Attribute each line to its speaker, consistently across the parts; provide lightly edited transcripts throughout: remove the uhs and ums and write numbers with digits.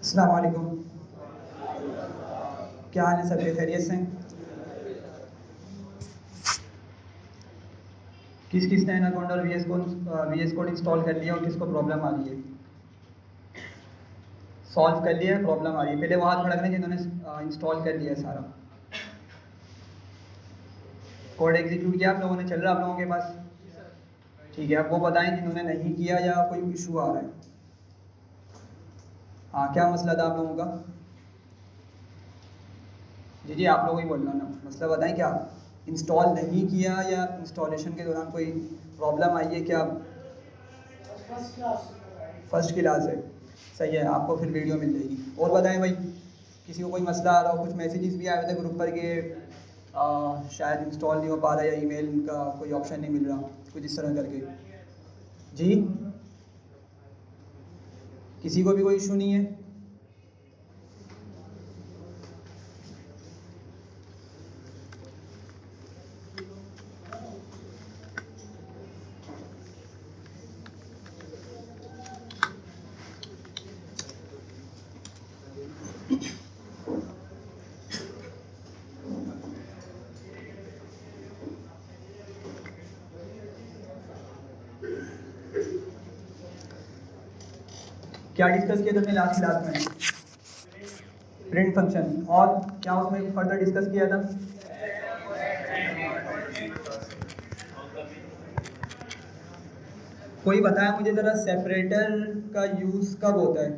Speaker 1: अस्सलाम वालेकुम। क्या हाल है, सब खैरियत से? किसने एनाकोंडा और वी एस कोड इंस्टॉल कर लिया और किसको प्रॉब्लम आ रही है? सॉल्व कर लिया है, प्रॉब्लम आ रही है। पहले वो हाथ खड़ा करें जिन्होंने इंस्टॉल कर लिया है सारा कोड एग्जीक्यूट किया आप लोगों ने, चल रहा है आप लोगों के पास? ठीक है, अब वो बताएं जिन्होंने नहीं किया या कोई इशू आ रहा है। हाँ, क्या मसला था आप लोगों का? जी आप लोगों ही बोलना ना, मसला बताएं। क्या इंस्टॉल नहीं किया या इंस्टॉलेशन के दौरान कोई प्रॉब्लम आई है क्या? फर्स्ट क्लास है, सही है, आपको फिर वीडियो मिल जाएगी। और बताएं भाई, किसी को कोई मसला आ रहा हो? कुछ मैसेजेस भी आए थे ग्रुप पर के शायद इंस्टॉल नहीं हो पा रहा या ईमेल का कोई ऑप्शन नहीं मिल रहा, कुछ इस तरह करके। जी, किसी को भी कोई इशू नहीं है? क्या डिस्कस किया तुमने लास्ट क्लास में? प्रिंट फंक्शन, और क्या उसमें फर्दर डिस्कस किया था? कोई बताया मुझे ज़रा, सेपरेटर का यूज़ कब होता है?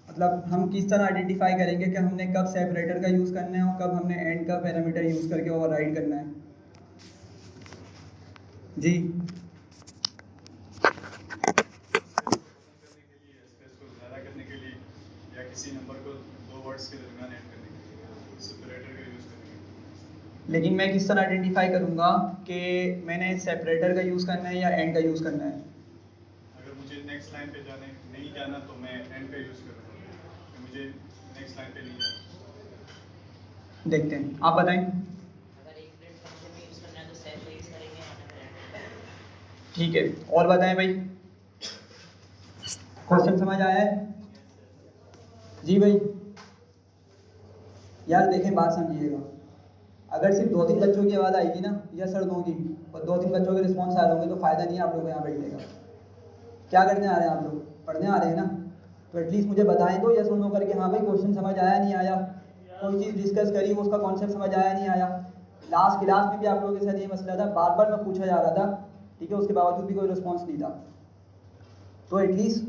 Speaker 1: मतलब हम किस तरह आइडेंटिफाई करेंगे कि हमने कब सेपरेटर का यूज़ करना है और कब हमने एंड का पैरामीटर यूज़ करके ओवरराइड करना है? जी,
Speaker 2: किसी नंबर को दो वर्ड्स के दरमियान ऐड करने के लिए सेपरेटर का यूज़ करेंगे।
Speaker 1: लेकिन मैं किस तरह आइडेंटिफाई करूँगा कि मैंने सेपरेटर का यूज़ करना है या एंड का यूज़ करना है?
Speaker 2: अगर मुझे नेक्स्ट लाइन पे नहीं जाना तो मैं एंड का यूज़ करूँगा, मुझे नेक्स्ट लाइन पे नहीं जाना।
Speaker 1: देखते हैं, आप बताएं।
Speaker 3: अगर एक प्रिंट फंक्शन में यूज़ करना है तो सेल पे यूज़ करेंगे या फिर
Speaker 1: ठीक है, और बताएं भाई, क्वेश्चन समझ आया है? जी भाई, यार देखें, बात समझिएगा। अगर सिर्फ 2-3 बच्चों की आवाज़ आएगी ना, या सर दो की, और 2-3 बच्चों के रिस्पॉन्स आ रहे होंगे, तो फ़ायदा नहीं है आप लोगों को यहाँ बैठने का। क्या करने आ रहे हैं आप लोग? पढ़ने आ रहे हैं ना, तो एटलीस्ट मुझे बताएं तो, या सुनो करके, हाँ भाई क्वेश्चन समझ आया नहीं आया, कोई चीज़ डिस्कस करी वो उसका कॉन्सेप्ट समझ आया नहीं आया। लास्ट क्लास में भी आप लोगों के साथ ये मसला था, बार बार मैं पूछा जा रहा था, ठीक है, उसके बावजूद भी कोई रिस्पॉन्स नहीं था। तो एटलीस्ट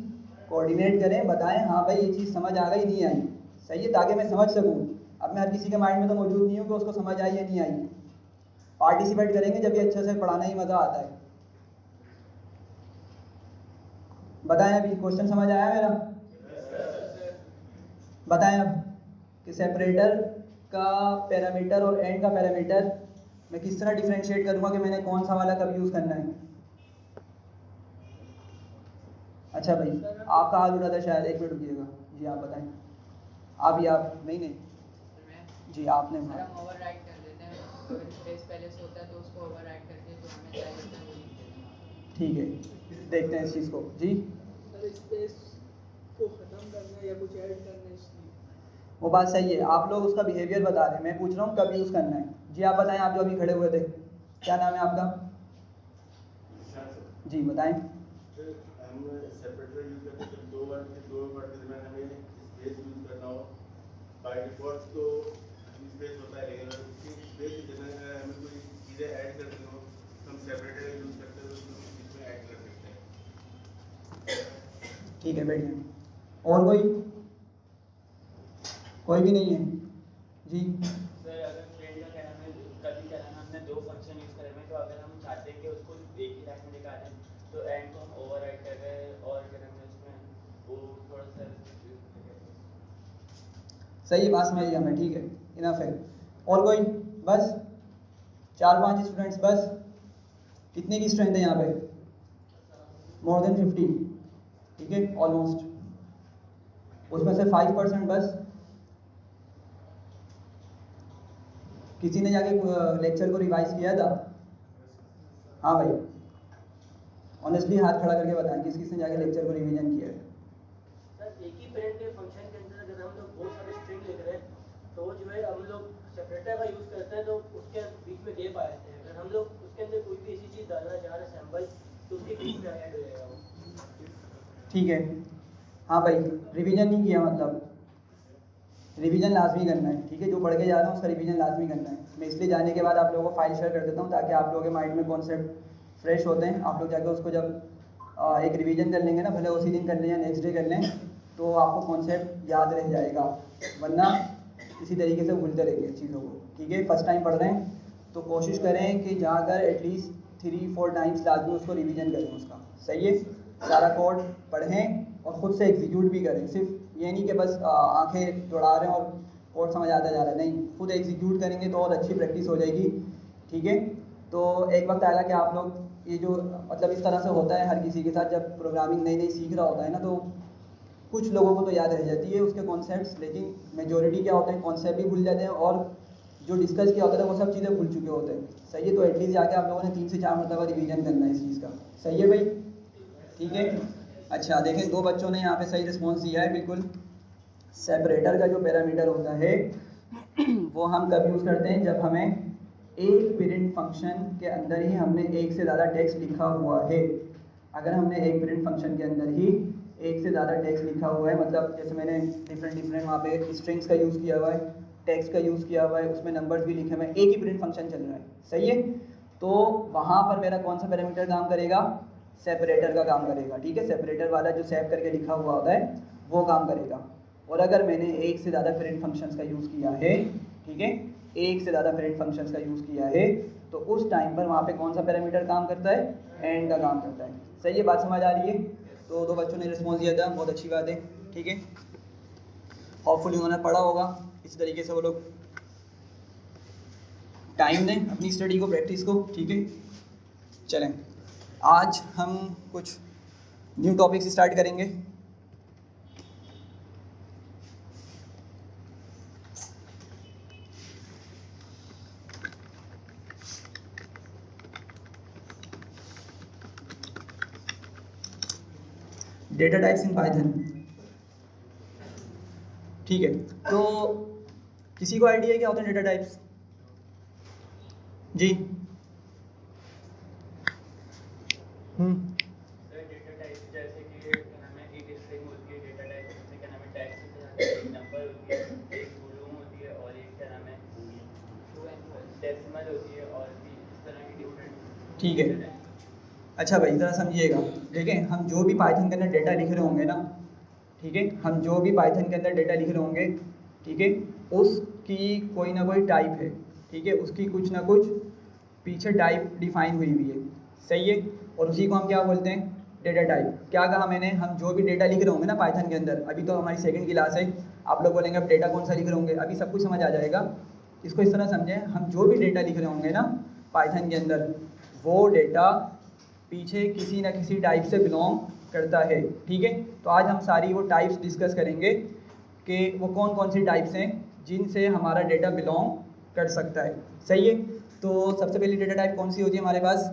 Speaker 1: कोऑर्डिनेट करें, बताएं हाँ भाई ये चीज़ समझ आ गई नहीं आई, सही है, ताकि मैं समझ सकूँ। अब मैं हर किसी के माइंड में तो मौजूद नहीं हूँ कि उसको समझ आई या नहीं आई। पार्टिसिपेट करेंगे जब भी अच्छे से पढ़ाना ही मज़ा आता है। बताएं अभी, क्वेश्चन समझ आया मेरा? बताएं अब कि सेपरेटर का पैरामीटर और एंड का पैरामीटर मैं किस तरह डिफरेंशिएट करूँगा कि मैंने कौन सा वाला कब यूज़ करना है। अच्छा भाई, आपका हाथ उठा था शायद, एक मिनट रुकिएगा। जी आप बताएं। आप नहीं जी, आपने
Speaker 4: हम ओवरराइड कर देते हैं, अगर स्पेस पहले से होता है तो उसको ओवरराइड करके जो हमें चाहिए वो लिख देते हैं।
Speaker 1: ठीक है, देखते हैं इस चीज़ को। जी,
Speaker 5: सर स्पेस को ख़त्म करना है या कुछ ऐड करना है इसलिए।
Speaker 1: वो बात सही है, आप लोग उसका बिहेवियर बता रहे हैं, मैं पूछ रहा हूँ कब यूज़ करना है। जी आप बताएं, आप जो अभी खड़े हुए थे, क्या नाम है आपका? जी बताएं।
Speaker 6: हम सेपरेटर यूज करते हैं जब दो वर्ड के दरमियान हमें स्पेस यूज करना हो। बाय डिफॉल्ट तो स्पेस होता है, लेकिन अगर उसकी स्पेस के दरमियान हमें कोई चीज़ें ऐड करनी हो तो हम सेपरेटर यूज करते हैं, तो उसमें ऐड कर सकते हैं।
Speaker 1: ठीक है, बैठिए। और कोई भी नहीं है? जी
Speaker 7: सर, अगर प्रिंट का कहना है, कभी कहना हमने दो फंक्शन यूज़ करे हुए, तो अगर हम चाहते हैं कि उसको एक ही लाइन में निकालें तो एंड को हम ओवरराइड कर रहे हैं और अगर हमने उसमें वो थोड़ा सा
Speaker 1: सही है, बात समझ गया मैं, ठीक है, इनफ है। और कोई? बस 4-5 स्टूडेंट्स बस? कितने की स्ट्रेंथ है यहाँ पे? मोर देन 50, ठीक है, ऑलमोस्ट। उसमें से 5% बस। किसी ने जाके लेक्चर को रिवाइज किया था? हाँ भाई, ऑनेस्टली हाथ खड़ा करके बताएं, किस किसने जाके लेक्चर को रिवीजन किया है?
Speaker 7: सर एक ही प्रिंट के फंक्शन के अंदर
Speaker 8: अगर हम लोग बहुत सारे स्ट्रिंग लिख रहे हैं तो जो है हम लोग सेपरेटर का यूज़ करते हैं तो उसके बीच में गैप आ जाते हैं। अगर हम लोग उसके अंदर कोई भी ऐसी चीज़ डालना चाह रहे हैं सैम्पल तो उसके बीच में ऐड हो जाएगा वो।
Speaker 1: ठीक है। हाँ भाई, रिवीजन नहीं किया मतलब रिवीजन लाजमी करना है, ठीक है। जो पढ़ के जा रहा हूँ उसका रिवीजन लाजमी करना है। मैं इसलिए जाने के बाद आप लोगों को फाइल शेयर कर देता हूँ ताकि आप लोगों के माइंड में कॉन्सेप्ट फ्रेश होते हैं। आप लोग जाके उसको जब एक रिवीजन कर लेंगे ना, भले उसी दिन कर लें या नेक्स्ट डे कर लें, तो आपको कॉन्सेप्ट याद रह जाएगा, वरना इसी तरीके से भूलते रहेंगे चीज़ों को, ठीक है। फर्स्ट टाइम पढ़ रहे हैं तो कोशिश करें कि जाकर एटलीस्ट 3-4 टाइम्स लाजमी उसको रिवीजन करें उसका, सही है। सारा कोड पढ़ें और ख़ुद से एग्जीक्यूट भी करें। सिर्फ ये नहीं कि बस आंखें दौड़ा रहे हैं और कोड समझ आता जा रहा है, नहीं, खुद एग्जीक्यूट करेंगे तो और अच्छी प्रैक्टिस हो जाएगी, ठीक है। तो एक वक्त आएगा कि आप लोग ये जो मतलब इस तरह से होता है हर किसी के साथ, जब प्रोग्रामिंग नई नई सीख रहा होता है ना, तो कुछ लोगों को तो याद रह जाती है उसके कॉन्सेप्ट्स, लेकिन मेजॉरिटी क्या होते हैं कॉन्सेप्ट भी भूल जाते हैं और जो डिस्कस किया होता है वो सब चीज़ें भूल चुके होते हैं, सही है। तो एटलीस्ट जाके आप लोगों ने 3 से 4 मरतबा रिवीजन करना है इस चीज़ का, सही है भाई, ठीक है। अच्छा देखें, 2 बच्चों ने यहाँ पे सही रिस्पॉन्स दिया है, बिल्कुल। सेपरेटर का जो पैरामीटर होता है वो हम कब यूज़ करते हैं, जब हमें एक पेरेंट फंक्शन के अंदर ही हमने एक से ज़्यादा टेक्स्ट लिखा हुआ है। अगर हमने एक पेरेंट फंक्शन के अंदर ही एक से ज़्यादा टेक्स्ट लिखा हुआ है, मतलब जैसे मैंने डिफरेंट वहाँ पे स्ट्रिंग्स का यूज़ किया हुआ है, टेक्स्ट का यूज़ किया हुआ है, उसमें नंबर्स भी लिखे हुए हैं, एक ही पेरेंट फंक्शन चल रहा है, सही है। तो वहाँ पर मेरा कौन सा पैरामीटर काम करेगा, सेपरेटर का काम करेगा, ठीक है। सेपरेटर वाला जो सेव करके लिखा हुआ होता है वो काम करेगा। और अगर मैंने एक से ज़्यादा पेरेंट फंक्शंस का यूज़ किया है, ठीक है, एक से ज़्यादा पेरेंट फंक्शंस का यूज़ किया है, तो उस टाइम पर वहाँ पे कौन सा पैरामीटर काम करता है, एंड का काम करता है, सही है। बात समझ आ रही है। तो 2 बच्चों ने रिस्पॉन्स दिया था, बहुत अच्छी बात है, ठीक है। होपफुली उन्होंने पढ़ा होगा। इस तरीके से वो लोग टाइम दें अपनी स्टडी को, प्रैक्टिस को, ठीक है। चलें, आज हम कुछ न्यू टॉपिक्स स्टार्ट करेंगे। डेटा टाइप्स इन पाइथन, ठीक है। तो किसी को आइडिया है क्या होते हैं डेटा टाइप्स? जी
Speaker 7: डेटा टाइप जैसे कि हमें एक स्ट्रिंग होती है, डेटा टाइप जैसे क्या नाम है टेक्स्ट, एक नंबर होती है, एक बूलियन होती है और एक क्या नाम है डेसिमल होती है और भी इस तरह की डिफरेंट,
Speaker 1: ठीक है। अच्छा भाई ज़रा समझिएगा, देखें हम जो भी पाइथन के अंदर डेटा लिख रहे होंगे ना, ठीक है, हम जो भी पाइथन के अंदर डेटा लिख रहे होंगे, ठीक है, उसकी कोई ना कोई टाइप है, ठीक है, उसकी कुछ ना कुछ पीछे टाइप डिफाइन हुई हुई है, सही है। और उसी को हम क्या बोलते हैं, डेटा टाइप। क्या कहा मैंने, हम जो भी डेटा लिख रहे होंगे ना पाइथन के अंदर, अभी तो हमारी सेकंड क्लास है, आप लोग बोलेंगे अब डेटा कौन सा लिख रहे होंगे, अभी सब कुछ समझ आ जाएगा। इसको इस तरह समझें, हम जो भी डेटा लिख रहे होंगे ना पाइथन के अंदर, वो डेटा पीछे किसी ना किसी टाइप से बिलोंग करता है, ठीक है। तो आज हम सारी वो टाइप्स डिस्कस करेंगे कि वो कौन कौन सी टाइप्स हैं जिनसे हमारा डेटा बिलोंग कर सकता है, सही है। तो सबसे पहली डेटा टाइप कौन सी होती है हमारे पास,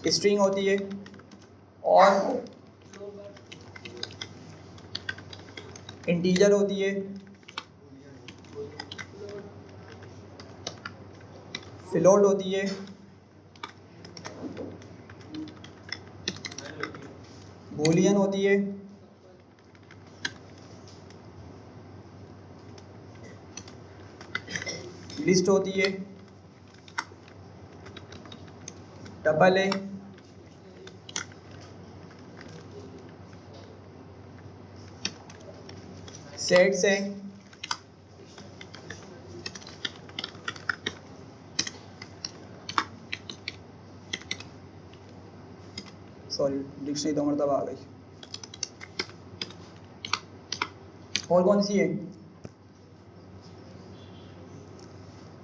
Speaker 1: स्ट्रिंग होती है और इंटीजर होती है, फ्लोट होती है, बूलियन होती है, लिस्ट होती है, टपल है, सेट्स है, सॉरी डिक्शनरी 2 मरतबा आ गई। और कौन सी है,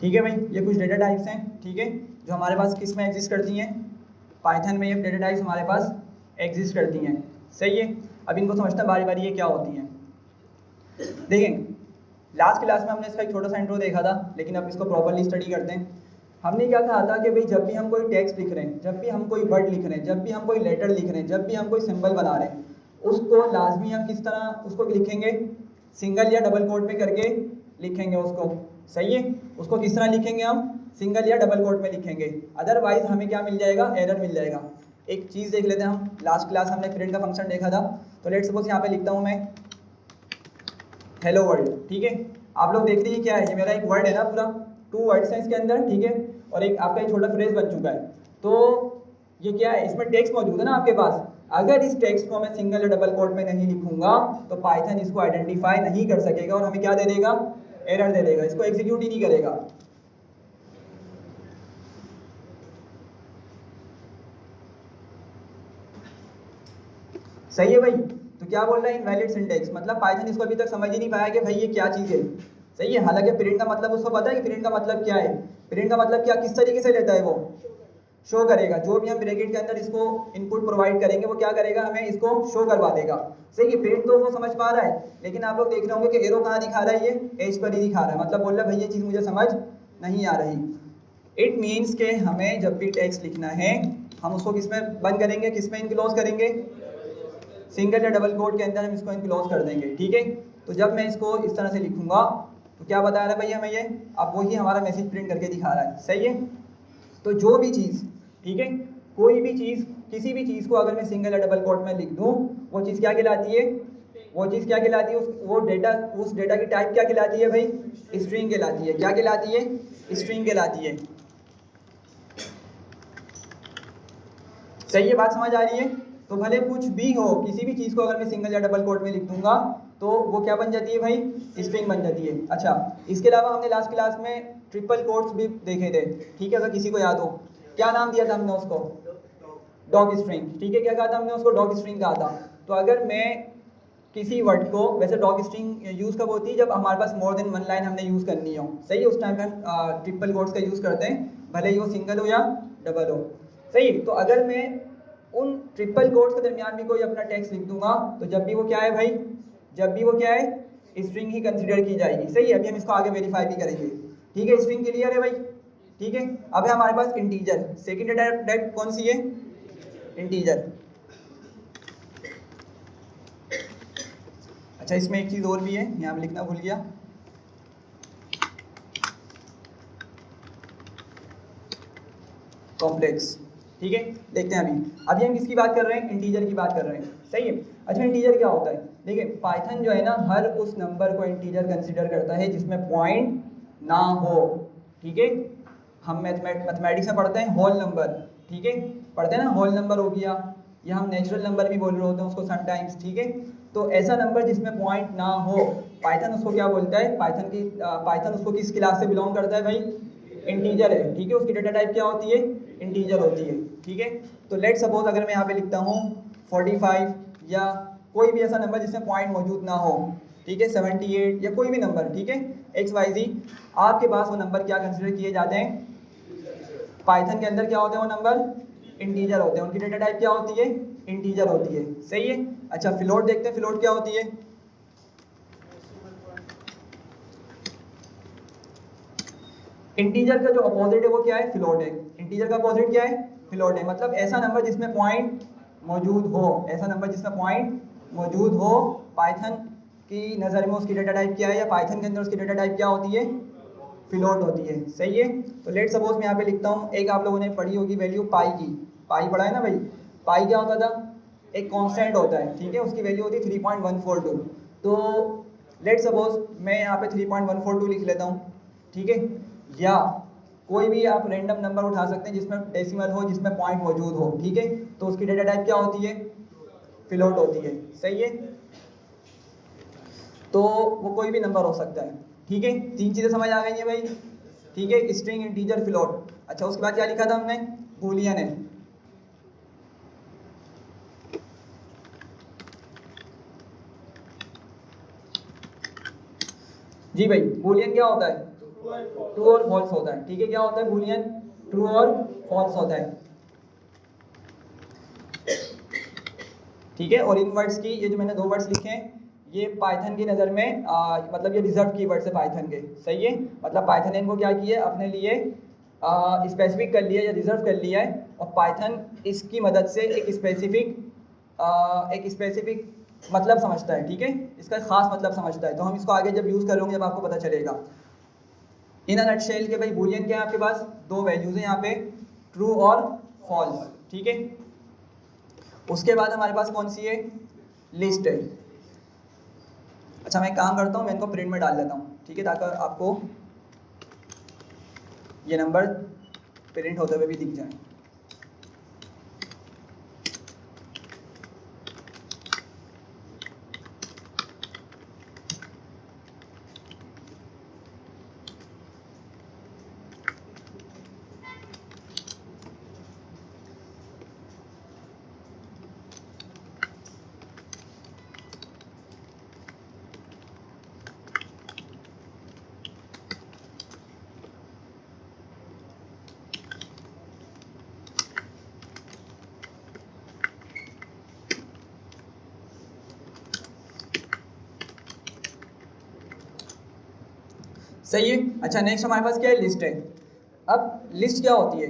Speaker 1: ठीक है भाई, ये कुछ डेटा टाइप्स हैं, ठीक है, जो हमारे पास किस में एग्जिस्ट करती हैं, पाइथन में। ये डेटा टाइप्स हमारे पास एग्जिस्ट करती हैं, सही है। अब इनको समझते हैं बारी बारी ये क्या होती हैं। देखें लास्ट क्लास में हमने इसका एक छोटा सा इंट्रो देखा था, लेकिन अब इसको प्रॉपर्ली स्टडी करते हैं। हमने क्या कहा था कि भाई जब भी हम कोई टेक्स्ट लिख रहे हैं, जब भी हम कोई वर्ड लिख रहे हैं, जब भी हम कोई लेटर लिख रहे हैं, जब भी हम कोई सिंबल बना रहे हैं, उसको लाजमी हम किस तरह उसको लिखेंगे, सिंगल या डबल कोट में करके लिखेंगे उसको। सही है, उसको किस तरह लिखेंगे हम, सिंगल या डबल कोट में लिखेंगे, अदरवाइज हमें क्या मिल जाएगा, एरर मिल जाएगा। एक चीज़ देख लेते हैं हम, लास्ट क्लास हमने प्रिंट का फंक्शन देखा था। तो लेट सपोज यहाँ पे लिखता हूँ मैं हेलो वर्ल्ड, ठीक है। आप लोग देख रही है क्या है, ये मेरा एक वर्ड है ना, पूरा 2 वर्ड्स हैं इसके अंदर, ठीक है, और एक आपका एक छोटा फ्रेज बन चुका है। तो ये क्या है, इसमें टेक्स्ट मौजूद है ना आपके पास। अगर इस टेक्स्ट को मैं सिंगल या डबल कोट में नहीं लिखूंगा तो पाइथन इसको आइडेंटिफाई नहीं कर सकेगा और हमें क्या दे देगा, एरर दे देगा, इसको एग्जीक्यूट ही नहीं करेगा। सही है भाई। तो क्या बोल रहा है, इनवैलिड सिंटेक्स, मतलब पाइथन इसको अभी तक समझ ही नहीं पाया कि भाई ये क्या चीज़ है। सही है, हालांकि प्रिंट का मतलब उसको पता है कि प्रिंट का मतलब क्या है। प्रिंट का मतलब क्या, किस तरीके से लेता है वो, शो करेगा। जो भी हम ब्रैकेट के अंदर इसको इनपुट प्रोवाइड करेंगे वो क्या करेगा, हमें इसको शो करवा देगा। सही है, प्रिंट तो वो समझ पा रहा है, लेकिन आप लोग देख रहे होंगे कि एरो कहाँ दिखा रहा है, ये एज पर ही दिखा रहा है, मतलब बोल रहा है भाई ये चीज़ मुझे समझ नहीं आ रही। इट मीन्स के हमें जब भी टेक्स्ट लिखना है हम उसको किस में बंद करेंगे, किस में इनक्लोज करेंगे, सिंगल या डबल कोट के अंदर हम इसको इनक्लोज कर देंगे, ठीक है। तो जब मैं इसको इस तरह से लिखूंगा तो क्या बता रहा है भाई हमें ये, अब वही हमारा मैसेज प्रिंट करके दिखा रहा है। सही है, तो जो भी चीज़, ठीक है, कोई भी चीज़, किसी भी चीज़ को अगर मैं सिंगल या डबल कोट में लिख दूँ वो चीज़ क्या कहलाती है, वो चीज़ क्या कहलाती है, वो डेटा, उस डेटा की टाइप क्या कहलाती है भाई, स्ट्रिंग कहलाती है। क्या कहलाती है, स्ट्रिंग कहलाती है। सही है, बात समझ आ रही है। तो भले कुछ भी हो, किसी भी चीज़ को अगर मैं सिंगल या डबल कोट में लिख दूंगा तो वो क्या बन जाती है भाई, स्ट्रिंग बन जाती है। अच्छा, इसके अलावा हमने लास्ट क्लास में ट्रिपल कोट्स भी देखे थे, ठीक है, अगर किसी को याद हो। क्या नाम दिया था हमने उसको, डॉग स्ट्रिंग, ठीक है। क्या कहा था हमने उसको, डॉग स्ट्रिंग कहा था। तो अगर मैं किसी वर्ड को, वैसे डॉग स्ट्रिंग यूज़ कब होती है, जब हमारे पास मोर देन वन लाइन हमने यूज़ करनी हो। सही है, उस टाइम पे हम ट्रिपल कोट्स का यूज़ करते हैं, भले ही वो सिंगल हो या डबल हो। सही है, तो अगर मैं उन ट्रिपल कोट्स के दरमियान भी कोई अपना टेक्स्ट लिख दूंगा तो जब भी वो क्या है भाई, जब भी वो क्या है, स्ट्रिंग ही कंसीडर की जाएगी। सही है, अभी हम इसको आगे वेरीफाई भी करेंगे, ठीक है। स्ट्रिंग क्लियर है भाई, ठीक है। अब है हमारे पास इंटीजर, सेकंड डेटा टाइप कौन सी है, इंटीजर। अच्छा, इसमें एक चीज़ और भी है, यहाँ पे लिखना भूल गया, कॉम्प्लेक्स, ठीक है। देखते हैं अभी हम किसकी बात कर रहे हैं, इंटीजर की बात कर रहे हैं। सही है। अच्छा, इंटीजर क्या होता है, देखिए पाइथन जो है ना हर उस नंबर को इंटीजर कंसीडर करता है जिसमें पॉइंट ना हो, ठीक है। हम मैथमेटिक्स में पढ़ते हैं होल नंबर, ठीक है, पढ़ते हैं ना, होल नंबर हो गया, या हम नेचुरल नंबर भी बोल रहे होते हैं उसको समटाइम्स, ठीक है। तो ऐसा नंबर जिसमें पॉइंट ना हो, पाइथन उसको क्या बोलता है, पाइथन उसको किस क्लास से बिलोंग करता है भाई, इंटीजर है, ठीक है। उसकी डेटा टाइप क्या होती है, इंटीजर होती है, ठीक है। तो लेट सपोज अगर मैं यहाँ पे लिखता हूँ 45 या कोई भी ऐसा नंबर जिसमें पॉइंट मौजूद ना हो, ठीक है, 78 या कोई भी नंबर, ठीक है, XYZ, आपके पास वो नंबर क्या कंसिडर किए जाते हैं, पाइथन के अंदर क्या होते हैं वो नंबर, इंटीजर होते हैं। उनकी डेटा टाइप क्या होती है, इंटीजर होती है। सही है। अच्छा, फ्लोट देखते हैं, फ्लोट क्या होती है, इंटीजर का जो अपोजिट है वो क्या है, फ्लोट है। इंटीजर का अपोजिट क्या है, फ्लोट है। मतलब ऐसा नंबर जिसमें पॉइंट मौजूद हो, ऐसा नंबर जिसमें पॉइंट मौजूद हो, पाइथन की नज़र में उसकी डेटा टाइप क्या है, या पाइथन के अंदर उसकी डेटा टाइप क्या होती है, फ्लोट होती है। सही है। तो लेट सपोज मैं यहाँ पे लिखता हूँ, एक आप लोगों ने पढ़ी होगी वैल्यू पाई की, पाई पढ़ा है ना भाई। पाई क्या होता था, एक कांस्टेंट होता है, ठीक है, उसकी वैल्यू होती है 3.142। तो लेट सपोज मैं यहाँ पे 3.142 लिख लेता हूँ, ठीक है। या कोई भी आप रैंडम नंबर उठा सकते हैं जिसमें डेसिमल हो, जिसमें पॉइंट मौजूद हो, ठीक है। तो उसकी डेटा टाइप क्या होती है, फ्लोट होती है। सही है। तो वो कोई भी नंबर हो सकता है, ठीक है। 3 चीज़ें समझ आ गई हैं भाई, ठीक है, स्ट्रिंग, इंटीजर, फ्लोट। अच्छा, उसके बाद क्या लिखा था हमने, बूलियन है। जी भाई, बूलियन क्या होता है, ट्रू और फॉल्स होता है, ठीक है। क्या होता है बूलियन, ट्रू और फॉल्स होता है, ठीक है। और इन वर्ड्स की, ये जो मैंने 2 वर्ड्स लिखे हैं, ये पाइथन की नज़र में मतलब ये रिजर्व कीवर्ड्स है पाइथन के। सही है। मतलब पाइथन ने इनको क्या किया, अपने लिए स्पेसिफिक कर लिया या रिजर्व कर लिया है, और पाइथन इसकी मदद से एक स्पेसिफिक मतलब समझता है, ठीक है, इसका खास मतलब समझता है। तो हम इसको आगे जब यूज़ करेंगे जब आपको पता चलेगा। इन अ नटशेल के भाई बूलियन क्या है आपके पास, दो वैल्यूज़ हैं यहाँ पे, ट्रू और फॉल्स, ठीक है। उसके बाद हमारे पास कौन सी है, लिस्ट है। अच्छा मैं एक काम करता हूँ, मैं इनको प्रिंट में डाल लेता हूँ, ठीक है, ताकि आपको ये नंबर प्रिंट होते हुए भी दिख जाए। सही है। अच्छा नेक्स्ट हमारे पास क्या है, लिस्ट है। अब लिस्ट क्या होती है,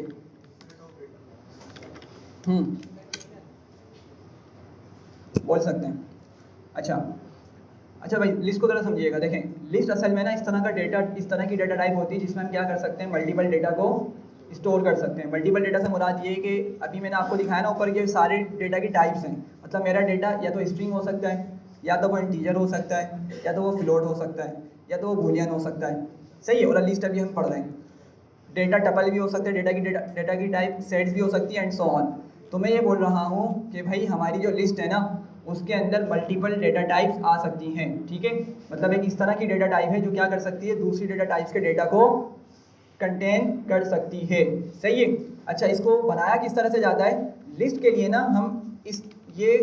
Speaker 1: बोल सकते हैं। अच्छा भाई लिस्ट को जरा समझिएगा। देखें लिस्ट असल में ना इस तरह का डेटा, इस तरह की डेटा टाइप होती है जिसमें हम क्या कर सकते हैं, मल्टीपल डेटा को स्टोर कर सकते हैं। मल्टीपल डेटा से मुराद ये है कि अभी मैंने आपको दिखाया ना ऊपर, ये सारे डेटा की टाइप्स हैं। मतलब मेरा डेटा या तो स्ट्रिंग हो सकता है, या तो वो इंटीजर हो सकता है, या तो वो फ्लोट हो सकता है, या तो वो बूलियन हो सकता है। सही है। और लिस्ट अभी हम पढ़ रहे हैं। डेटा टपल भी हो सकते हैं, डेटा की टाइप सेट्स भी हो सकती है, एंड सो ऑन। तो मैं ये बोल रहा हूँ कि भाई हमारी जो लिस्ट है ना उसके अंदर मल्टीपल डेटा टाइप्स आ सकती हैं, ठीक है। मतलब एक इस तरह की डेटा टाइप है जो क्या कर सकती है, दूसरी डेटा टाइप्स के डेटा को कंटेन कर सकती है। सही है। अच्छा इसको बनाया किस तरह से जाता है, लिस्ट के लिए ना हम ये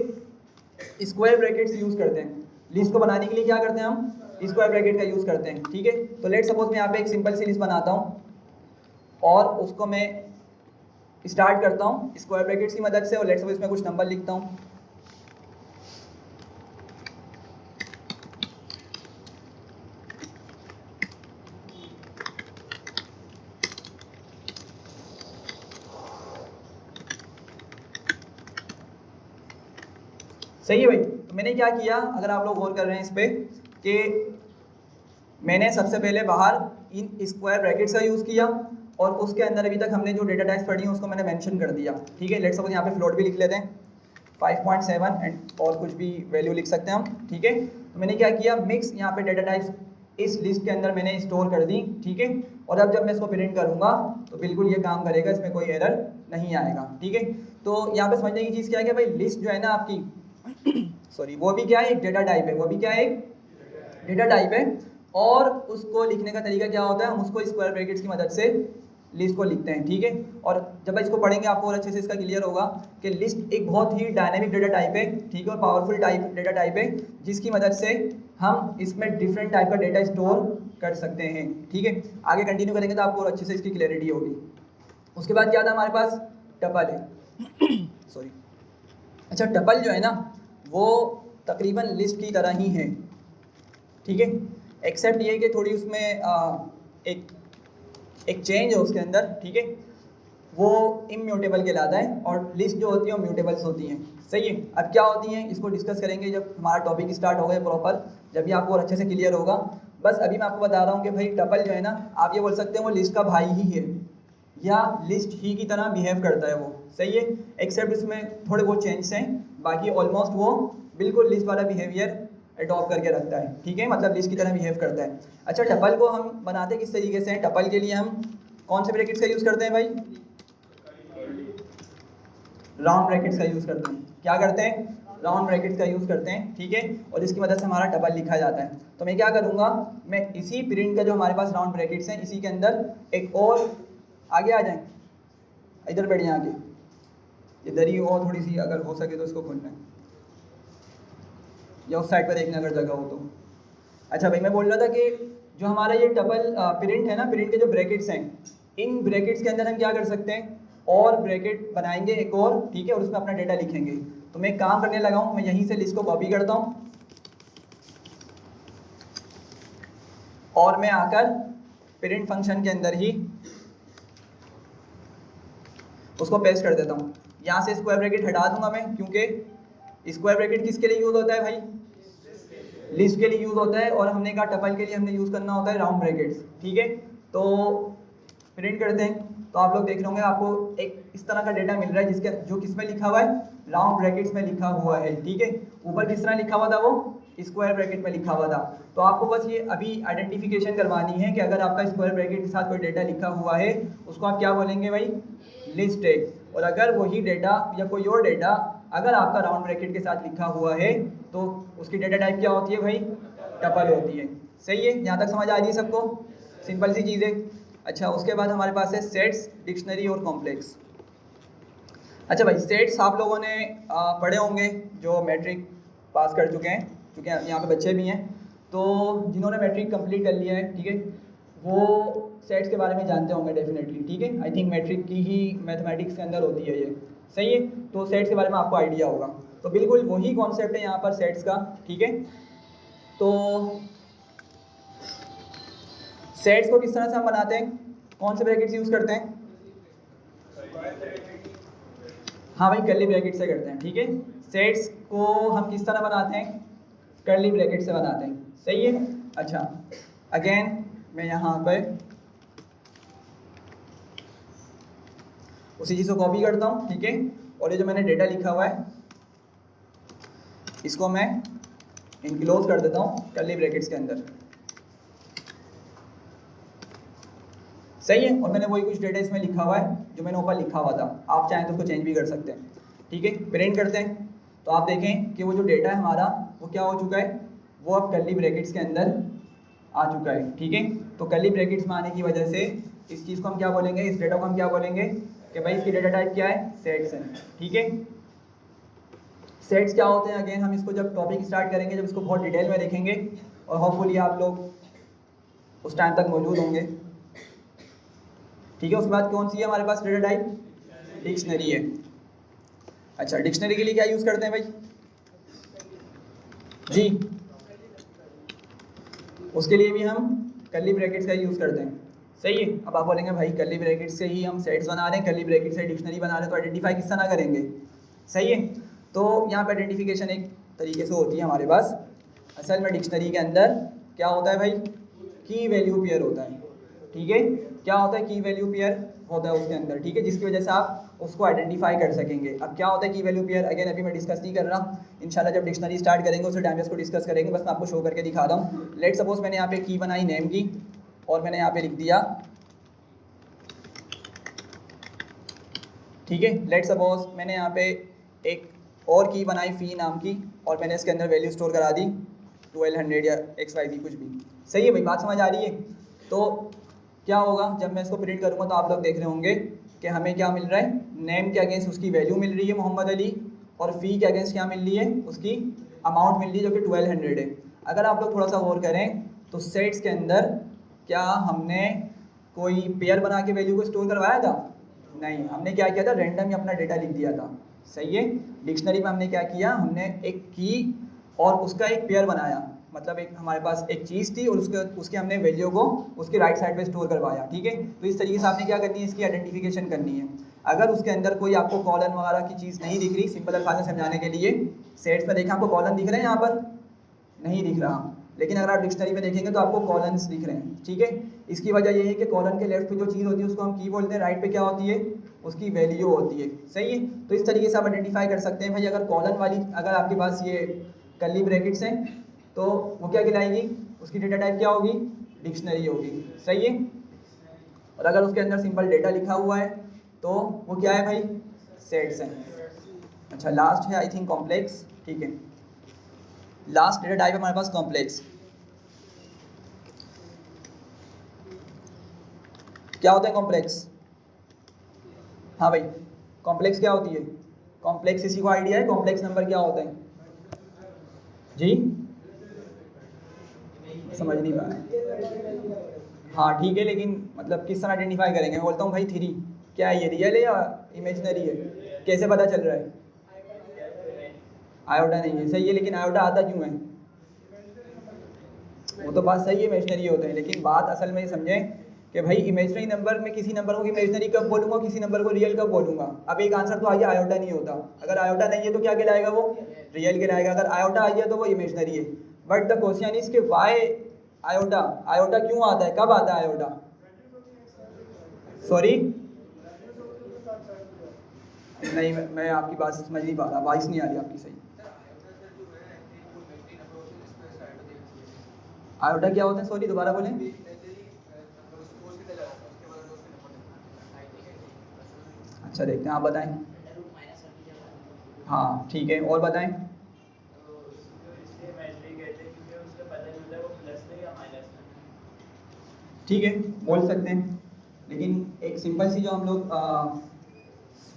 Speaker 1: स्क्वायर ब्रैकेट्स यूज़ करते हैं। लिस्ट को बनाने के लिए क्या करते हैं, हम स्क्वायर ब्रैकेट का यूज़ करते हैं, ठीक है। तो लेट सपोज मैं यहाँ पे एक सिंपल सी लिस्ट बनाता हूँ और उसको मैं स्टार्ट करता हूँ स्क्वायर ब्रैकेट्स की मदद से, और लेट सपोज इसमें कुछ नंबर लिखता हूँ। सही है भाई। तो मैंने क्या किया, अगर आप लोग गौर कर रहे हैं इस पे, कि मैंने सबसे पहले बाहर इन स्क्वायर ब्रैकेट्स का यूज़ किया, और उसके अंदर अभी तक हमने जो डेटा टाइप्स पढ़ी हैं उसको मैंने मेंशन कर दिया, ठीक है। लेट्स सपोज यहाँ पे फ्लोट भी लिख लेते हैं 5.7 एंड और कुछ भी वैल्यू लिख सकते हैं हम, ठीक है। तो मैंने क्या किया, मिक्स यहाँ पे डेटा टाइप्स इस लिस्ट के अंदर मैंने स्टोर कर दी, ठीक है। और अब जब मैं इसको प्रिंट करूँगा तो बिल्कुल ये काम करेगा, इसमें कोई एरर नहीं आएगा, ठीक है। तो यहाँ पे समझने की चीज़ क्या है कि भाई लिस्ट जो है ना आपकी सॉरी वो भी क्या है, एक डेटा टाइप है, वो भी क्या है, एक डेटा टाइप है। और उसको लिखने का तरीका क्या होता है, हम उसको स्क्वायर ब्रैकेट्स की मदद से लिस्ट को लिखते हैं, ठीक है। और जब इसको पढ़ेंगे आपको और अच्छे से इसका क्लियर होगा कि लिस्ट एक बहुत ही डायनेमिक डेटा टाइप है, ठीक है, और पावरफुल डेटा टाइप है, जिसकी मदद से हम इसमें डिफरेंट टाइप का डेटा स्टोर कर सकते हैं, ठीक है। आगे कंटिन्यू करेंगे तो आपको और अच्छे से इसकी क्लैरिटी होगी। उसके बाद क्या था हमारे पास, टपल है सॉरी। अच्छा टपल जो है ना वो तकरीबन लिस्ट की तरह ही है, ठीक है, एक्सेप्ट ये कि थोड़ी उसमें एक चेंज है उसके अंदर, ठीक है। वो इम्यूटेबल कहलाता है, और लिस्ट जो होती है वो म्यूटेबल्स होती हैं। सही है। अब क्या होती हैं इसको डिस्कस करेंगे जब हमारा टॉपिक स्टार्ट हो गया प्रॉपर, जब भी आपको और अच्छे से क्लियर होगा। बस अभी मैं आपको बता रहा हूँ कि भाई टपल जो है ना, आप ये बोल सकते हैं वो लिस्ट का भाई ही है, या लिस्ट ही की तरह बिहेव करता है वो। सही है। एक्सेप्ट इसमें थोड़े बहुत चेंज हैं, बाकी ऑलमोस्ट वो बिल्कुल लिस्ट वाला बिहेवियर अडॉप्ट करके रखता है, ठीक है, मतलब लिस्ट की तरह बिहेव करता है। अच्छा टपल को हम बनाते किस तरीके से हैं, टपल के लिए हम कौन से ब्रैकेट्स का यूज़ करते हैं भाई, राउंड ब्रैकेट्स का यूज़ करते हैं। क्या करते हैं, राउंड ब्रैकेट्स का यूज़ करते हैं, ठीक है। और इसकी मदद से हमारा टपल लिखा जाता है। तो मैं क्या करूँगा, मैं इसी प्रिंट का जो हमारे पास राउंड ब्रैकेट्स हैं इसी के अंदर एक और आगे आ जाएं, इधर बैठ जाएं आगे, इधर ही और थोड़ी सी अगर हो सके तो इसको खोलना है, या उस साइड पर देखना अगर जगह हो तो। अच्छा भाई मैं बोल रहा था कि जो हमारा ये टपल प्रिंट है ना, प्रिंट के जो ब्रैकेट्स हैं, इन ब्रैकेट्स के अंदर हम क्या कर सकते हैं, और ब्रैकेट बनाएंगे एक और, ठीक है, और उसमें अपना डेटा लिखेंगे। तो मैं काम करने लगा हूँ, मैं यहीं से लिस्ट को कॉपी करता हूँ और मैं आकर प्रिंट फंक्शन के अंदर ही उसको पेस्ट कर देता हूँ। यहाँ से स्क्वायर ब्रैकेट हटा दूंगा मैं, क्योंकि स्क्वायर ब्रैकेट किसके लिए यूज़ होता है भाई? लिस्ट के लिए यूज़ होता है, और हमने कहा टपल के लिए हमने यूज़ करना होता है राउंड ब्रैकेट्स। ठीक है, तो प्रिंट करते हैं। तो आप लोग देख रहे होंगे आपको एक इस तरह का डेटा मिल रहा है जिसके जो किस में लिखा हुआ है? राउंड ब्रैकेट्स में लिखा हुआ है। ठीक है, ऊपर किस तरह लिखा हुआ था? वो स्क्वायर ब्रैकेट में लिखा हुआ था। तो आपको बस ये अभी आइडेंटिफिकेशन करवानी है कि अगर आपका स्क्वायर ब्रैकेट के साथ कोई डेटा लिखा हुआ है उसको आप क्या बोलेंगे भाई? लिस्ट है। और अगर वही डेटा या कोई और डेटा अगर आपका राउंड ब्रैकेट के साथ लिखा हुआ है तो उसकी डेटा टाइप क्या होती है भाई? टपल होती है। सही है, यहाँ तक समझ आ रही है सबको? सिंपल सी चीज़ है। अच्छा, उसके बाद हमारे पास है सेट्स, डिक्शनरी और कॉम्प्लेक्स। अच्छा भाई, सेट्स आप लोगों ने पढ़े होंगे जो मैट्रिक पास कर चुके हैं, क्योंकि यहाँ पे बच्चे भी हैं, तो जिन्होंने मैट्रिक कंप्लीट कर लिया है, ठीक है, वो सेट्स के बारे में जानते होंगे डेफिनेटली। ठीक है, आई थिंक मैट्रिक की ही मैथमेटिक्स के अंदर होती है ये। सही है, तो सेट्स के बारे में आपको आइडिया होगा। तो बिल्कुल वही कॉन्सेप्ट है यहाँ पर सेट्स का। ठीक है, तो सेट्स को किस तरह से हम बनाते हैं? कौन से ब्रैकेट्स यूज़ करते हैं? हाँ भाई, कर्ली ब्रैकेट से करते हैं। ठीक है, सेट्स को हम किस तरह बनाते हैं? कर्ली ब्रैकेट से बनाते हैं। सही है। अच्छा, अगेन मैं यहाँ पर उसी चीज़ को कॉपी करता हूँ। ठीक है, और ये जो मैंने डेटा लिखा हुआ है इसको मैं इनक्लोज कर देता हूँ कर्ली ब्रैकेट्स के अंदर। सही है, और मैंने वही कुछ डेटा इसमें लिखा हुआ है जो मैंने ऊपर लिखा हुआ था। आप चाहें तो उसको चेंज भी कर सकते हैं। ठीक है, प्रिंट करते हैं। तो आप देखें कि वो जो डेटा है हमारा वो क्या हो चुका है? वो अब कर्ली ब्रैकेट्स के अंदर आ चुका है। ठीक है, तो कर्ली ब्रैकेट्स में आने की वजह से इस चीज़ को हम क्या बोलेंगे? इस डेटा को हम क्या बोलेंगे कि भाई इसकी डेटा टाइप क्या है? सेट्स है। ठीक है, सेट्स क्या होते हैं? अगेन हम इसको जब टॉपिक स्टार्ट करेंगे, जब इसको बहुत डिटेल में देखेंगे, और होपफुली आप लोग उस टाइम तक मौजूद होंगे। ठीक है, उसके बाद कौन सी है हमारे पास डेटा टाइप? डिक्शनरी है। अच्छा, डिक्शनरी के लिए क्या यूज़ करते हैं भाई? जी, उसके लिए भी हम कर्ली ब्रैकेट्स का यूज़ करते हैं। सही है, अब आप बोलेंगे भाई कर्ली ब्रैकेट से ही हम सेट्स बना रहे हैं, कर्ली ब्रैकेट से डिक्शनरी बना रहे हैं, तो आइडेंटिफाई किस तरह करेंगे? सही है, तो यहाँ पर आइडेंटिफिकेशन एक तरीके से होती है हमारे पास। असल में डिक्शनरी के अंदर क्या होता है भाई? की वैल्यू पेयर होता है। ठीक है, क्या होता है? की वैल्यू पेयर होता है उसके अंदर। ठीक है, जिसकी वजह से आप उसको आइडेंटिफाई कर सकेंगे। अब क्या होता है की वैल्यू पेयर? अगेन अभी मैं डिस्कस नहीं कर रहा, इंशाल्लाह जब डिक्शनरी स्टार्ट करेंगे उसी टाइम पे इसको डिस्कस करेंगे। बस मैं आपको शो करके दिखा रहा हूँ। लेट सपोज मैंने यहाँ पे की बनाई नेम की, और मैंने यहाँ पे लिख दिया, ठीक है, लेट सपोज मैंने यहाँ पे एक और की बनाई फ़ी नाम की, और मैंने इसके अंदर वैल्यू स्टोर करा दी 1200 या XYZ कुछ भी। सही है भाई, बात समझ आ रही है? तो क्या होगा जब मैं इसको प्रिंट करूँगा तो आप लोग देख रहे होंगे कि हमें क्या मिल रहा है? नेम के अगेंस्ट उसकी वैल्यू मिल रही है मोहम्मद अली, और फ़ी के अगेंस्ट क्या मिल रही है? उसकी अमाउंट मिल रही है जो कि 1200 है। अगर आप लोग थोड़ा सा गौर करें तो सेट्स के अंदर क्या हमने कोई पेयर बना के वैल्यू को स्टोर करवाया था? नहीं, हमने क्या किया था? रैंडम ही अपना डेटा लिख दिया था। सही है, डिक्शनरी में हमने क्या किया? हमने एक की और उसका एक पेयर बनाया, मतलब एक हमारे पास एक चीज़ थी और उसके हमने वैल्यू को उसके राइट साइड पे स्टोर करवाया। ठीक है, तो इस तरीके से आपने क्या करनी है? इसकी आइडेंटिफिकेशन करनी है। अगर उसके अंदर कोई आपको कॉलन वगैरह की चीज़ नहीं दिख रही, सिंपल अल्फाज में समझाने के लिए, सेट्स में देखें आपको कॉलन दिख रहे हैं, यहाँ पर नहीं दिख रहा, लेकिन अगर आप डिक्शनरी में देखेंगे तो आपको कॉलन्स दिख रहे हैं। ठीक है, इसकी वजह ये है कि कॉलन के लेफ्ट पे जो चीज़ होती है उसको हम की बोलते हैं, राइट पे क्या होती है? उसकी वैल्यू होती है। सही है, तो इस तरीके से आप आइडेंटिफाई कर सकते हैं भाई अगर कॉलन वाली अगर आपके पास ये कर्ली ब्रैकेट्स हैं तो वो क्या कहलाएगी? उसकी डेटा टाइप क्या होगी? डिक्शनरी होगी। सही है, और अगर उसके अंदर सिंपल डेटा लिखा हुआ है तो वो क्या है भाई? सेट्स हैं। अच्छा, लास्ट है आई थिंक कॉम्प्लेक्स। ठीक है, लास्ट डेटा टाइप है हमारे पास कॉम्प्लेक्स। क्या होता है कॉम्प्लेक्स? हाँ भाई, कॉम्प्लेक्स क्या होती है? कॉम्प्लेक्स किसी को आइडिया है कॉम्प्लेक्स नंबर क्या होता है? जी समझ नहीं पा रहे। हाँ ठीक है, लेकिन मतलब किस तरह आइडेंटिफाई करेंगे? मैं बोलता हूँ भाई 3 क्या है? ये रियल है या इमेजिनरी है? कैसे पता चल रहा है? आयोटा नहीं है। सही है, लेकिन आयोटा आता क्यों है? वो तो बात सही है, इमेजिनरी होते हैं, लेकिन बात असल में ये समझें कि भाई इमेजनरी नंबर में किसी नंबर को इमेजनरी कब बोलूँगा, किसी नंबर को रियल कब बोलूँगा। अब एक आंसर तो आ गया आयोटा नहीं होता, अगर आयोटा नहीं है तो क्या कहलाएगा, वो रियल कहलाएगा, अगर आयोटा आ गया तो वो इमेजनरी है। बट द क्वेश्चन इज कि वाई आयोटा, आयोटा क्यों आता है, कब आता है आयोटा, सॉरी नहीं मैं आपकी बात समझ नहीं पा रहा, वॉइस नहीं आ रही आपकी सही। आयोटा क्या होता है, सॉरी दोबारा बोलें। अच्छा देखते हैं, आप बताएं। हाँ ठीक है, और बताएं। ठीक है बोल सकते हैं, लेकिन एक सिंपल सी जो हम लोग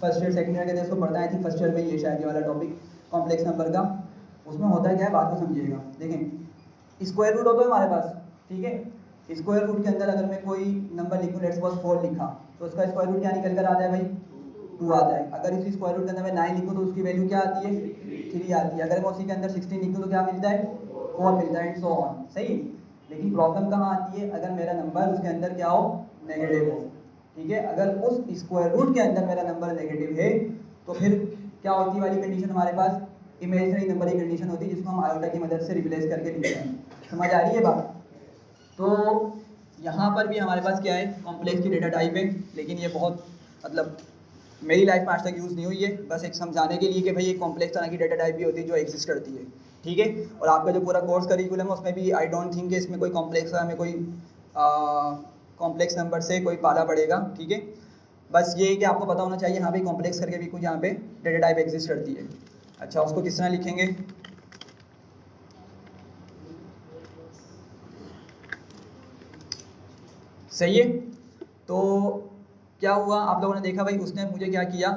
Speaker 1: फर्स्ट ईयर सेकंड ईयर के इसको पढ़ते हैं, आई थिंक फर्स्ट ईयर में ये शायद ये वाला टॉपिक कॉम्प्लेक्स नंबर का, उसमें होता है क्या है, बात को समझिएगा। देखें स्क्वायर रूट होता है हमारे पास, ठीक है, स्क्वायर रूट के अंदर अगर मैं कोई नंबर लिखूँ, लेट्स सपोज 4 लिखा, तो उसका स्क्वायर रूट क्या निकल कर आता है भाई, 2 आता है। अगर इसी स्क्वायर रूट के अंदर मैं 9 लिखूँ तो उसकी वैल्यू क्या आती है, 3 आती है। अगर मैं उसी के अंदर 16 लिखूँ तो क्या मिलता है, 4 मिलता है, एंड सो ऑन। सही, लेकिन प्रॉब्लम कहाँ आती है, अगर मेरा नंबर उसके अंदर क्या हो, नेगेटिव हो, ठीक है। अगर उस स्क्वायर रूट के अंदर मेरा नंबर नेगेटिव है तो फिर क्या होती वाली कंडीशन हमारे पास, इमेजिनरी नंबर की कंडीशन होती है, जिसको हम आयोटा की मदद से रिप्लेस करके लिखते हैं। समझ आ रही है बात। तो यहाँ पर भी हमारे पास क्या है, कॉम्प्लेक्स की डेटा टाइप है, लेकिन ये बहुत मतलब मेरी लाइफ में आज तक यूज़ नहीं हुई है, बस एक समझाने के लिए कि भाई ये कॉम्प्लेक्स तरह की डेटा टाइप भी होती है जो एग्जिस्ट करती है, ठीक है। और आपका जो पूरा कोर्स करिकुलम है उसमें भी आई डोंट थिंक कि इसमें कोई कॉम्प्लेक्स हमें कोई कॉम्प्लेक्स नंबर से कोई पाला पड़ेगा, ठीक है। बस ये कि आपको पता होना चाहिए हाँ भाई कॉम्प्लेक्स करके भी कुछ यहाँ पे डेटा टाइप एग्जिस्ट करती है। अच्छा, उसको किस तरह लिखेंगे, सही है। तो क्या हुआ, आप लोगों ने देखा भाई उसने मुझे क्या किया,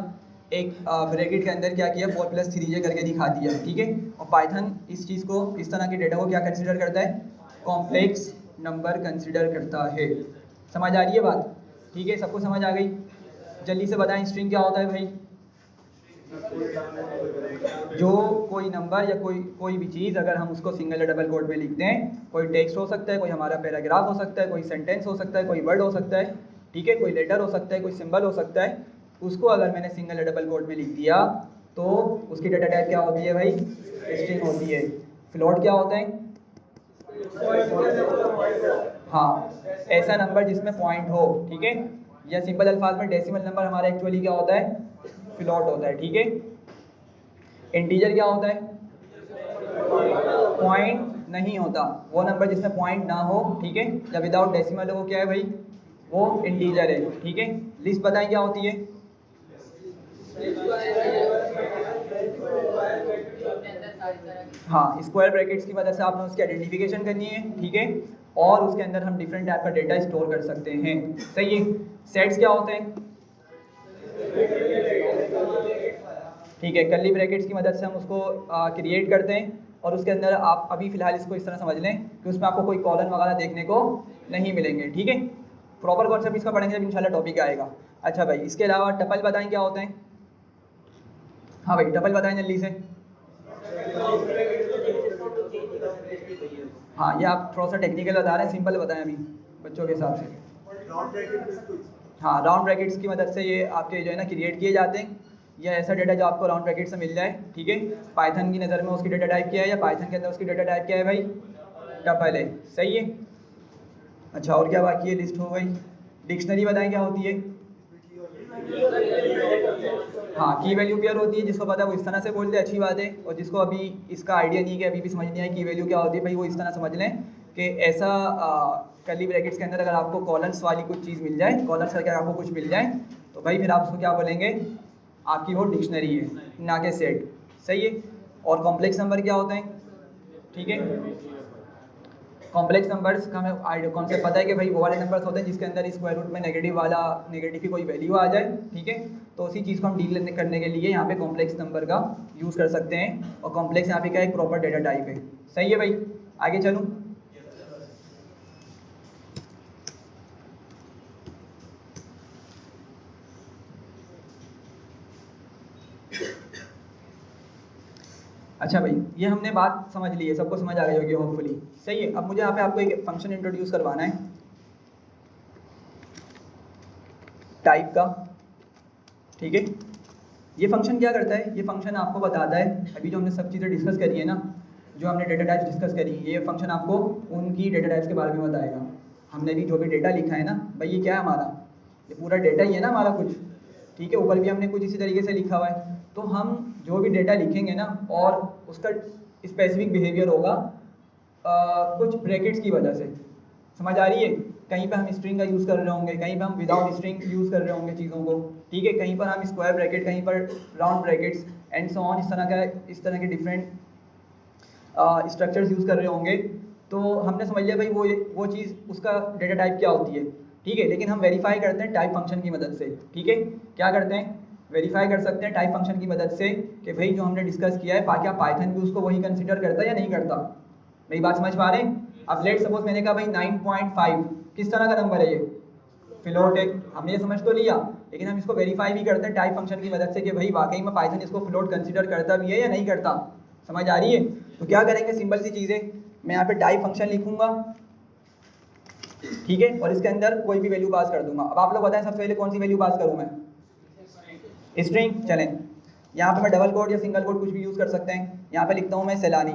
Speaker 1: एक ब्रैकेट के अंदर क्या किया, 4+3j करके दिखा दिया, ठीक है। और पाइथन इस चीज़ को, इस तरह के डेटा को क्या कंसीडर करता है, कॉम्प्लेक्स नंबर कंसीडर करता है। समझ आ रही है बात, ठीक है, सबको समझ आ गई। जल्दी से बताएं स्ट्रिंग क्या होता है भाई, जो कोई नंबर या कोई भी चीज़ अगर हम उसको सिंगल या डबल कोट में लिखते हैं, कोई टेक्स्ट हो सकता है, कोई हमारा पैराग्राफ हो सकता है, कोई सेंटेंस हो सकता है, कोई वर्ड हो सकता है, ठीक है, कोई लेटर हो सकता है, कोई सिंबल हो सकता है, उसको अगर मैंने सिंगल या डबल कोट में लिख दिया तो उसकी डेटा टाइप क्या होती है भाई, स्ट्रिंग होती है। फ्लोट क्या होता है, हाँ ऐसा नंबर जिसमें पॉइंट हो, ठीक है, या सिंपल अल्फाज में डेसिमल नंबर हमारा एक्चुअली क्या होता है, फ्लोट होता है, ठीक है। इंटीजर क्या होता है, पॉइंट नहीं होता, वो नंबर जिसमें पॉइंट ना हो, ठीक है, या विदाउट डेसिमल हो, वो क्या है भाई, वो इंटीजर है, ठीक है। लिस्ट बताएं क्या होती है, हाँ स्क्वायर ब्रैकेट्स की मदद से आपने उसकी आइडेंटिफिकेशन करनी है, ठीक है, और उसके अंदर हम डिफरेंट टाइप का डेटा स्टोर कर सकते हैं, सही है। सेट्स क्या होते हैं, ठीक है, कर्ली ब्रैकेट्स की मदद से हम उसको क्रिएट करते हैं, और उसके अंदर आप अभी फ़िलहाल इसको इस तरह समझ लें कि उसमें आपको कोई कॉलन वगैरह देखने को नहीं मिलेंगे, ठीक है। प्रॉपर कॉन्सेप्ट इसका पढ़ेंगे जब इंशाल्लाह टॉपिक आएगा। अच्छा भाई, इसके अलावा टपल बताएं क्या होते हैं, हाँ भाई टपल बताएं जल्दी से। हाँ ये आप थोड़ा सा टेक्निकल बता रहे हैं, सिंपल बताएं अभी बच्चों के हिसाब से। हाँ राउंड ब्रैकेट्स की मदद से ये आपके जो है ना क्रिएट किए जाते हैं, या ऐसा डेटा जो आपको राउंड ब्रैकेट से मिल जाए, ठीक है। पाइथन की नज़र में उसकी डेटा टाइप क्या है, या पाइथन के अंदर उसकी डेटा टाइप क्या है भाई, टपल है, सही है। अच्छा और क्या बाकी है, लिस्ट हो गई। डिक्शनरी बताएं क्या होती है, हाँ की वैल्यू पेयर होती है, जिसको पता है वो इस तरह से बोलते हैं, अच्छी बात है। और जिसको अभी इसका आइडिया नहीं है, कि अभी भी समझ नहीं आया की वैल्यू क्या होती है, भाई वो इस तरह समझ लें कि ऐसा कर्ली ब्रैकेट्स के अंदर अगर आपको कॉलम्स वाली कुछ चीज़ मिल जाए, कॉलम्स करके आपको कुछ मिल जाए, तो भाई फिर आप उसको क्या बोलेंगे, आपकी वो डिक्शनरी है, ना कि सेट, सही है। और कॉम्प्लेक्स नंबर क्या होते हैं, ठीक है, कॉम्प्लेक्स नंबर्स का हमें कॉन्सेप्ट पता है कि भाई वो वाले नंबर्स होते हैं जिसके अंदर स्क्वायर रूट में नेगेटिव की कोई वैल्यू आ जाए, ठीक है। तो उसी चीज़ को हम डील करने के लिए यहाँ पे कॉम्प्लेक्स नंबर का यूज़ कर सकते हैं, और कॉम्प्लेक्स यहाँ पे क्या एक प्रॉपर डेटा टाइप है, सही है भाई। आगे चलूँ, अच्छा भाई ये हमने बात समझ ली है, सबको समझ आ गई होगी होपफुली, सही है। अब मुझे यहाँ पे आपको एक फंक्शन इंट्रोड्यूस करवाना है, टाइप का, ठीक है। ये फंक्शन क्या करता है, ये फंक्शन आपको बताता है, अभी जो हमने सब चीज़ें डिस्कस करी है ना, जो हमने डेटा टाइप्स डिस्कस करी, ये फंक्शन आपको उनकी डेटा टाइप्स के बारे में बताएगा। हमने भी जो भी डेटा लिखा है ना भाई, ये क्या है हमारा, ये पूरा डेटा ही है ना हमारा कुछ, ठीक है। ऊपर भी हमने कुछ इसी तरीके से लिखा हुआ है। तो हम जो भी डेटा लिखेंगे ना और उसका स्पेसिफिक बिहेवियर होगा कुछ ब्रैकेट्स की वजह से, समझ आ रही है। कहीं पे हम स्ट्रिंग का यूज़ कर रहे होंगे, कहीं पे हम विदाउट स्ट्रिंग यूज़ कर रहे होंगे चीज़ों को, ठीक है। कहीं पर हम स्क्वायर ब्रैकेट, कहीं पर round brackets and so on, इस तरह के डिफरेंट स्ट्रक्चर्स यूज़ कर रहे होंगे। तो हमने समझ लिया भाई वो चीज़, उसका डेटा टाइप क्या होती है, ठीक है। लेकिन हम वेरीफाई करते हैं टाइप फंक्शन की मदद से, ठीक है। क्या करते हैं, वेरीफाई कर सकते हैं टाइप फंक्शन की मदद से कि भाई जो हमने डिस्कस किया है क्या पाइथन भी उसको वही कंसिडर करता है या नहीं करता। मेरी बात समझ पा रहे हैं। अब लेट सपोज मैंने कहा भाई 9.5 किस तरह का नंबर है, ये फ्लोट है, हमने ये समझ तो लिया, लेकिन हम इसको वेरीफाई भी करते हैं टाइप फंक्शन की मदद से कि भाई वाकई में पाइथन इसको फ्लोट कंसिडर करता भी है या नहीं करता, समझ आ रही है। तो क्या करेंगे, सिंपल सी चीज़ें, मैं यहाँ पे टाइप फंक्शन लिखूंगा, ठीक है, और इसके अंदर कोई भी वैल्यू पास कर दूंगा। अब आप लोग बताएं सबसे पहले कौन सी वैल्यू पास करूँ मैं, स्ट्रिंग। चलें, यहाँ पे मैं डबल कोड या सिंगल कोड कुछ भी यूज़ कर सकते हैं। यहाँ पे लिखता हूँ मैं सैलानी,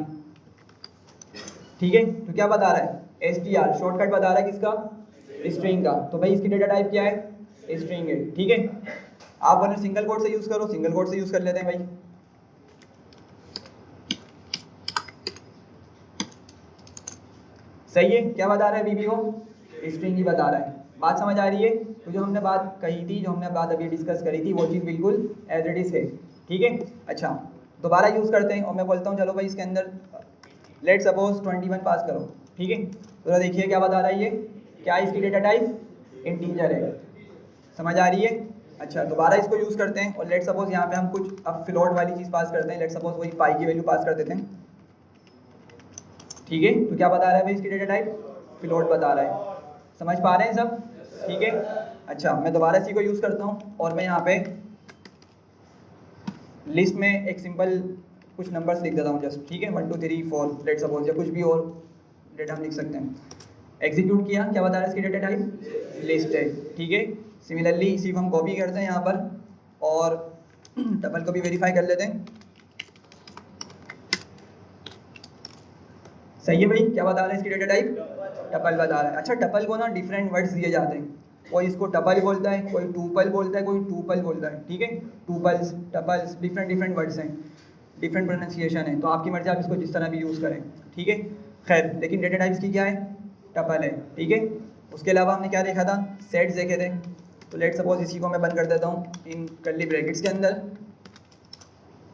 Speaker 1: ठीक है। तो क्या बता रहा है, str, शॉर्टकट बता रहा है किसका, स्ट्रिंग का। तो भाई इसकी डेटा टाइप क्या है, स्ट्रिंग है, ठीक है। आप बोले सिंगल कोड से यूज़ करो, सिंगल कोड से यूज़ कर लेते हैं भाई। सही है, क्या बता रहा है बीबी, वो स्ट्रिंग ही बता रहा है। बात समझ आ रही है। तो जो हमने बात कही थी, जो हमने बात अभी डिस्कस करी थी, वो चीज़ बिल्कुल एज इट इज़ है, ठीक है। अच्छा, दोबारा यूज़ करते हैं और मैं बोलता हूँ चलो भाई इसके अंदर लेट सपोज 21 पास करो, ठीक है। तो देखिए क्या बता रहा है ये, क्या इसकी डेटा टाइप इंटीजर है, समझ आ रही है। अच्छा, दोबारा इसको यूज़ करते हैं और लेट सपोज यहाँ पे हम कुछ अब फ्लोट वाली चीज़ पास करते हैं। लेट सपोज वही पाई की वैल्यू पास कर देते हैं, ठीक है। तो क्या बता रहा है भाई, इसकी डेटा टाइप फ्लोट बता रहा है, समझ पा रहे हैं सब, ठीक है। अच्छा, मैं दोबारा इसी को यूज़ करता हूँ और मैं यहाँ पे लिस्ट में एक सिंपल कुछ नंबर्स लिख देता हूँ जस्ट, ठीक है, 1 2 3 4 लेट सपोज, या कुछ भी और डेटा हम लिख सकते हैं। एग्जीक्यूट किया, क्या बता रहा है इसकी डेटा टाइप लिस्ट है, ठीक है। सिमिलरली इसी को हम कॉपी करते हैं यहाँ पर और टपल को भी वेरीफाई कर लेते हैं। सही है भाई, क्या बता रहा है इसकी डेटा टाइप, टपल बता रहा है। अच्छा, टपल को ना डिफरेंट वर्ड्स दिए जाते हैं, कोई इसको टपल बोलता है, कोई टूपल बोलता है, कोई टूपल बोलता है, ठीक है। टूपल्स, टपल्स, डिफरेंट वर्ड्स हैं, डिफरेंट प्रोनाउंसिएशन है, तो आपकी मर्जी, आप इसको जिस तरह भी यूज़ करें, ठीक है। खैर, लेकिन डेटा टाइप्स की क्या है, टपल है, ठीक है। उसके अलावा हमने क्या देखा था, सेट्स देखे थे। तो लेट सपोज इसी को मैं बंद कर देता हूँ इन कर्ली ब्रैकेट्स के अंदर,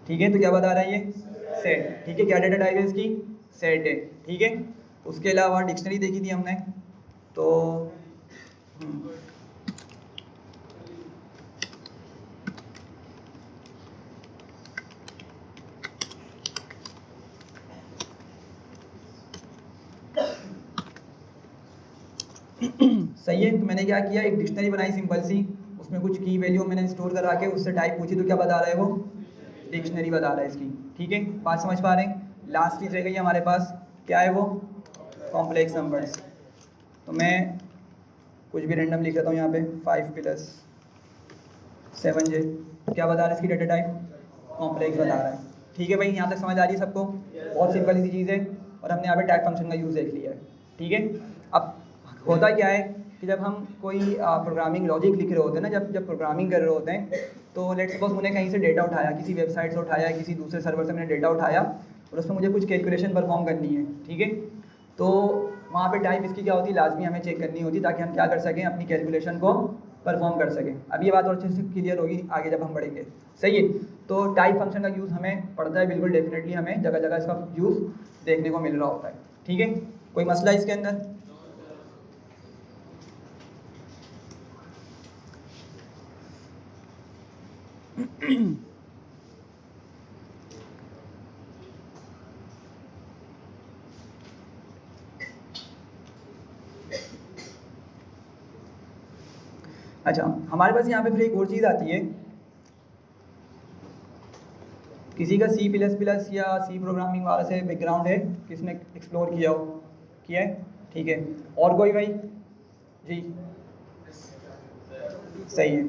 Speaker 1: ठीक है। तो क्या बता रहा है ये, सेट, ठीक है। क्या डेटा टाइप है इसकी, सेट है, ठीक है। उसके अलावा डिक्शनरी देखी थी हमने, तो सही है। तो मैंने क्या किया, एक डिक्शनरी बनाई सिंपल सी, उसमें कुछ की वैल्यू मैंने स्टोर करा के उससे टाइप पूछी, तो क्या बता रहा है वो, डिक्शनरी बता रहा है इसकी, ठीक है। बात समझ पा रहे हैं। लास्ट चीज़ रह गई हमारे पास, क्या है वो, कॉम्प्लेक्स नंबर्स। तो मैं कुछ भी रैंडम लिख लेता हूँ यहाँ पे, 5 + 7j, क्या बता रहा है इसकी डेटा टाइप, कॉम्प्लेक्स बता रहा है, ठीक है भाई। यहाँ तक समझ आ रही है सबको, बहुत सिंपल सी चीज़ है। और हमने यहाँ पे टाइप फंक्शन का यूज़ देख लिया है, ठीक है। अब होता क्या है कि जब हम कोई प्रोग्रामिंग लॉजिक लिख रहे होते हैं ना, जब प्रोग्रामिंग कर रहे होते हैं, तो लेट्स सपोज मैंने कहीं से डेटा उठाया, किसी वेबसाइट से उठाया, किसी दूसरे सर्वर से मैंने डेटा उठाया और उसमें मुझे कुछ कैलकुलेशन परफॉर्म करनी है, ठीक है। तो वहाँ पे टाइप इसकी क्या होती है, लाजमी हमें चेक करनी होती है, ताकि हम क्या कर सकें, अपनी कैलकुलेशन को परफॉर्म कर सकें। अब ये बात और अच्छे से क्लियर होगी आगे जब हम बढ़ेंगे, सही है। तो टाइप फंक्शन का यूज़ हमें पड़ता है, बिल्कुल डेफिनेटली हमें जगह जगह इसका यूज़ देखने को मिल रहा होता है, ठीक है। कोई मसला इसके अंदर, अच्छा, हमारे पास यहाँ पे फिर एक और चीज़ आती है, किसी का C++ या सी प्रोग्रामिंग वाला से बैकग्राउंड है, किसने एक्सप्लोर किया हो, किया है, ठीक है। और कोई भाई जी, सही है।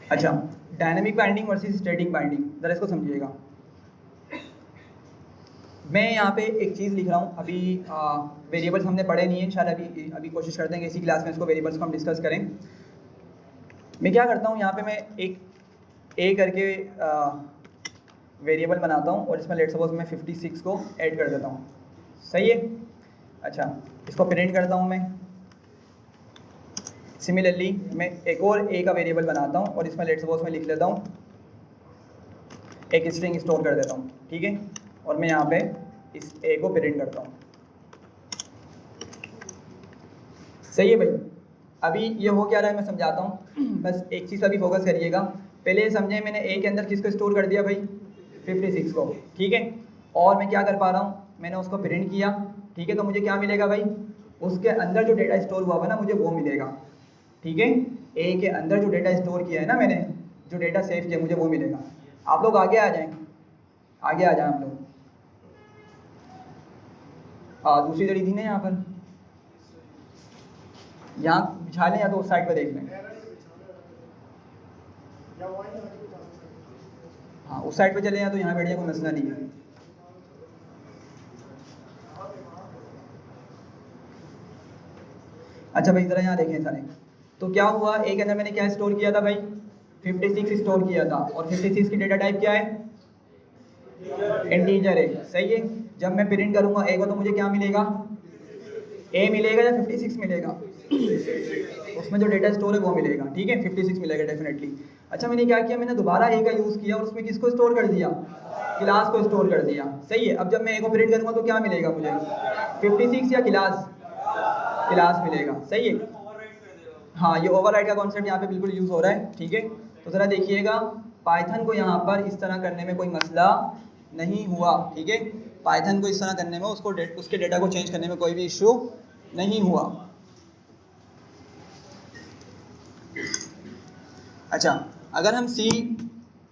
Speaker 1: अच्छा, dynamic binding versus static binding, ज़रा इसको समझिएगा। मैं यहाँ पे एक चीज़ लिख रहा हूँ, अभी वेरिएबल्स हमने पढ़े नहीं है, इंशाल्लाह अभी कोशिश करते हैं कि इसी क्लास में इसको वेरिएबल्स को हम डिस्कस करें। मैं क्या करता हूँ, यहाँ पे मैं एक ए करके वेरिएबल बनाता हूँ और इसमें लेट सपोज मैं 56 को ऐड कर देता हूँ, सही है। अच्छा, इसको प्रिंट करता हूँ मैं। सिमिलरली मैं एक और ए का वेरिएबल बनाता हूँ और इसमें लेट सपोज मैं लिख लेता हूँ, एक स्ट्रिंग स्टोर कर देता हूँ, ठीक है। और मैं यहाँ पे इस ए को प्रिंट करता हूँ, सही है भाई। अभी ये हो क्या रहा है मैं समझाता हूँ, बस एक चीज़ अभी फोकस करिएगा। पहले ये समझे मैंने ए के अंदर किसको स्टोर कर दिया भाई, 56 को, ठीक है। और मैं क्या कर पा रहा हूँ, मैंने उसको प्रिंट किया, ठीक है। तो मुझे क्या मिलेगा भाई, उसके अंदर जो डेटा स्टोर हुआ हुआ ना मुझे वो मिलेगा, ठीक है। ए के अंदर जो डेटा स्टोर किया है ना मैंने, जो डेटा सेव किया मुझे वो मिलेगा। आप लोग आगे आ जाएं, आगे आ जाएं आप लोग। दूसरी जड़ी थी ना यहाँ पर, यहाँ बिछा लें या तो उस साइड पर देख लें। हाँ, उस साइड पे चले या तो यहाँ बैठ जाए, कोई मसला नहीं है। अच्छा भाई ज़रा यहाँ देखें सारे। तो क्या हुआ, ए के अंदर मैंने क्या स्टोर किया था भाई, 56 स्टोर किया था। और 56 की डेटा टाइप क्या है, इंटीजर है, सही है। जब मैं प्रिंट करूँगा ए को तो मुझे क्या मिलेगा, ए मिलेगा या 56 मिलेगा, उसमें जो डेटा स्टोर है वो मिलेगा, ठीक है। 56 मिलेगा डेफिनेटली। अच्छा, मैंने क्या किया, मैंने दोबारा ए का यूज़ किया और उसमें किसको स्टोर कर दिया, क्लास को स्टोर कर दिया, सही है। अब जब मैं ए को प्रिंट करूँगा तो क्या मिलेगा मुझे, 56 या क्लास मिलेगा, सही है। हाँ, ये ओवरराइड का कॉन्सेप्ट यहाँ पे बिल्कुल यूज़ हो रहा है, ठीक है। तो ज़रा देखिएगा, पाइथन को यहाँ पर इस तरह करने में कोई मसला नहीं हुआ, ठीक है। पाइथन को इस तरह करने में, उसके डेटा को चेंज करने में कोई भी इशू नहीं हुआ। अच्छा, अगर हम C++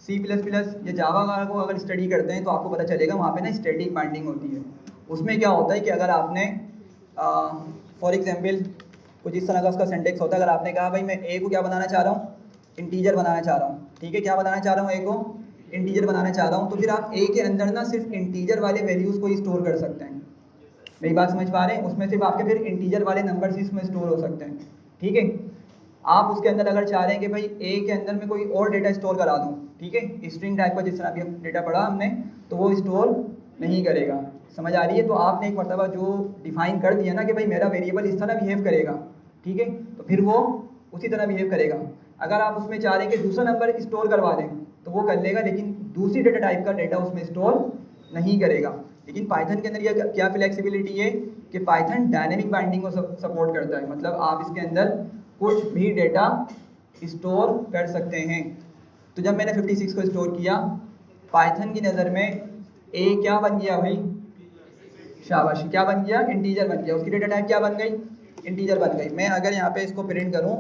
Speaker 1: या जावा को अगर स्टडी करते हैं तो आपको पता चलेगा वहाँ पे ना स्टैटिक बाइंडिंग होती है। उसमें क्या होता है कि अगर आपने फॉर एग्जांपल कुछ इस तरह का उसका सिंटेक्स होता है, अगर आपने कहा भाई मैं ए को क्या बनाना चाह रहा हूँ, इंटीजर बनाना चाह रहा हूँ, ठीक है। क्या बनाना चाह रहा हूँ, ए को इंटीजर बनाना चाह रहा हूँ, तो फिर आप ए के अंदर ना सिर्फ इंटीजर वाले वैल्यूज़ को ही स्टोर कर सकते हैं। मेरी बात समझ पा रहे हैं, उसमें सिर्फ आपके फिर इंटीजर वाले नंबर्स ही इसमें स्टोर हो सकते हैं, ठीक है। आप उसके अंदर अगर चाह रहे हैं कि भाई ए के अंदर में कोई और डेटा स्टोर करा दूँ, ठीक है, स्ट्रिंग टाइप का जिस तरह अभी हम डेटा पढ़ा हमने, तो वो स्टोर नहीं करेगा। समझ आ रही है। तो आपने एक मरतबा जो डिफाइन कर दिया ना कि भाई मेरा वेरिएबल इस तरह बिहेव करेगा, ठीक है, तो फिर वो उसी तरह बिहेव करेगा। अगर आप उसमें चाह रहे हैं कि दूसरा नंबर स्टोर करवा दें तो वो कर लेगा, लेकिन दूसरी डेटा टाइप का डेटा उसमें स्टोर नहीं करेगा। लेकिन पाइथन के अंदर यह क्या फ्लेक्सिबिलिटी है कि पाइथन डायनेमिक बाइंडिंग को सपोर्ट करता है, मतलब आप इसके अंदर कुछ भी डेटा स्टोर कर सकते हैं। तो जब मैंने 56 को स्टोर किया, पाइथन की नज़र में ए क्या बन गया भाई, शाबाश, क्या बन गया, इंटीजर बन गया। उसकी डेटा टाइप क्या बन गई, इंटीजर बन गई। मैं अगर यहाँ पे इसको प्रिंट करूँ,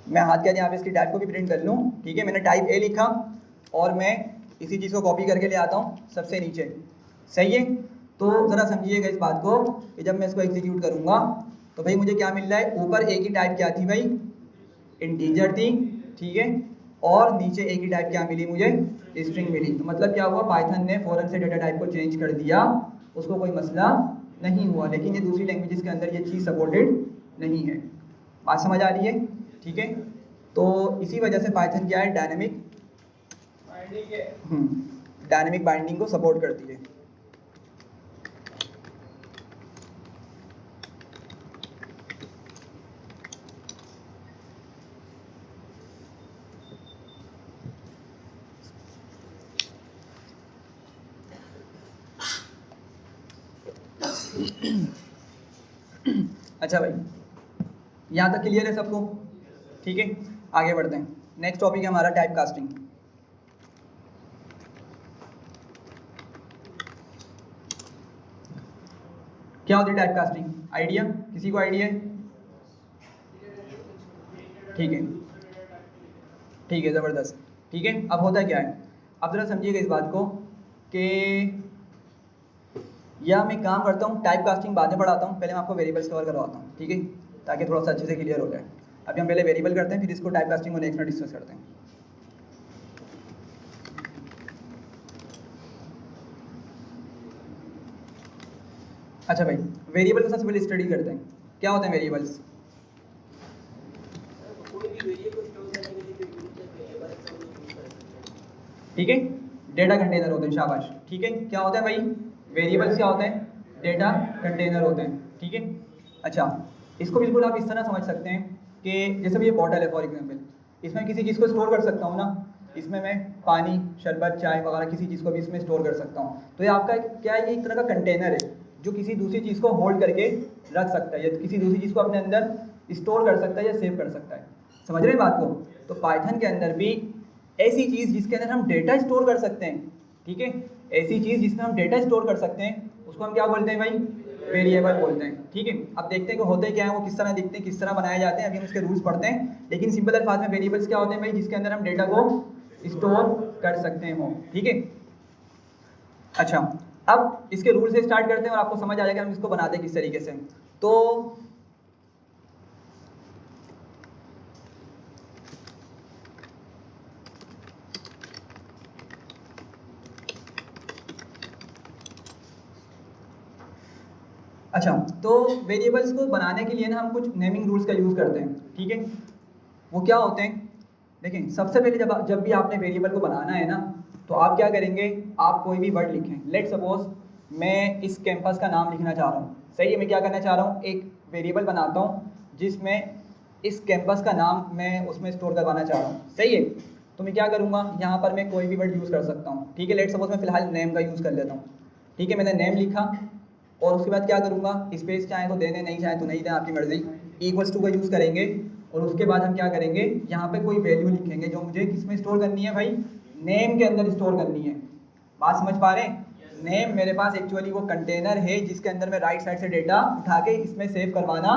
Speaker 1: मैं हाथ के यहाँ पे इसकी टाइप को भी प्रिंट कर लूँ, ठीक है। मैंने टाइप ए लिखा और मैं इसी चीज़ को कॉपी करके ले आता हूँ सबसे नीचे, सही है। तो ज़रा समझिएगा इस बात को कि जब मैं इसको एग्जीक्यूट करूँगा तो भाई मुझे क्या मिल रहा है, ऊपर ए की टाइप क्या थी भाई, इंटीजर थी, ठीक है, और नीचे ए की टाइप क्या मिली मुझे, स्ट्रिंग मिली। तो मतलब क्या हुआ, पाइथन ने फ़ौरन से डेटा टाइप को चेंज कर दिया, उसको कोई मसला नहीं हुआ। लेकिन ये दूसरी लैंग्वेजेस के अंदर ये चीज़ सपोर्टेड नहीं है। बात समझ आ रही है, ठीक है। तो इसी वजह से पाइथन क्या है, डायनेमिक बाइंडिंग को सपोर्ट करती है। अच्छा भाई, यहाँ तक क्लियर है सबको, ठीक है। आगे बढ़ते हैं। नेक्स्ट टॉपिक है हमारा टाइप कास्टिंग। क्या होती है टाइप कास्टिंग? आइडिया किसी को आइडिया है? ठीक है, ठीक है, ज़बरदस्त। ठीक है, अब होता क्या है, अब ज़रा समझिएगा इस बात को कि या मैं काम करता हूँ, टाइप कास्टिंग बाद में पढ़ाता हूँ, पहले मैं आपको वेरिएबल्स कवर करवाता हूँ, ठीक है, ताकि थोड़ा सा अच्छे से क्लियर हो जाए। अभी हम पहले वेरिएबल करते हैं, फिर इसको टाइप कास्टिंग को नेक्स्ट में डिस्कस करते हैं। अच्छा भाई, वेरिएबल को सबसे पहले स्टडी करते हैं। क्या होते हैं वेरिएबल्स?
Speaker 8: कोई भी वेरिएबल को स्टोर करने के लिए जो यूज करते हैं बड़े यूज कर सकते हैं।
Speaker 1: ठीक है, डेटा कंटेनर होते हैं, शाबाश। ठीक है, क्या होता है भाई? वेरिएबल्स क्या होते हैं? डेटा कंटेनर होते हैं। ठीक है, अच्छा, इसको बिल्कुल आप इस तरह समझ सकते हैं कि जैसे भी ये बॉटल है फॉर एग्जांपल, इसमें किसी चीज़ को स्टोर कर सकता हूँ ना, इसमें मैं पानी, शरबत, चाय वगैरह किसी चीज़ को भी इसमें स्टोर कर सकता हूँ। तो ये आपका क्या है, ये एक तरह का कंटेनर है जो किसी दूसरी चीज़ को होल्ड करके रख सकता है, या किसी दूसरी चीज़ को अपने अंदर स्टोर कर सकता है या सेव कर सकता है। समझ रहे हैं बात को? तो पाइथन के अंदर भी ऐसी चीज़ जिसके अंदर हम डेटा स्टोर कर सकते हैं, ठीक है, ऐसी चीज़ जिसमें हम डेटा स्टोर कर सकते हैं, उसको हम क्या बोलते हैं भाई? वेरिएबल बोलते हैं। ठीक है, अब देखते हैं कि होते क्या है, वो किस तरह दिखते हैं, किस तरह बनाए जाते हैं, अभी हम उसके रूल्स पढ़ते हैं। लेकिन सिंपल अल्फाज में वेरिएबल्स क्या होते हैं भाई? जिसके अंदर हम डेटा को स्टोर कर सकते हो। ठीक है, अच्छा, अब इसके रूल से स्टार्ट करते हैं और आपको समझ आ जाएगा हम इसको बनाते हैं किस तरीके से। तो अच्छा, तो वेरिएबल्स को बनाने के लिए ना हम कुछ नेमिंग रूल्स का यूज़ करते हैं। ठीक है, वो क्या होते हैं? देखें, सबसे पहले जब भी आपने वेरिएबल को बनाना है ना, तो आप क्या करेंगे, आप कोई भी वर्ड लिखें। लेट सपोज मैं इस कैंपस का नाम लिखना चाह रहा हूँ, सही है। मैं क्या करना चाह रहा हूँ, एक वेरिएबल बनाता हूँ जिसमें इस कैंपस का नाम मैं उसमें स्टोर करवाना चाह रहा हूँ, सही है। तो मैं क्या करूँगा, यहाँ पर मैं कोई भी वर्ड यूज़ कर सकता हूँ। ठीक है, लेट सपोज मैं फिलहाल नेम का यूज़ कर लेता हूँ। ठीक है, मैंने नेम लिखा और उसके बाद क्या करूँगा, स्पेस चाहे तो देने, नहीं चाहे तो नहीं दें, आपकी मर्ज़ी। इक्वल्स टू का यूज़ करेंगे और उसके बाद हम क्या करेंगे, यहाँ पे कोई वैल्यू लिखेंगे जो मुझे किस में स्टोर करनी है भाई? नेम के अंदर स्टोर करनी है। बात समझ पा रहे हैं? नेम मेरे पास एक्चुअली वो कंटेनर है जिसके अंदर मैं राइट साइड से डेटा उठा के इसमें सेव करवाना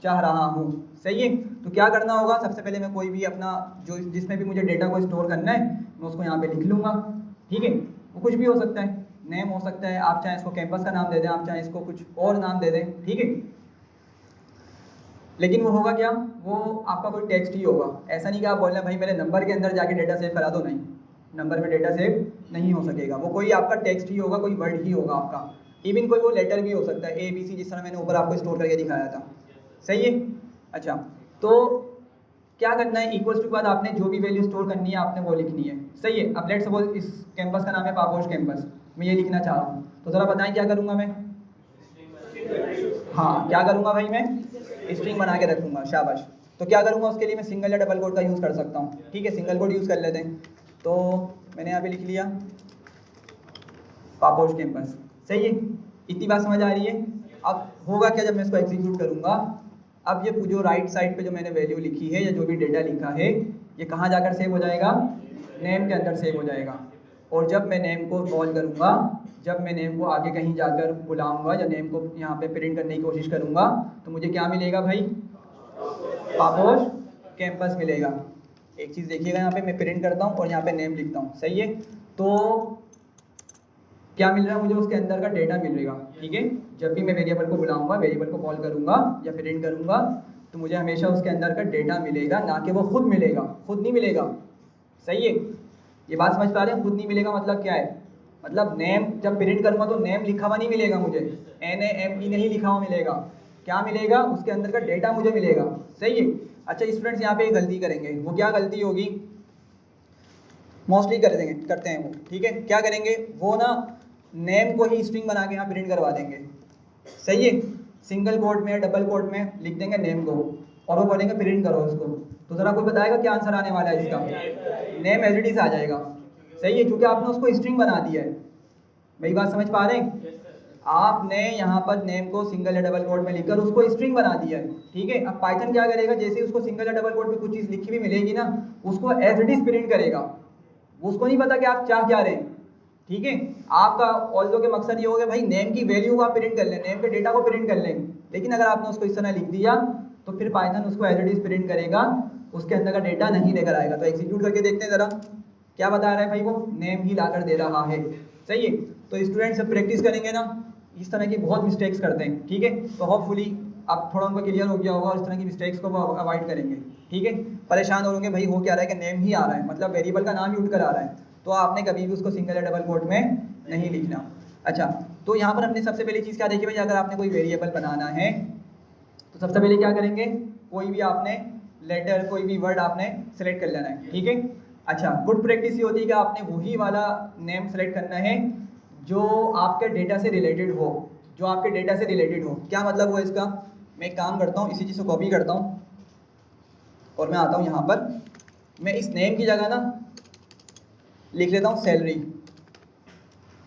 Speaker 1: चाह रहा हूँ, सही है। तो क्या करना होगा, सबसे पहले मैं कोई भी अपना जो जिसमें भी मुझे डेटा को स्टोर करना है, मैं उसको यहाँ पे लिख लूँगा। ठीक है, वो कुछ भी हो सकता है, नेम हो सकता है, आप चाहे इसको कैंपस का नाम दे दें, आप चाहे इसको कुछ और नाम दे दें। ठीक है, लेकिन वो होगा क्या, वो आपका कोई टेक्स्ट ही होगा। ऐसा नहीं कि आप बोल रहे हैं भाई मेरे नंबर के अंदर जाके डेटा सेव करा दो, नहीं, नंबर में डेटा सेव नहीं हो सकेगा। वो कोई आपका टेक्स्ट ही होगा, कोई वर्ड ही होगा आपका। इवन कोई वो लेटर भी हो सकता है, ABC, जिस तरह मैंने ऊपर आपको स्टोर करके दिखाया था, सही है। अच्छा, तो क्या करना है, इक्वल्स टू के बाद आपने जो भी वैल्यू स्टोर करनी है आपने वो लिखनी है, सही है। अब लेट सपोज इस कैंपस का नाम है पापोश कैंपस, मैं ये लिखना चाह रहा हूँ, तो ज़रा बताएं क्या करूँगा मैं? हाँ, क्या करूँगा भाई? मैं स्ट्रिंग बना के रखूँगा, शाबाश। तो क्या करूँगा उसके लिए, मैं सिंगल या डबल कोट का यूज़ कर सकता हूँ। ठीक है, सिंगल कोट यूज़ कर लेते हैं। तो मैंने यहाँ पे लिख लिया पापोश कैंपस, सही है। इतनी बात समझ आ रही है? अब होगा क्या, जब मैं इसको एग्जीक्यूट करूँगा, अब ये जो राइट साइड पे जो मैंने वैल्यू लिखी है या जो भी डेटा लिखा है, ये कहाँ जाकर सेव हो जाएगा? नेम के अंदर सेव हो जाएगा। और जब मैं नेम को कॉल करूँगा, जब मैं नेम को आगे कहीं जाकर बुलाऊँगा या नेम को यहाँ पे प्रिंट करने की कोशिश करूँगा, तो मुझे क्या मिलेगा भाई? पापोश कैंपस मिलेगा। एक चीज़ देखिएगा, यहाँ पे मैं प्रिंट करता हूँ और यहाँ पे नेम लिखता हूँ, सही है। तो क्या मिल रहा है मुझे? उसके अंदर का डेटा मिलेगा। ठीक है, जब भी मैं वेरिएबल को बुलाऊंगा, वेरिएबल को कॉल करूंगा या प्रिंट करूंगा, तो मुझे हमेशा उसके अंदर का डेटा मिलेगा, ना कि वो खुद मिलेगा। खुद नहीं मिलेगा, सही है। ये बात समझ पा रहे हैं? खुद नहीं मिलेगा मतलब क्या है? मतलब नेम जब प्रिंट करूंगा तो नेम लिखा हुआ नहीं मिलेगा मुझे, NAME नहीं लिखा हुआ मिलेगा। क्या मिलेगा? उसके अंदर का डेटा मुझे मिलेगा, सही है। अच्छा स्टूडेंट्स, यहाँ पे एक गलती करेंगे, वो क्या गलती होगी? मोस्टली करते हैं वो, ठीक है। क्या करेंगे वो ना, नेम को ही स्ट्रिंग बना के यहाँ प्रिंट करवा देंगे, सही है। सिंगल कोट में या डबल कोट में लिख देंगे नेम को और वो बोलेंगे प्रिंट करो इसको। तो ज़रा कोई बताएगा क्या आंसर आने वाला है इसका? नेम एज इट इज आ जाएगा, सही है, क्योंकि आपने उसको स्ट्रिंग बना दिया है। मेरी बात समझ पा रहे हैं? आपने यहाँ पर नेम को सिंगल या डबल कोट में लिखकर उसको स्ट्रिंग बना दिया है, ठीक है। अब पाइथन क्या करेगा, जैसे ही उसको सिंगल या डबल कोट में कुछ चीज़ लिखी हुई मिलेगी ना, उसको एज इट इज प्रिंट करेगा। उसको नहीं पता कि आप चाह क्या रहे हैं, ठीक है। आपका ऑल्दो के मकसद ये हो गया भाई नेम की वैल्यू को आप प्रिंट कर लें, नेम के डेटा को प्रिंट कर लें, लेकिन अगर आपने उसको इस तरह लिख दिया तो फिर पाइथन उसको एज इट इज प्रिंट करेगा, उसके अंदर का डेटा नहीं लेकर आएगा। तो एग्जीक्यूट करके देखते हैं ज़रा क्या बता रहा है भाई, वो नेम ही लाकर दे रहा है। सही है। तो स्टूडेंट सब प्रैक्टिस करेंगे ना, इस तरह की बहुत मिस्टेक्स करते हैं, ठीक है। तो होपफुली आप थोड़ा उनको क्लियर हो गया होगा और इस तरह की मिस्टेक्स को अवॉइड करेंगे, ठीक है। परेशान हो होंगे भाई हो क्या रहा है कि नेम ही आ रहा है, मतलब वेरिएबल का नाम ही उठकर आ रहा है, तो आपने कभी भी उसको सिंगल या डबल कोट में नहीं लिखना। अच्छा, तो यहाँ पर हमने सबसे पहली चीज़ क्या देखी भाई, अगर आपने कोई वेरिएबल बनाना है तो सबसे पहले क्या करेंगे, कोई भी आपने लेटर, कोई भी वर्ड आपने सेलेक्ट कर लेना है, ठीक है। अच्छा, गुड प्रैक्टिस ये होती है कि आपने वही वाला नेम सेलेक्ट करना है जो आपके डेटा से रिलेटेड हो, जो आपके डेटा से रिलेटेड हो। क्या मतलब हुआ इसका, मैं एक काम करता हूँ, इसी चीज़ को कॉपी करता हूँ और मैं आता हूँ यहाँ पर, मैं इस नेम की जगह ना लिख लेता हूँ सैलरी।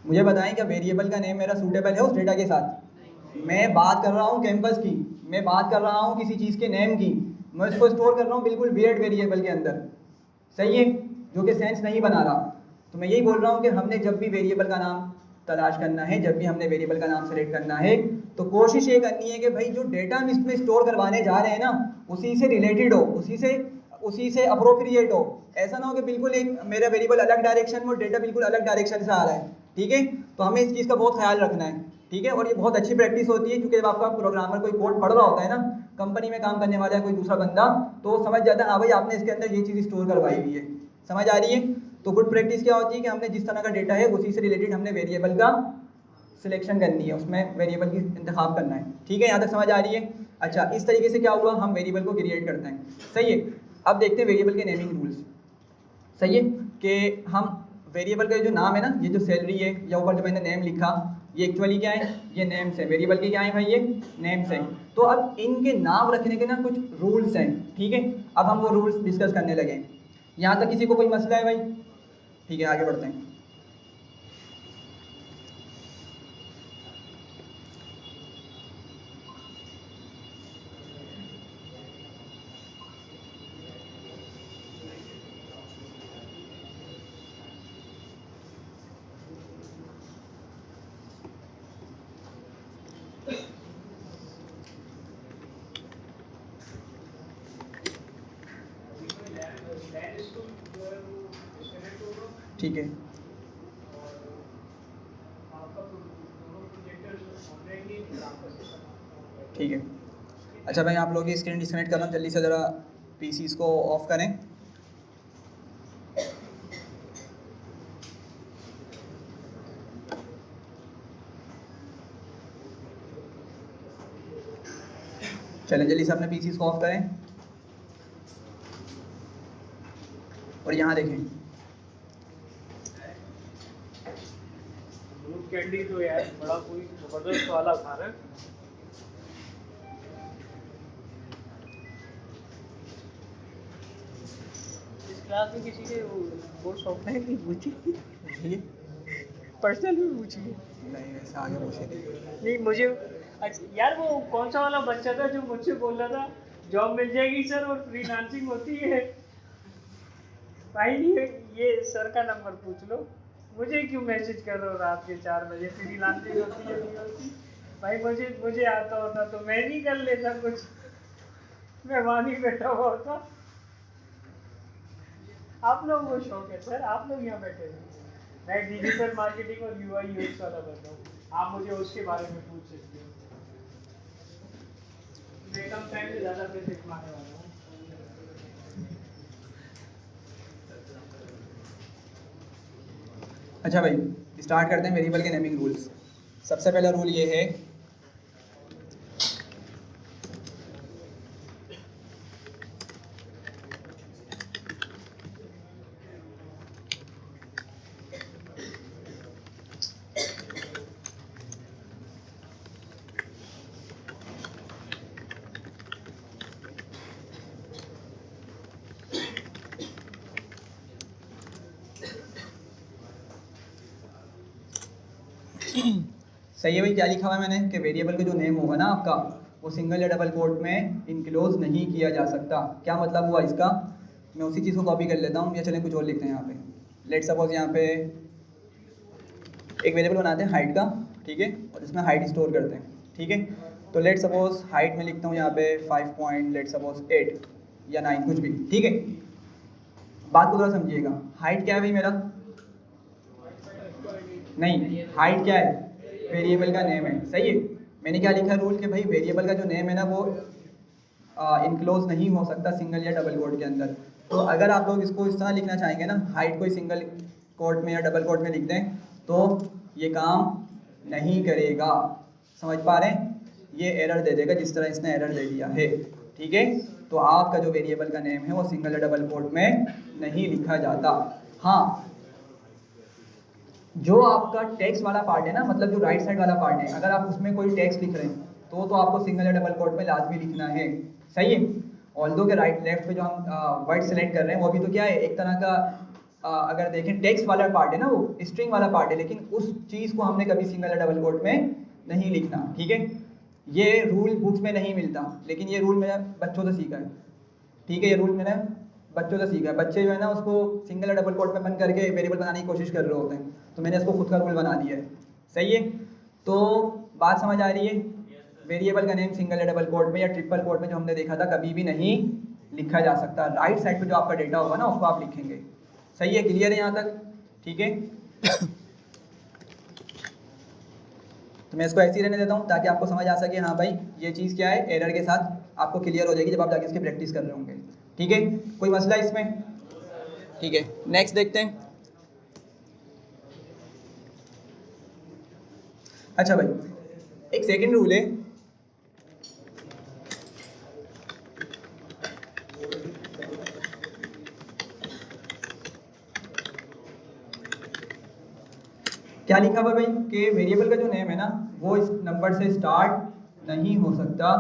Speaker 1: मुझे बताएं क्या वेरिएबल का नेम मेरा सूटेबल है उस डेटा के साथ। मैं बात कर रहा हूँ कैंपस की, मैं बात कर रहा हूँ किसी चीज़ के नेम की, मैं इसको स्टोर कर रहा हूँ बिल्कुल वियर्ड वेरिएबल के अंदर, सही है, जो कि सेंस नहीं बना रहा। तो मैं यही बोल रहा हूँ कि हमने जब भी वेरिएबल का नाम तलाश करना है, जब भी हमने वेरिएबल का नाम सेलेक्ट करना है, तो कोशिश ये करनी है कि भाई जो डेटा हम इसमें स्टोर करवाने जा रहे हैं ना, उसी से रिलेटेड हो, उसी से अप्रोप्रिएट हो। ऐसा ना हो कि बिल्कुल एक मेरा वेरिएबल अलग डायरेक्शन में और डेटा बिल्कुल अलग डायरेक्शन से आ रहा है, ठीक है। तो हमें इस चीज़ का बहुत ख्याल रखना है, ठीक है। और ये बहुत अच्छी प्रैक्टिस होती है, क्योंकि जब आपका प्रोग्रामर कोई कोड पढ़ रहा होता है ना, कंपनी में काम करने वाला है कोई दूसरा बंदा, तो वो समझ जाता है हाँ भाई आपने इसके अंदर ये चीज़ स्टोर करवाई हुई है, समझ आ रही है। तो गुड प्रैक्टिस क्या होती है कि हमने जिस तरह का डेटा है उसी से रिलेटेड हमने वेरिएबल का सिलेक्शन करनी है, उसमें वेरिएबल की इंतखाब करना है, ठीक है। यहाँ तक समझ आ रही है। अच्छा, इस तरीके से क्या हुआ, हम वेरिएबल को क्रिएट करते हैं, सही है। अब देखते हैं वेरिएबल के नेमिंग रूल्स, सही है, कि हम वेरिएबल का जो नाम है ना, ये जो सैलरी है या ऊपर जो मैंने नेम लिखा, ये एक्चुअली क्या है, ये नेम्स है। वेरिएबल के क्या है भाई, ये नेम्स हैं। तो अब इनके नाम रखने के ना कुछ रूल्स हैं, ठीक है। अब हम वो रूल्स डिस्कस करने लगे। यहाँ तक किसी को कोई मसला है भाई, ठीक है, आगे बढ़ते हैं। ठीक है, ठीक है। अच्छा भाई, आप लोग की स्क्रीन डिस्कनेक्ट करना, जल्दी से ज़रा पीसीस को ऑफ करें। चलें, जल्दी से अपने पीसीस को ऑफ करें और यहाँ देखें।
Speaker 5: कैंडी तो यार बड़ा कोई जबरदस्त वाला खा रहा है। इस क्लास में किसी के वो शौक नहीं पूछी, पर्सनल भी पूछी
Speaker 1: नहीं, वैसे आगे पूछे
Speaker 5: नहीं मुझे। अच्छा यार, वो कौन सा वाला बच्चा था जो मुझसे बोल रहा था जॉब मिल जाएगी सर और फ्रीलांसिंग होती है। भाई ये सर का नंबर पूछ लो, मुझे क्यों मैसेज कर रहे हो रात के 4 बजे, फ्रीलांसिंग होती है नहीं होती। भाई मुझे आता होता तो मैं नहीं कर लेता कुछ, मैं वहाँ नहीं बैठा हुआ होता। आप लोगों को शौक है सर, आप लोग यहाँ बैठे हैं। मैं डिजिटल मार्केटिंग और यूआई यूएक्स वाला बंदा हूँ, आप मुझे उसके बारे में पूछ सकते हो। मैं कम टाइम में ज़्यादा पैसे कमाने वाला हूँ।
Speaker 1: अच्छा भाई, स्टार्ट करते हैं वेरिएबल के नेमिंग रूल्स। सबसे पहला रूल ये है सही है भाई, क्या लिखा हुआ है मैंने कि वेरिएबल का जो नेम होगा ना आपका, वो सिंगल या डबल कोट में इनक्लोज नहीं किया जा सकता। क्या मतलब हुआ इसका, मैं उसी चीज़ को कॉपी कर लेता हूँ, या चलें कुछ और लिखते हैं यहाँ पे। लेट सपोज यहाँ पे एक वेरिएबल बनाते हैं हाइट का, ठीक है, और इसमें हाइट स्टोर करते हैं, ठीक है। तो लेट सपोज हाइट में लिखता हूँ यहाँ पे 5 पॉइंट लेट सपोज 8 या 9 कुछ भी, ठीक है। बात को थोड़ा समझिएगा, हाइट क्या है भाई मेरा, नहीं हाइट क्या है, वेरिएबल का नेम है, सही है। मैंने क्या लिखा रूल कि भाई वेरिएबल का जो नेम है ना वो इनक्लोज नहीं हो सकता सिंगल या डबल कोट के अंदर। तो अगर आप लोग इसको इस तरह लिखना चाहेंगे ना, हाइट को सिंगल कोट में या डबल कोट में लिख दें तो ये काम नहीं करेगा, समझ पा रहे हैं, ये एरर दे देगा जिस तरह इसने एरर दे दिया है, ठीक है। तो आपका जो वेरिएबल का नेम है वो सिंगल या डबल कोट में नहीं लिखा जाता। हाँ, जो आपका टेक्स्ट वाला पार्ट है ना, मतलब जो राइट साइड वाला पार्ट है, अगर आप उसमें कोई टेक्स्ट लिख रहे हैं तो आपको सिंगल या डबल कोट में लाजमी लिखना है, सही है। ऑल्दो के राइट लेफ्ट पे जो हम वर्ड सेलेक्ट कर रहे हैं वो भी तो क्या है, एक तरह का अगर देखें टेक्स्ट वाला पार्ट है ना, वो स्ट्रिंग वाला पार्ट है, लेकिन उस चीज़ को हमने कभी सिंगल या डबल कोट में नहीं लिखना, ठीक है। ये रूल बुक्स में नहीं मिलता, लेकिन ये रूल मैंने बच्चों से सीखा है, ठीक है। ये रूल मैंने बच्चों से सीखा है, बच्चे जो है ना उसको सिंगल या डबल कोट में बंद करके वेरिएबल बनाने की कोशिश कर रहे होते हैं, तो मैंने इसको खुद का रूल बना दिया है, सही है। तो बात समझ आ रही है, वेरिएबल का नेम सिंगल या डबल कोट में या ट्रिपल कोट में जो हमने देखा था कभी भी नहीं लिखा जा सकता। राइट साइड पे जो आपका डेटा होगा ना उसको आप लिखेंगे, सही है, क्लियर है यहाँ तक, ठीक है। तो मैं इसको ऐसे ही रहने देता हूँ ताकि आपको समझ आ सके, हाँ भाई ये चीज़ क्या है, एरर के साथ आपको क्लियर हो जाएगी जब आप जाके इसकी प्रैक्टिस कर रहे होंगे, ठीक है। कोई मसला इसमें, ठीक है। नेक्स्ट देखते हैं। अच्छा भाई, एक सेकंड रूल है, क्या लिखा हुआ भाई कि वेरिएबल का जो नेम है ना वो इस नंबर से स्टार्ट नहीं हो सकता,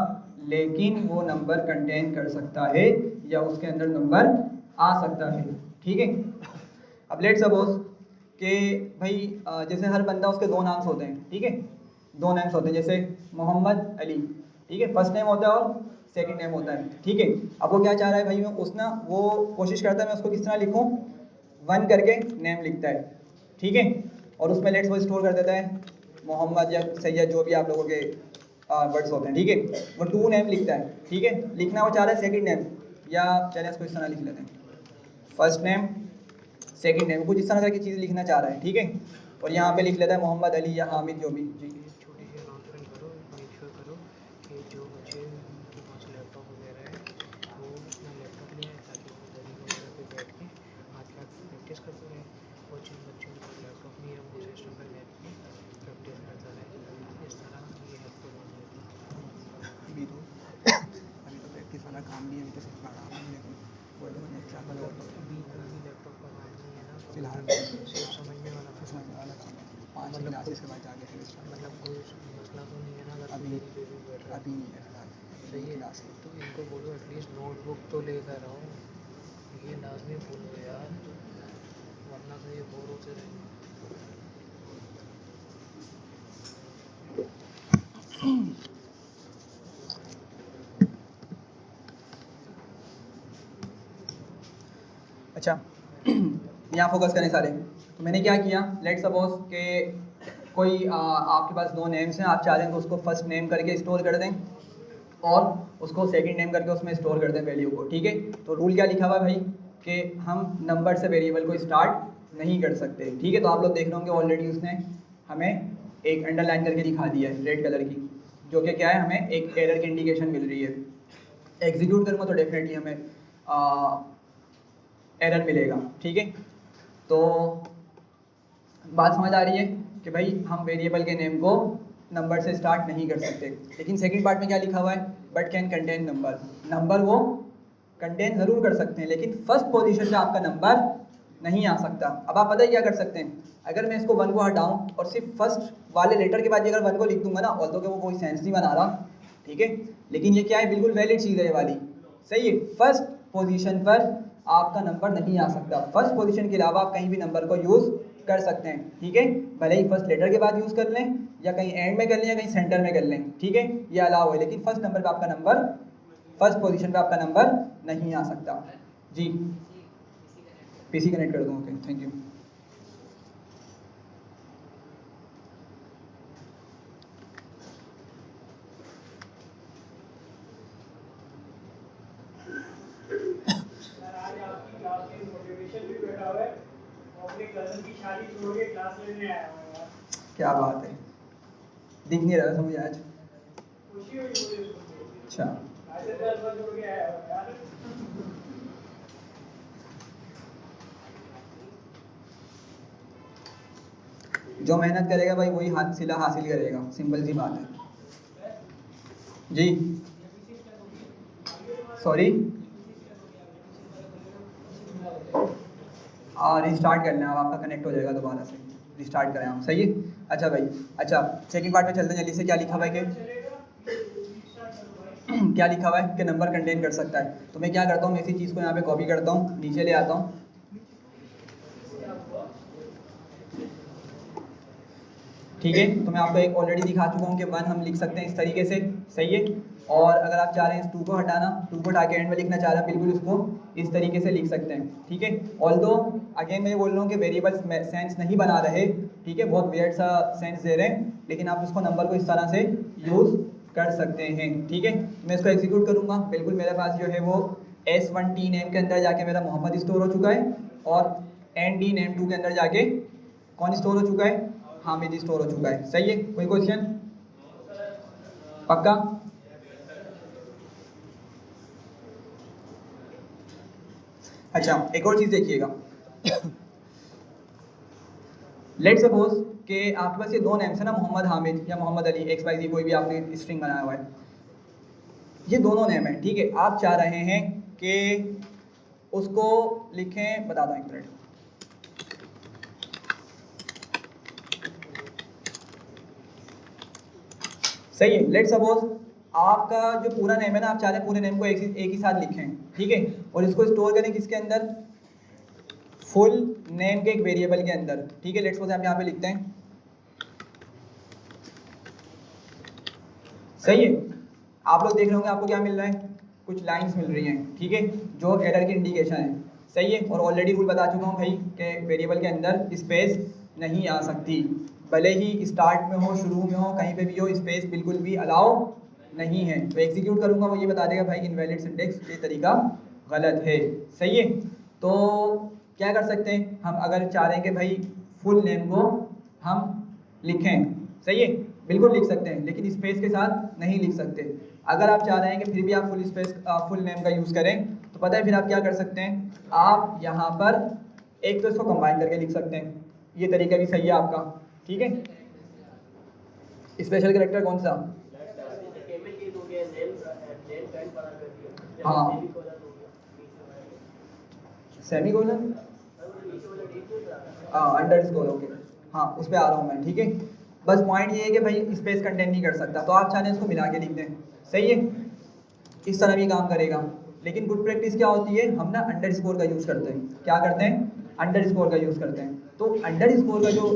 Speaker 1: लेकिन वो नंबर कंटेन कर सकता है या उसके अंदर नंबर आ सकता है, ठीक है। अब लेट सपोज कि भाई जैसे हर बंदा उसके दो नाम्स होते हैं, ठीक है, दो नेम्स होते हैं, जैसे मोहम्मद अली, ठीक है, फर्स्ट नेम होता है और सेकंड नेम होता है, ठीक है। अब वो क्या चाह रहा है भाई, मैं उस ना वो कोशिश करता है मैं उसको किस तरह लिखूं, 1 करके नेम लिखता है, ठीक है, और उसमें लेट्स वो स्टोर कर देता है मोहम्मद या सैयद जो भी आप लोगों के वर्ड्स होते हैं, ठीक है। वो 2 नेम लिखता है, ठीक है, लिखना वो चाह रहा है सेकंड नेम, या चलिए इसको इस तरह लिख लेते हैं, फर्स्ट नेम सेकंड नेम, कुछ इस तरह की चीज़ लिखना चाह रहा है, ठीक है। और यहाँ पे लिख लेता है मोहम्मद अली या हामिद जो भी, जी।
Speaker 9: छोटी सी अनाउंसमेंट करो, मेक श्योर करो कि जो बच्चे उनके पास लैपटॉप वगैरह है वो अपना लैपटॉप ले आए ताकि वो दरी वगैरह पे बैठ के हाथ का प्रैक्टिस करते रहें, और जिन बच्चों के पास लैपटॉप नहीं है वो सिस्टम पर बैठ के प्रैक्टिस करता रहे। इस तरह ये हेल्पफुल हो जाती है।
Speaker 1: अभी तो प्रैक्टिस वाला काम भी है, अभी तो सिर्फ पढ़ा हूँ, लेकिन
Speaker 9: अभी लैपटॉप का काम नहीं है ना,
Speaker 1: फिलहाल
Speaker 9: सिर्फ समझने वाला
Speaker 1: समझने वाला काम है, 5 क्लासेस के बाद जाके फिर स्टार्ट,
Speaker 9: मतलब कोई मसला तो नहीं है ना, अगर
Speaker 1: अभी
Speaker 9: पे भी बैठ रहा है।
Speaker 1: अभी नहीं है फिलहाल,
Speaker 9: सही है,
Speaker 1: क्लास है।
Speaker 9: तो इनको बोलो एटलीस्ट नोटबुक तो लेकर आओ, ये लाजमी बोलो यार, वरना तो ये बोर होते रहेंगे।
Speaker 1: अच्छा, यहाँ फोकस करें सारे। तो मैंने क्या किया, लेट सपोज कि कोई आपके पास 2 नेम्स हैं, आप चाह रहे हैं तो उसको फर्स्ट नेम करके स्टोर कर दें और उसको सेकंड नेम करके उसमें स्टोर कर दें वैल्यू को, ठीक है। तो रूल क्या लिखा हुआ है भाई कि हम नंबर से वेरिएबल को स्टार्ट नहीं कर सकते, ठीक है। तो आप लोग देख रहे होंगे ऑलरेडी उसने हमें एक अंडरलाइन करके दिखा दिया है रेड कलर की, जो कि क्या है, हमें एक एरर की इंडिकेशन मिल रही है। एग्जीक्यूट करूँगा तो डेफिनेटली हमें एरर मिलेगा, ठीक है। तो बात समझ आ रही है कि भाई हम वेरिएबल के नेम को नंबर से स्टार्ट नहीं कर सकते, लेकिन सेकंड पार्ट में क्या लिखा हुआ है, but can contain number, number वो कंटेन ज़रूर कर सकते हैं, लेकिन फर्स्ट पोजीशन पे आपका नंबर नहीं आ सकता। अब आप पता ही क्या कर सकते हैं, अगर मैं इसको 1 को हटाऊं और सिर्फ फर्स्ट वाले लेटर के बाद अगर 1 को लिख दूंगा ना, ऑल्दो कि वो कोई सेंस नहीं बना रहा, ठीक है, लेकिन ये क्या है, बिल्कुल वैलिड चीज़ है ये वाली, सही है। फर्स्ट पोजीशन पर आपका नंबर नहीं आ सकता, फर्स्ट पोजीशन के अलावा आप कहीं भी नंबर को यूज़ कर सकते हैं, ठीक है, भले ही फर्स्ट लेटर के बाद यूज़ कर लें या कहीं एंड में कर लें या कहीं सेंटर में कर लें, ठीक है, ये अलाउ है, लेकिन फर्स्ट नंबर पे आपका नंबर, फर्स्ट पोजीशन पे आपका नंबर नहीं आ सकता। जी, पीसी कनेक्ट कर दूँ, ओके, थैंक यू।
Speaker 5: की शादी छोड़ के क्लास लेने आया हूँ यार।
Speaker 1: क्या बात है, दिख नहीं रहा था मुझे आज।
Speaker 5: खुशी हुई मुझे सुन के।
Speaker 1: अच्छा,
Speaker 5: आज से 10 बार छोड़ के आया हूँ यार।
Speaker 1: जो मेहनत करेगा भाई वही सिला हासिल करेगा, सिंपल सी बात है जी। सॉरी, रिस्टार्ट करना है, अब आपका कनेक्ट हो जाएगा दोबारा से, रिस्टार्ट करें आप, सही है। अच्छा भाई, अच्छा सेकंड पार्ट में चलते हैं जल्दी से। क्या लिखा हुआ है कि क्या लिखा हुआ है कि नंबर कंटेन कर सकता है। तो मैं क्या करता हूँ, मैं इसी चीज़ को यहाँ पे कॉपी करता हूँ, नीचे ले आता हूँ। ठीक है, तो मैं आपको एक ऑलरेडी दिखा चुका हूँ कि 1 हम लिख सकते हैं इस तरीके से, सही है। और अगर आप चाह रहे हैं इस 2 को हटाना, 2 को हटा के एंड में लिखना चाह रहे हैं, बिल्कुल इसको इस तरीके से लिख सकते हैं, ठीक है। ऑल्दो अगेन मैं ये बोल रहा हूँ कि वेरिएबल्स सेंस नहीं बना रहे, ठीक है, बहुत वियर्ड सा सेंस दे रहे हैं, लेकिन आप इसको नंबर को इस तरह से यूज़ कर सकते हैं, ठीक है। मैं इसको एग्जीक्यूट करूँगा, बिल्कुल मेरे पास जो है वो S1T नेम के अंदर जाके मेरा मोहम्मद स्टोर हो चुका है, और ND नेम 2 के अंदर जाके कौन स्टोर हो चुका है, हामिद स्टोर हो चुका है, सही है। कोई क्वेश्चन? पक्का? अच्छा, एक और चीज़ देखिएगा। लेट सपोज कि आपके पास ये 2 नेम्स है ना, मोहम्मद हामिद या मोहम्मद अली, XYZ कोई भी आपने स्ट्रिंग बनाया हुआ है, ये दोनों नेम है, ठीक है। आप चाह रहे हैं कि उसको लिखें, बता दो एक मिनट, सही है। लेट सपोज आपका जो पूरा नेम है ना, आप चाहते हैं पूरे नेम को एक ही साथ लिखें, ठीक है, और इसको स्टोर करें किसके अंदर, फुल नेम के एक वेरिएबल के अंदर, ठीक है। लेट्स सपोज हम यहाँ पे लिखते हैं, सही है। आप लोग देख रहे होंगे आपको क्या मिल रहा है, कुछ लाइंस मिल रही हैं, ठीक है, जो एरर की इंडिकेशन है, सही है। और ऑलरेडी रूल बता चुका हूँ भाई कि वेरिएबल के अंदर स्पेस नहीं आ सकती, भले ही स्टार्ट में हो, शुरू में हो, कहीं पे भी हो, स्पेस बिल्कुल भी अलाउ नहीं है। तो एग्जीक्यूट करूँगा, वो ये बता देगा भाई इनवैलिड सिंटेक्स, ये तरीका गलत है, सही है। तो क्या कर सकते हैं हम, अगर चाह रहे हैं कि भाई फुल नेम को हम लिखें, सही है, बिल्कुल लिख सकते हैं, लेकिन स्पेस के साथ नहीं लिख सकते। अगर आप चाह रहे हैं कि फिर भी आप फुल नेम का यूज़ करें, तो पता है फिर आप क्या कर सकते हैं, आप यहाँ पर एक तो इसको कंबाइन करके लिख सकते हैं, ये तरीका भी सही है आपका, ठीक है। स्पेशल कैरेक्टर कौन सा? हाँ, सेमीकोलन, अंडरस्कोर, ओके, हाँ उस पर आ रहा हूँ मैं, ठीक है। बस पॉइंट ये है कि भाई स्पेस कंटेन नहीं कर सकता, तो आप चाहें इसको मिला के लिख दें, सही है, इस तरह भी काम करेगा। लेकिन गुड प्रैक्टिस क्या होती है, हम ना अंडरस्कोर का यूज़ करते हैं, क्या करते हैं, अंडरस्कोर का यूज़ करते हैं। तो अंडरस्कोर का जो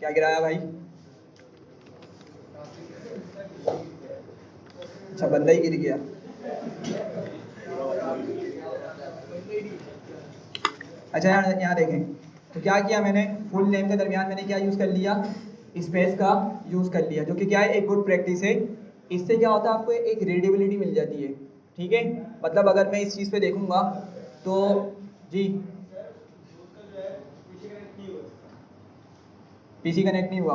Speaker 1: क्या गिराया भाई, अच्छा बंदा ही गिर गया, अच्छा यहाँ देखें, तो क्या किया मैंने, फुल नेम के दरमियान मैंने क्या यूज़ कर लिया, स्पेस का यूज़ कर लिया, जो कि क्या है एक गुड प्रैक्टिस है। इससे क्या होता है, आपको एक रीडेबिलिटी मिल जाती है, ठीक है। मतलब अगर मैं इस चीज़ पे देखूंगा तो जी पीसी कनेक्ट नहीं हुआ,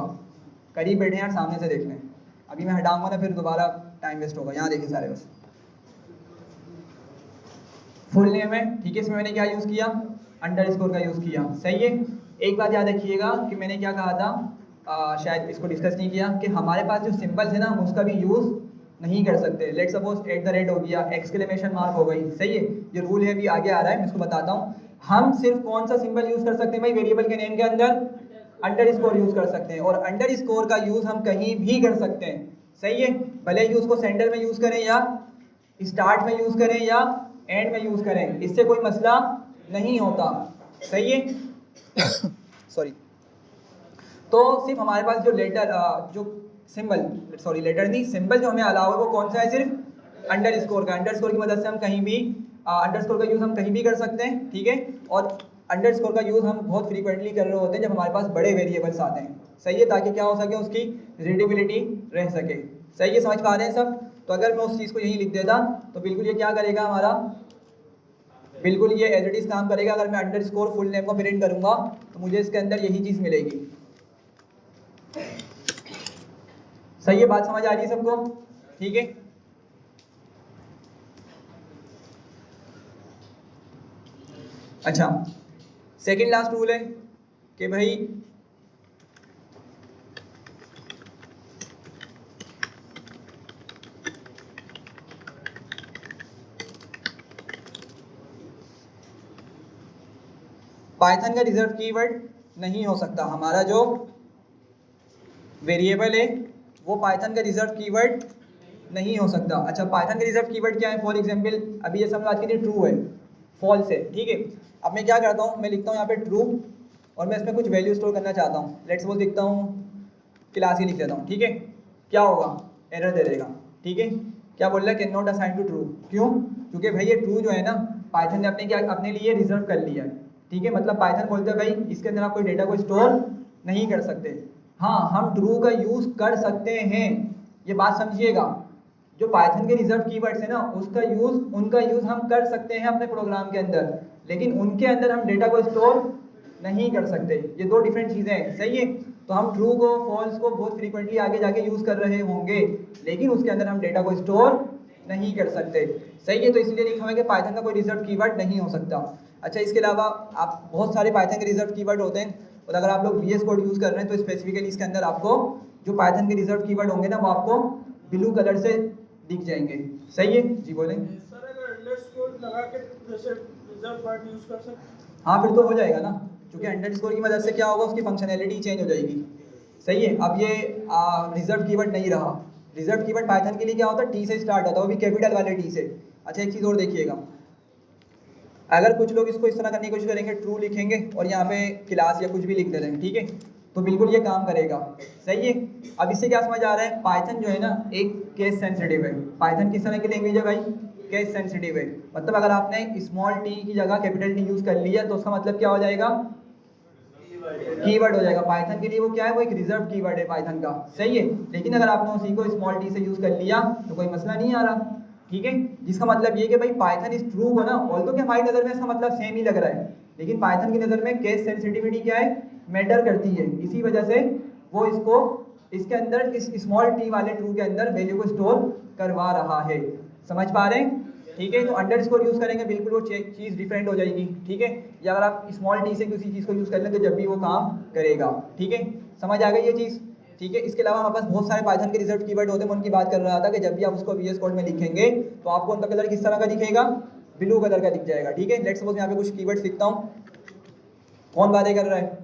Speaker 1: करीब बैठे यार, सामने से देख लें, अभी मैं हटाऊंगा ना फिर दोबारा टाइम वेस्ट होगा। यहाँ देखिए सारे, बस फुल नेम है, ठीक है, इसमें मैंने क्या यूज़ किया, अंडरस्कोर का यूज़ किया, सही है। एक बात याद रखिएगा कि मैंने क्या कहा था, शायद इसको डिस्कस नहीं किया, कि हमारे पास जो सिंबल्स है ना, हम उसका भी यूज़ नहीं कर सकते। लेट सपोज @ हो गया, एक्सक्लेमेशन मार्क हो गई, सही है, ये रूल है, भी आगे आ रहा है, मैं इसको बताता हूँ। हम सिर्फ कौन सा सिंबल यूज़ कर सकते हैं भाई, वेरिएबल के नेम के अंदर अंडरस्कोर यूज़ कर सकते हैं, और अंडरस्कोर का यूज़ हम कहीं भी कर सकते हैं, सही है, भले ही उसको सेंटर में यूज़ करें या स्टार्ट में यूज़ करें या एंड में यूज़ करें, इससे कोई मसला नहीं होता, सही है। सॉरी, तो सिर्फ हमारे पास जो जो सिंबल, सॉरी लेटर नहीं, सिंबल जो हमें अलाउ है वो कौन सा है, सिर्फ अंडरस्कोर का। अंडरस्कोर की मदद से हम कहीं भी अंडरस्कोर का यूज़ हम कहीं भी कर सकते हैं, ठीक है। और अंडरस्कोर का यूज़ हम बहुत फ्रीक्वेंटली कर रहे होते हैं जब हमारे पास बड़े वेरिएबल्स आते हैं, सही है, ताकि क्या हो सके, उसकी रीडेबिलिटी रह सके, सही है। समझ पा रहे हैं सब? तो अगर मैं उस चीज़ को यहीं लिख देता तो बिल्कुल ये क्या करेगा, हमारा बिल्कुल ये एज इट इज काम करेगा। अगर मैं अंडरस्कोर फुल नेम को प्रिंट करूंगा तो मुझे इसके अंदर यही चीज मिलेगी। सही है, बात समझ आ रही है सबको? ठीक है, अच्छा सेकंड लास्ट रूल है कि भाई पाइथन का रिजर्व कीवर्ड नहीं हो सकता। हमारा जो वेरिएबल है वो पाइथन का रिजर्व कीवर्ड नहीं हो सकता। अच्छा, पाइथन का रिजर्व कीवर्ड क्या है? फॉर एग्जांपल अभी ये समझ के लिए ट्रू है, फॉल्स है, ठीक है। अब मैं क्या करता हूँ, मैं लिखता हूँ यहाँ पे ट्रू और मैं इसमें कुछ वैल्यू स्टोर करना चाहता हूँ। लेट्स सपोज लिखता हूँ क्लास ही लिख देता हूँ, ठीक है। क्या होगा? एरर दे देगा, ठीक है। क्या बोल रहा है? Can not assign to true. क्यों? क्योंकि भाई ये ट्रू जो है ना, पाइथन ने अपने लिए रिजर्व कर लिया है, ठीक है। मतलब पाइथन बोलते हैं भाई इसके अंदर आप कोई डेटा को स्टोर नहीं कर सकते। हाँ, हम ट्रू का यूज़ कर सकते हैं, ये बात समझिएगा। जो पाइथन के रिजर्व कीवर्ड्स है ना, उनका यूज़ हम कर सकते हैं अपने प्रोग्राम के अंदर, लेकिन उनके अंदर हम डेटा को स्टोर नहीं कर सकते। ये दो डिफरेंट चीज़ें हैं, सही है। तो हम ट्रू को, फॉल्स को बहुत फ्रीक्वेंटली आगे जाके यूज़ कर रहे होंगे, लेकिन उसके अंदर हम डेटा को स्टोर नहीं कर सकते, सही है। तो इसलिए लिखा हुआ है कि पाइथन का कोई रिजर्व कीवर्ड नहीं हो सकता। अच्छा, इसके अलावा आप बहुत सारे पाइथन के रिजर्व कीवर्ड होते हैं, और अगर आप लोग VS कोड यूज़ कर रहे हैं तो स्पेसिफिकली इसके अंदर आपको जो पाइथन के रिजर्व कीवर्ड होंगे ना, वो आपको ब्लू कलर से दिख जाएंगे, सही है जी। बोलें
Speaker 10: सर, अगर अंडरस्कोर लगा के जैसे रिजर्व वर्ड यूज कर सकते?
Speaker 1: हाँ, फिर तो हो जाएगा ना, क्योंकि अंडरस्कोर की मदद से क्या होगा, उसकी फंक्शनैलिटी चेंज हो जाएगी, सही है। अब ये रिजर्व कीवर्ड नहीं रहा। रिजर्व कीवर्ड पाइथन के लिए क्या होता है? टी से स्टार्ट होता है, वो भी कैपिटल वाले टी से। अच्छा, एक चीज़ और देखिएगा, अगर कुछ लोग इसको इस तरह करने की कोशिश करेंगे, ट्रू लिखेंगे और यहाँ पे क्लास या कुछ भी लिख दे रहे हैं, ठीक है, तो बिल्कुल ये काम करेगा, सही है। अब इससे क्या समझ आ रहा है? पाइथन जो है ना, एक केस सेंसिटिव है। पाइथन किस तरह की लैंग्वेज है भाई? केस सेंसिटिव है। मतलब अगर आपने स्मॉल टी की जगह कैपिटल टी यूज़ कर लिया तो उसका मतलब क्या हो जाएगा? कीवर्ड हो जाएगा। पाइथन के लिए वो क्या है? वो एक रिजर्व कीवर्ड है पाइथन का, सही है। लेकिन अगर आपने उसी को स्मॉल टी से यूज़ कर लिया तो कोई मसला नहीं आ रहा, ठीक है। जिसका मतलब ये कि भाई पाइथन इज ट्रू हो ना, ऑल्दो कि हमारी नज़र में इसका मतलब सेम ही लग रहा है, लेकिन पाइथन की नज़र में केस सेंसिटिविटी क्या है? मैटर करती है। इसी वजह से वो इसके अंदर इस स्मॉल टी वाले ट्रू के अंदर वैल्यू को स्टोर करवा रहा है। समझ पा रहे हैं? ठीक है। तो अंडरस्कोर यूज़ करेंगे, बिल्कुल वो चीज़ डिफरेंट हो जाएगी, ठीक है। या अगर आप स्मॉल टी से किसी चीज़ को यूज़ कर लें तो जब भी वो काम करेगा, ठीक है। समझ आ गई ये चीज़? ठीक है। इसके अलावा हमारे पास बहुत सारे पाइथन के रिजर्व कीवर्ड होते हैं। मैं उनकी बात कर रहा था कि जब भी आप उसको VS कोड में लिखेंगे तो आपको उनका कलर किस तरह का दिखेगा? ब्लू कलर का दिख जाएगा, ठीक है। लेट्स सपोज यहाँ पे कुछ कीवर्ड्स लिखता हूँ। कौन बातें कर रहा है?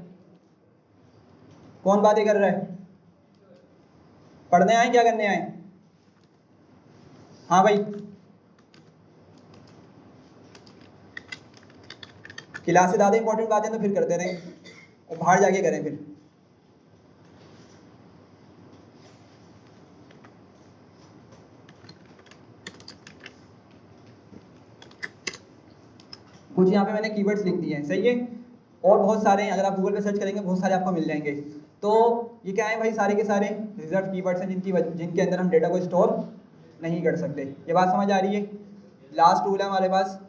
Speaker 1: कौन बातें कर रहा है? पढ़ने आए, क्या करने आए? हाँ भाई, क्लास से ज़्यादा इंपॉर्टेंट बातें तो फिर करते रहें और बाहर जाके करें फिर। कुछ यहाँ पे मैंने कीवर्ड्स लिख दिए हैं, सही है। और बहुत सारे हैं, अगर आप गूगल पे सर्च करेंगे बहुत सारे आपको मिल जाएंगे। तो ये क्या है भाई? सारे के सारे रिजर्व कीवर्ड्स हैं जिनके अंदर हम डेटा को स्टोर नहीं कर सकते। ये बात समझ आ रही है? लास्ट रूल है हमारे पास,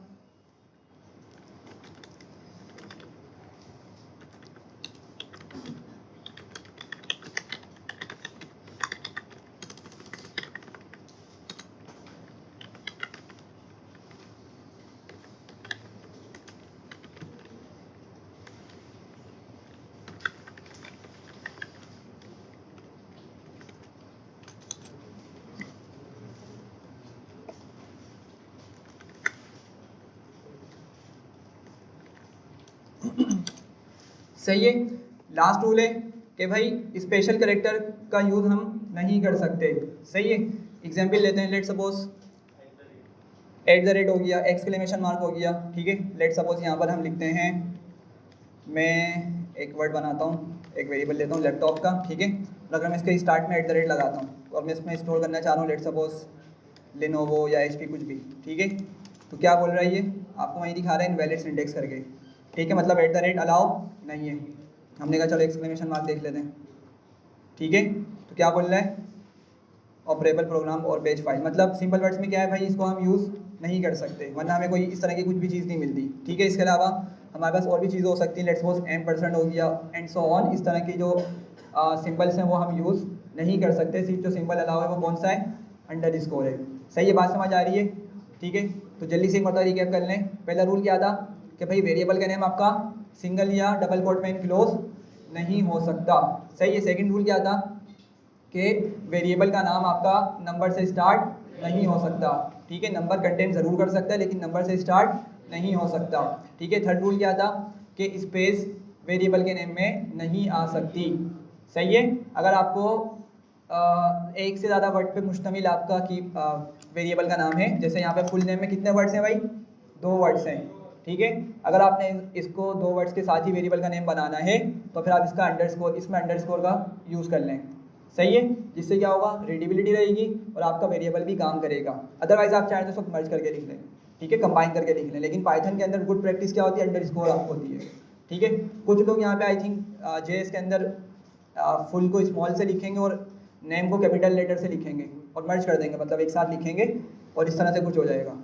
Speaker 1: सही है। लास्ट रूल है कि भाई स्पेशल कैरेक्टर का यूज़ हम नहीं कर सकते, सही है। एग्जाम्पल लेते हैं, लेट सपोज @ हो गया, एक्सक्लेमेशन मार्क हो गया, ठीक है। लेट सपोज यहाँ पर हम लिखते हैं, मैं एक वर्ड बनाता हूँ, एक वेरिएबल लेता हूँ लैपटॉप का, ठीक है। और अगर मैं इसके स्टार्ट में @ लगाता हूँ और मैं इसमें स्टोर करना चाह रहा हूँ लेट सपोज लेनोवो या HP कुछ भी, ठीक है। तो क्या बोल रहा है ये? आपको वहीं दिखा रहा है इनवैलिड सिंटेक्स करके, ठीक है। मतलब @ अलाउ नहीं है। हमने कहा चलो एक्सक्लेमेशन मार्क देख लेते हैं, ठीक है। तो क्या बोल रहा है? ऑपरेबल प्रोग्राम और पेज फाइल। मतलब सिंपल वर्ड्स में क्या है भाई? इसको हम यूज़ नहीं कर सकते, वरना हमें कोई इस तरह की कुछ भी चीज़ नहीं मिलती। ठीक है, इसके अलावा हमारे पास और भी चीज़ें हो सकती हैं, लेट्स सपोज m% हो गया एंड सो ऑन। इस तरह की जो सिंबल्स हैं वो हम यूज़ नहीं कर सकते। सिर्फ जो सिंबल अलाउ है वो कौन सा है, अंडरस्कोर है। सही है, बात समझ आ रही है? ठीक है, तो जल्दी से एक मतलब रिकैप कर लें। पहला रूल क्या था कि भाई वेरिएबल का नेम आपका सिंगल या डबल कोट में इनक्लोज नहीं हो सकता। सही है। सेकंड रूल क्या था कि वेरिएबल का नाम आपका नंबर से स्टार्ट नहीं हो सकता। ठीक है, नंबर कंटेंट ज़रूर कर सकता है लेकिन नंबर से स्टार्ट नहीं हो सकता। ठीक है, थर्ड रूल क्या था कि स्पेस वेरिएबल के नेम में नहीं आ सकती। सही है, अगर आपको एक से ज़्यादा वर्ड पे मुश्तमिल आपका की वेरिएबल का नाम है, जैसे यहाँ पे फुल नेम में कितने वर्ड्स हैं भाई, 2 वर्ड्स हैं। ठीक है, अगर आपने इसको 2 वर्ड्स के साथ ही वेरिएबल का नेम बनाना है तो फिर आप इसका अंडरस्कोर, इसमें अंडरस्कोर का यूज़ कर लें। सही है, जिससे क्या होगा, रीडेबिलिटी रहेगी और आपका वेरिएबल भी काम करेगा। अदरवाइज आप चाहें तो सब मर्ज करके लिख लें। ठीक है, कंबाइन करके लिख लें, लेकिन पाइथन के अंदर गुड प्रैक्टिस क्या होती है, अंडरस्कोर आपको होती है। ठीक है, कुछ लोग यहाँ पे आई थिंक जेएस के अंदर फुल को स्मॉल से लिखेंगे और नेम को कैपिटल लेटर से लिखेंगे और मर्ज कर देंगे, मतलब एक साथ लिखेंगे और इस तरह से कुछ हो जाएगा।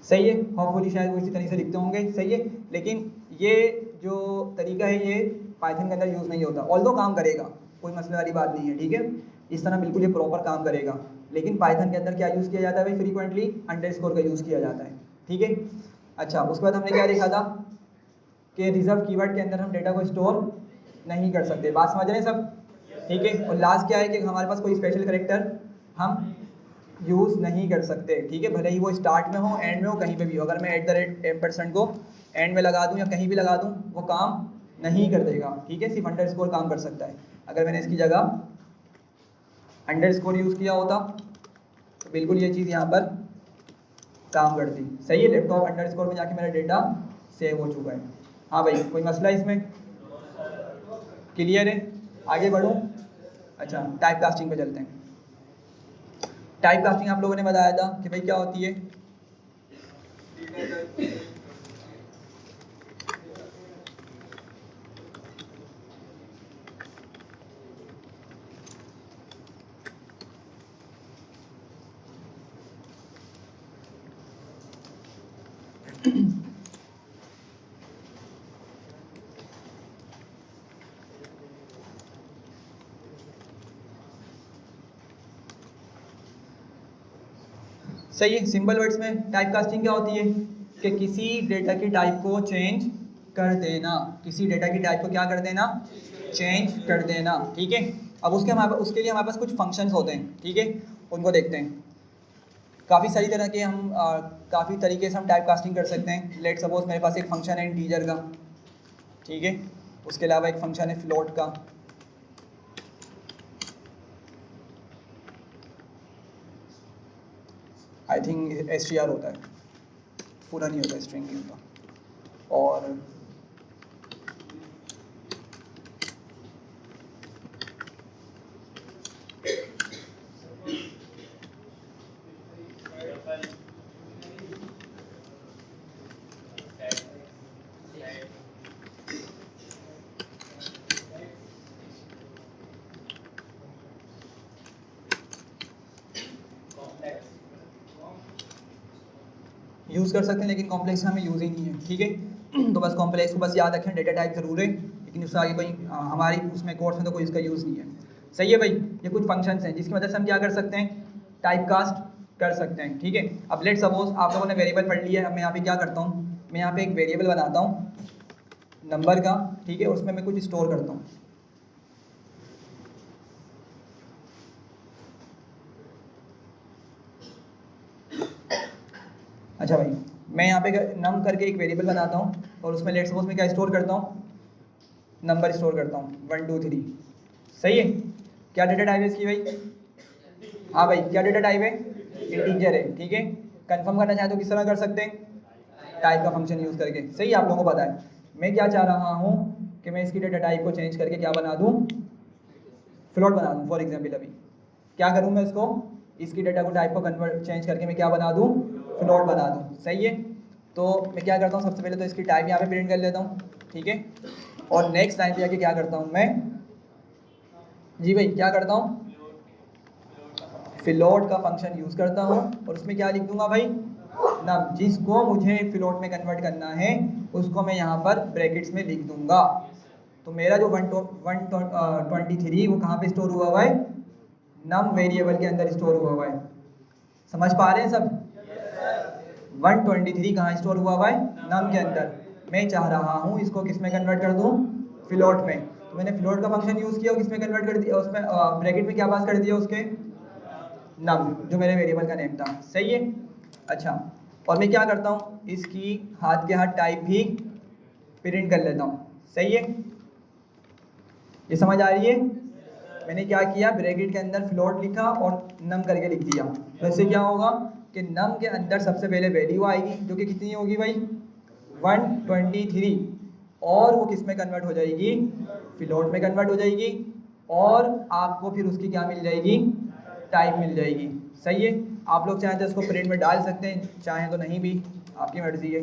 Speaker 1: सही है, होपफुली शायद वो इसी तरीके से लिखते होंगे। सही है, लेकिन ये जो तरीका है ये पाइथन के अंदर यूज़ नहीं होता। ऑल्दो काम करेगा, कोई मसले वाली बात नहीं है। ठीक है, इस तरह बिल्कुल ये प्रॉपर काम करेगा, लेकिन पाइथन के अंदर क्या यूज़ किया जाता है भाई, फ्रीक्वेंटली अंडरस्कोर का यूज़ किया जाता है। ठीक है, अच्छा, उसके बाद हमने क्या देखा था कि रिजर्व कीवर्ड के अंदर हम डेटा को स्टोर नहीं कर सकते। बात समझ रहे हैं सब? ठीक है, और लास्ट क्या है कि हमारे पास कोई स्पेशल कैरेक्टर हम यूज़ नहीं कर सकते। ठीक है, भले ही वो स्टार्ट में हो, एंड में हो, कहीं पे भी हो। अगर मैं @m% को एंड में लगा दूं या कहीं भी लगा दूं वो काम नहीं कर देगा। ठीक है, सिर्फ अंडरस्कोर काम कर सकता है। अगर मैंने इसकी जगह अंडरस्कोर यूज़ किया होता तो बिल्कुल ये चीज़ यहाँ पर काम करती। सही है, लैपटॉप अंडरस्कोर में जाके मेरा डेटा सेव हो चुका है। हाँ भाई, कोई मसला इसमें? क्लियर है, आगे बढ़ूँ? अच्छा, टाइप कास्टिंग पे चलते हैं। टाइप कास्टिंग आप लोगों ने बताया था कि भाई क्या होती है। सही है, सिंपल वर्ड्स में टाइप कास्टिंग क्या होती है कि किसी डेटा की टाइप को चेंज कर देना। किसी डेटा की टाइप को क्या कर देना, चेंज कर देना। ठीक है, अब उसके लिए हमारे पास कुछ फंक्शंस होते हैं। ठीक है, उनको देखते हैं। काफ़ी सारी तरह के हम काफ़ी तरीके से हम टाइप कास्टिंग कर सकते हैं। लेट सपोज मेरे पास एक फंक्शन है इंटीजर का। ठीक है, उसके अलावा एक फंक्शन है फ्लोट का। आई थिंक str होता है, पूरा नहीं होता, स्ट्रिंग नहीं होता। और यूज़ कर सकते हैं, लेकिन कॉम्प्लेक्स में हमें यूज़ ही नहीं है। ठीक है, तो बस कॉम्प्लेक्स को बस याद रखें, डेटा टाइप जरूर है, लेकिन उससे आगे कोई हमारी उसमें कोर्स में तो कोई इसका यूज़ नहीं है। सही है भाई, ये कुछ फंक्शंस हैं जिसकी मदद से हम क्या कर सकते हैं, टाइप कास्ट कर सकते हैं। ठीक है, अब लेट सपोज आप लोगों ने वेरिएबल पढ़ लिया है। अब मैं यहाँ पे क्या करता हूँ, मैं यहाँ पे एक वेरिएबल बनाता हूँ नंबर का। ठीक है, उसमें मैं कुछ स्टोर करता हूँ। अच्छा भाई, मैं यहाँ पे नम करके एक वेरिएबल बनाता हूँ और उसमें लेट सपोज मैं क्या स्टोर करता हूँ, नंबर स्टोर करता हूँ 1 2 3। सही है, क्या डेटा टाइप है इसकी भाई? हाँ भाई, क्या डेटा टाइप है? इंटीजर है। ठीक है, कंफर्म करना चाहे तो किस तरह कर सकते हैं, टाइप का फंक्शन यूज़ करके। सही, आप लोगों को पता है मैं क्या चाह रहा हूँ कि मैं इसकी डेटा टाइप को चेंज करके क्या बना दूँ, फ्लोट बना दूँ। फॉर एग्जाम्पल अभी क्या करूँ मैं, इसको इसकी डेटा को टाइप को कन्वर्ट चेंज करके मैं क्या बना दूँ, फ्लोट बना दूँ। सही है, तो मैं क्या करता हूँ, सबसे पहले तो इसकी टाइप यहाँ पे प्रिंट कर लेता हूँ। ठीक है, और नेक्स्ट लाइन पे जाके क्या करता हूँ मैं, जी भाई क्या करता हूँ, फ्लोट का फंक्शन यूज़ करता हूँ और उसमें क्या लिख दूंगा भाई, नम। जिसको मुझे फ्लोट में कन्वर्ट करना है उसको मैं यहाँ पर ब्रैकेट्स में लिख दूंगा। तो मेरा जो 123 वो कहाँ पे स्टोर हुआ हुआ है, नम वेरिएबल के अंदर स्टोर हुआ हुआ है। समझ पा रहे हैं सब? 123 कहाँ स्टोर हुआ हुआ है, नम के अंदर। मैं चाह रहा हूँ इसको किस में कन्वर्ट कर दूँ, फ्लोट में। तो मैंने फ्लोट का फंक्शन यूज़ किया और किस में कन्वर्ट कर दिया, उसमें ब्रैकेट में क्या पास कर दिया उसके, नम, जो मेरे वेरिएबल का नेम था। सही है। अच्छा, और मैं क्या करता हूँ, इसकी हाथ के हाथ टाइप भी प्रिंट कर लेता हूँ। सही है, ये समझ आ रही है? मैंने क्या किया, ब्रैकेट के अंदर फ्लोट लिखा और नम करके लिख दिया। तो इससे क्या होगा कि नम के अंदर सबसे पहले वैल्यू आएगी जो कि कितनी होगी भाई, 123, और वो किस में कन्वर्ट हो जाएगी, फ्लोट में कन्वर्ट हो जाएगी, और आपको फिर उसकी क्या मिल जाएगी, टाइप मिल जाएगी। सही है। आप लोग चाहें तो इसको प्रिंट में डाल सकते हैं, चाहें तो नहीं भी, आपकी मर्जी है।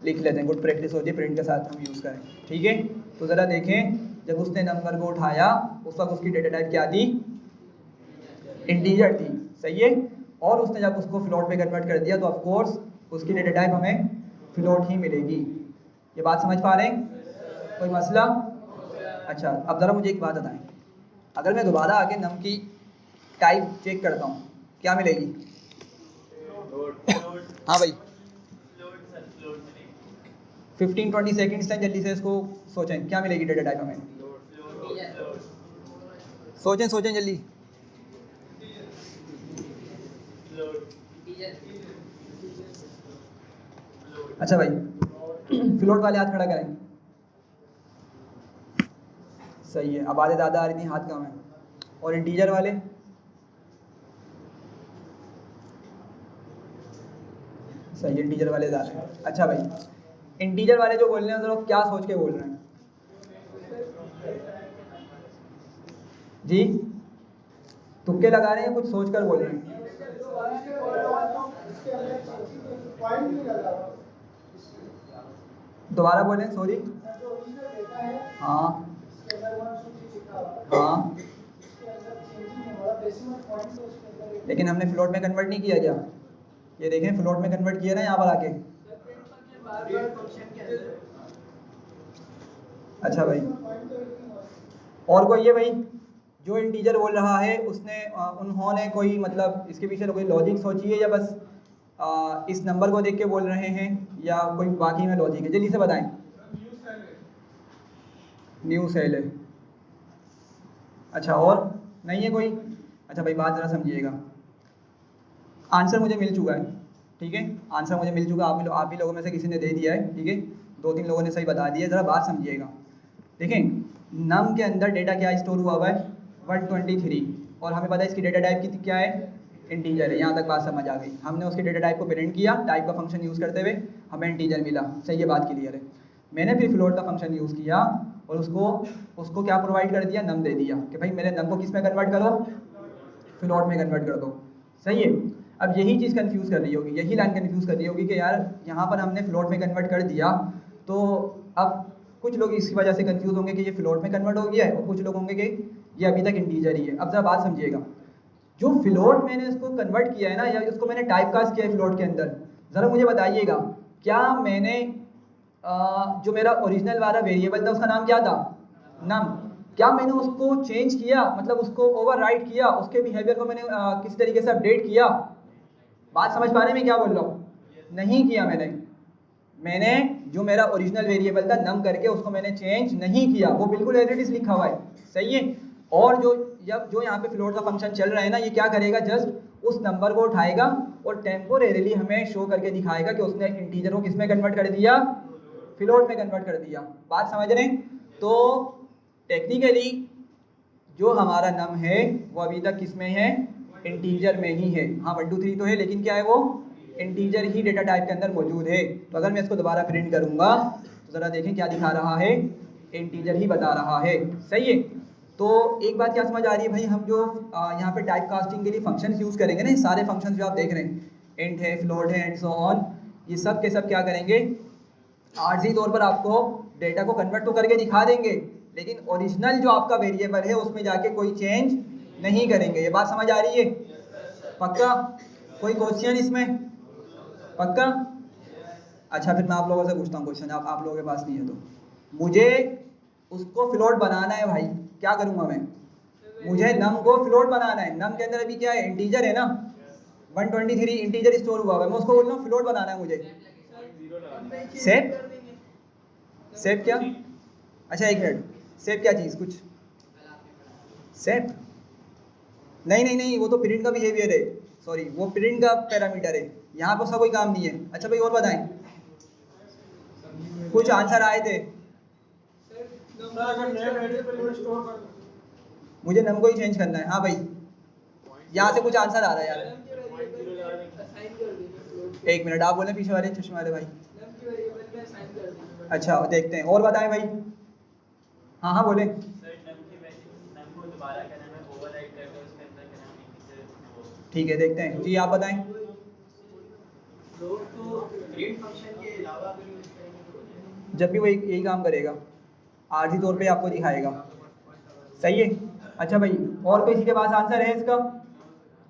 Speaker 1: लिख लेते हैं, गुड प्रैक्टिस होती है प्रिंट के साथ हम यूज़ करें। ठीक है, तो ज़रा देखें, जब उसने नंबर को उठाया उस वक्त उसकी डेटा टाइप क्या थी, इंटीजर थी। सही है। और उसने जब उसको फ्लोट में कन्वर्ट कर दिया तो ऑफ कोर्स उसकी डेटा टाइप हमें फ्लोट ही मिलेगी। ये बात समझ पा रहे हैं? कोई मसला? अच्छा, अब ज़रा मुझे एक बात बताएं, अगर मैं दोबारा आके नम की टाइप चेक करता हूँ क्या मिलेगी? हाँ भाई, 15-20 सेकेंड्स तक जल्दी से इसको सोचें, क्या मिलेगी डेटा टाइप हमें? सोचें जल्दी। अच्छा भाई, फ्लोट वाले हाथ खड़ा करें। सही है, आवाज़ें ज़्यादा आ रही थी, हाथ कम है। और इंटीजर वाले? सही है, इंटीजर वाले ज़्यादा हैं। अच्छा भाई, इंटीजर वाले जो बोल रहे हैं तो क्या सोच के बोल रहे हैं जी? तुक्के लगा रहे हैं, कुछ सोच कर बोल रहे हैं? दोबारा बोलें, सॉरी। हाँ हाँ, लेकिन हमने फ्लोट में कन्वर्ट नहीं किया क्या? ये देखें, फ्लोट में कन्वर्ट किया ना यहाँ पर आके। अच्छा भाई, और कोई है भाई जो इंटीजर बोल रहा है, उसने उन्होंने कोई मतलब इसके पीछे कोई लॉजिक सोची है, या बस इस नंबर को देख के बोल रहे हैं, या कोई बाकी में लॉजिक है? जल्दी से बताएं। न्यू सेल है। अच्छा, और नहीं है कोई? अच्छा भाई, बात ज़रा समझिएगा, आंसर मुझे मिल चुका है। ठीक है, आंसर मुझे मिल चुका, आप भी लोगों में से किसी ने दे दिया है। ठीक है, 2-3 लोगों ने सही बता दिया। ज़रा बात समझिएगा। देखें, नम के अंदर डेटा क्या स्टोर हुआ हुआ है, 123, और हमें पता है इसकी डेटा टाइप की क्या है, इंटीजर है। यहाँ तक बात समझ आ गई। हमने उसके डेटा टाइप को प्रिंट किया, टाइप का फंक्शन यूज़ करते हुए हमें इंटीजर मिला। सही है, बात क्लियर है। मैंने फिर फ्लोट का फंक्शन यूज़ किया और उसको क्या प्रोवाइड कर दिया, नम दे दिया कि भाई मेरे नम को किस में कन्वर्ट करो, फ्लोट में कन्वर्ट कर दो। सही है। अब यही चीज़ कंफ्यूज कर रही होगी, यही लाइन कंफ्यूज कर रही होगी कि यार यहाँ पर हमने फ्लोट में कन्वर्ट कर दिया, तो अब कुछ लोग इसकी वजह से कंफ्यूज होंगे कि ये फ्लोट में कन्वर्ट हो गया है, और कुछ लोग होंगे कि ये अभी तक इंटीजर ही है। अब जरा बात समझिएगा, जो फ्लोट मैंने इसको कन्वर्ट किया है ना, या उसको मैंने टाइप कास्ट किया है फ्लोट के अंदर, ज़रा मुझे बताइएगा, क्या मैंने जो मेरा ओरिजिनल वाला वेरिएबल था उसका नाम क्या था, नम, क्या मैंने उसको चेंज किया, मतलब उसको ओवरराइट किया, उसके बिहेवियर को मैंने किसी तरीके से अपडेट किया? बात समझ पा रहे हैं मैं क्या बोल रहा हूँ? नहीं किया मैंने जो मेरा ओरिजिनल वेरिएबल था नम करके उसको मैंने चेंज नहीं किया, वो बिल्कुल एज इट इज लिखा हुआ है। सही है। और जो यहाँ पे फ्लोट का फंक्शन चल रहा है ना, ये क्या करेगा, जस्ट उस नंबर को उठाएगा और टेम्पोरेरीली हमें शो करके दिखाएगा कि उसने इंटीजर को किस में कन्वर्ट कर दिया, फ्लोट में कन्वर्ट कर दिया। बात समझ रहे हैं? तो टेक्निकली जो हमारा नम है वो अभी तक किस में है, इंटीजर में ही है। हाँ 1 2 3 तो है, लेकिन क्या है, वो इंटीजर ही डेटा टाइप के अंदर मौजूद है। तो अगर मैं इसको दोबारा प्रिंट करूंगा तो ज़रा देखें क्या दिखा रहा है, इंटीजर ही बता रहा है। सही है। तो एक बात क्या समझ आ रही है भाई, हम जो यहाँ पे टाइप कास्टिंग के लिए फंक्शंस यूज़ करेंगे ना, सारे फंक्शंस जो आप देख रहे हैं, इंट है, फ्लोट है, एंड सो ऑन, ये सब के सब क्या करेंगे, आर्जी तौर पर आपको डेटा को कन्वर्ट तो करके दिखा देंगे, लेकिन ओरिजिनल जो आपका वेरिएबल है उसमें जाके कोई चेंज नहीं करेंगे। ये बात समझ आ रही है? पक्का? कोई क्वेश्चन इसमें? पक्का? अच्छा फिर मैं आप लोगों से पूछता हूँ क्वेश्चन, आप लोगों के पास नहीं है तो। मुझे उसको फ्लोट बनाना है भाई, क्या करूँगा मैं? मुझे नम को फ्लोट बनाना है। नम के अंदर अभी क्या है, इंटीजर है ना, 123 इंटीजर स्टोर हुआ है। मैं उसको बोल रहा हूँ फ्लोट बनाना है मुझे। सेप क्या? अच्छा एक मिनट, सेप क्या चीज़? कुछ सेप नहीं, वो तो प्रिंट का बिहेवियर है, सॉरी वो प्रिंट का पैरामीटर है, यहाँ पर उसका कोई काम नहीं है। अच्छा भाई और बताएं, कुछ आंसर आए थे? मुझे नम को ही चेंज करना है। हाँ भाई यहाँ से कुछ आंसर आ रहा है यार। एक मिनट, आप बोले पीछे वाले चश्मे वाले भाई। अच्छा देखते हैं, और बताएं भाई। हाँ बोले। ठीक है देखते हैं जी, आप बताएं। जब भी वो यही काम करेगा, आर्जी तौर पे आपको दिखाएगा। सही है। अच्छा भाई और किसी के पास आंसर है इसका?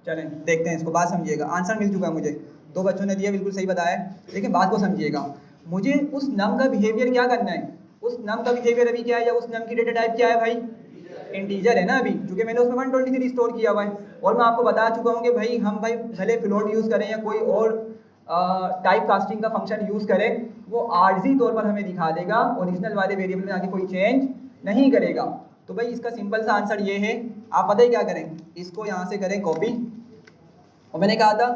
Speaker 1: चलें देखते हैं इसको, बात समझिएगा। आंसर मिल चुका है मुझे, 2 बच्चों ने दिया, बिल्कुल सही बताया है, लेकिन बात को समझिएगा। मुझे उस नम का बिहेवियर क्या करना है? उस नम का बिहेवियर अभी क्या है, या उस नम की डेटा टाइप क्या है भाई? इंटीजर है ना अभी, क्योंकि मैंने उसमें 123 स्टोर किया हुआ है। और मैं आपको बता चुका हूँ कि भाई हम भाई भले फ्लोट यूज़ करें या कोई और टाइप कास्टिंग का फंक्शन यूज़ करें, वो आर्जी तौर पर हमें दिखा देगा, ओरिजिनल वाले वेरिएबल में आके कोई चेंज नहीं करेगा। तो भाई इसका सिंपल सा आंसर ये है। आप पता ही क्या करें, इसको यहाँ से करें कॉपी, और मैंने कहा था,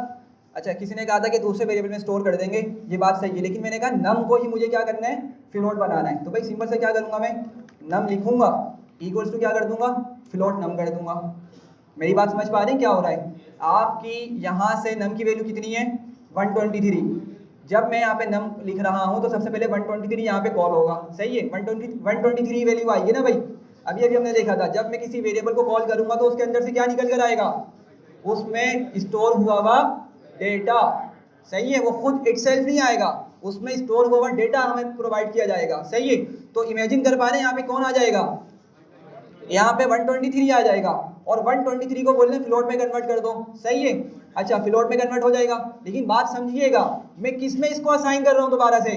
Speaker 1: अच्छा किसी ने कहा था कि दूसरे वेरिएबल में स्टोर कर देंगे, ये बात सही है, लेकिन मैंने कहा नम को ही मुझे क्या करना है, फ्लोट बनाना है। तो भाई सिंपल से क्या करूँगा मैं, नम लिखूंगा, इक्वल्स टू क्या कर दूंगा, फ्लोट नम कर दूंगा। मेरी बात समझ पा रहे हैं क्या हो रहा है? आपकी यहाँ से नम की वैल्यू कितनी है, 123। जब मैं यहाँ पे नम लिख रहा हूँ तो सबसे पहले 123 यहाँ पे कॉल होगा। सही है, 123 वैल्यू आएगी ना भाई। अभी हमने देखा था, जब मैं किसी वेरिएबल को कॉल करूंगा तो उसके अंदर से क्या निकल कर आएगा, उसमें स्टोर हुआ हुआ डेटा। सही है, वो खुद इटसेल्फ नहीं आएगा, उसमें स्टोर हुआ हुआ डेटा हमें प्रोवाइड किया जाएगा। सही है, तो इमेजिन कर पा रहे हैं यहाँ पे कौन आ जाएगा, यहाँ पे 123 आ जाएगा, और 123 को बोलने फ्लोट में कन्वर्ट कर दो। सही है, अच्छा फ्लोट में कन्वर्ट हो जाएगा, लेकिन बात समझिएगा, मैं किस में इसको असाइन कर रहा हूँ दोबारा से,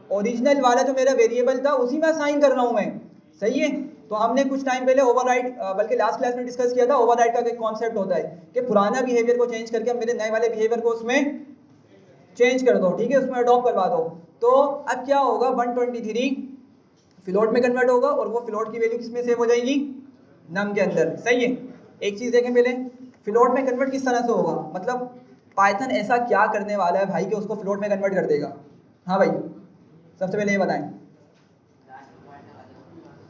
Speaker 1: ओरिजिनल वाला जो मेरा वेरिएबल था उसी में असाइन कर रहा हूँ मैं। सही है, तो हमने कुछ टाइम पहले ओवरराइड, बल्कि लास्ट क्लास में डिस्कस किया था, ओवरराइड का एक कॉन्सेप्ट होता है कि पुराना बिहेवियर को चेंज करके मेरे नए वाले बिहेवियर को उसमें चेंज कर दो। ठीक है, उसमें अडॉप्ट करवा दो। तो अब क्या होगा, 123 फ्लोट में कन्वर्ट होगा, और वो फ्लोट की वैल्यू किसमें सेव हो जाएगी, नम के अंदर। सही है, एक चीज़ देखें पहले, फ्लोट में कन्वर्ट किस तरह से होगा, मतलब पाइथन ऐसा क्या करने वाला है भाई कि उसको फ्लोट में कन्वर्ट कर देगा। हाँ भाई सबसे पहले ये बताएं।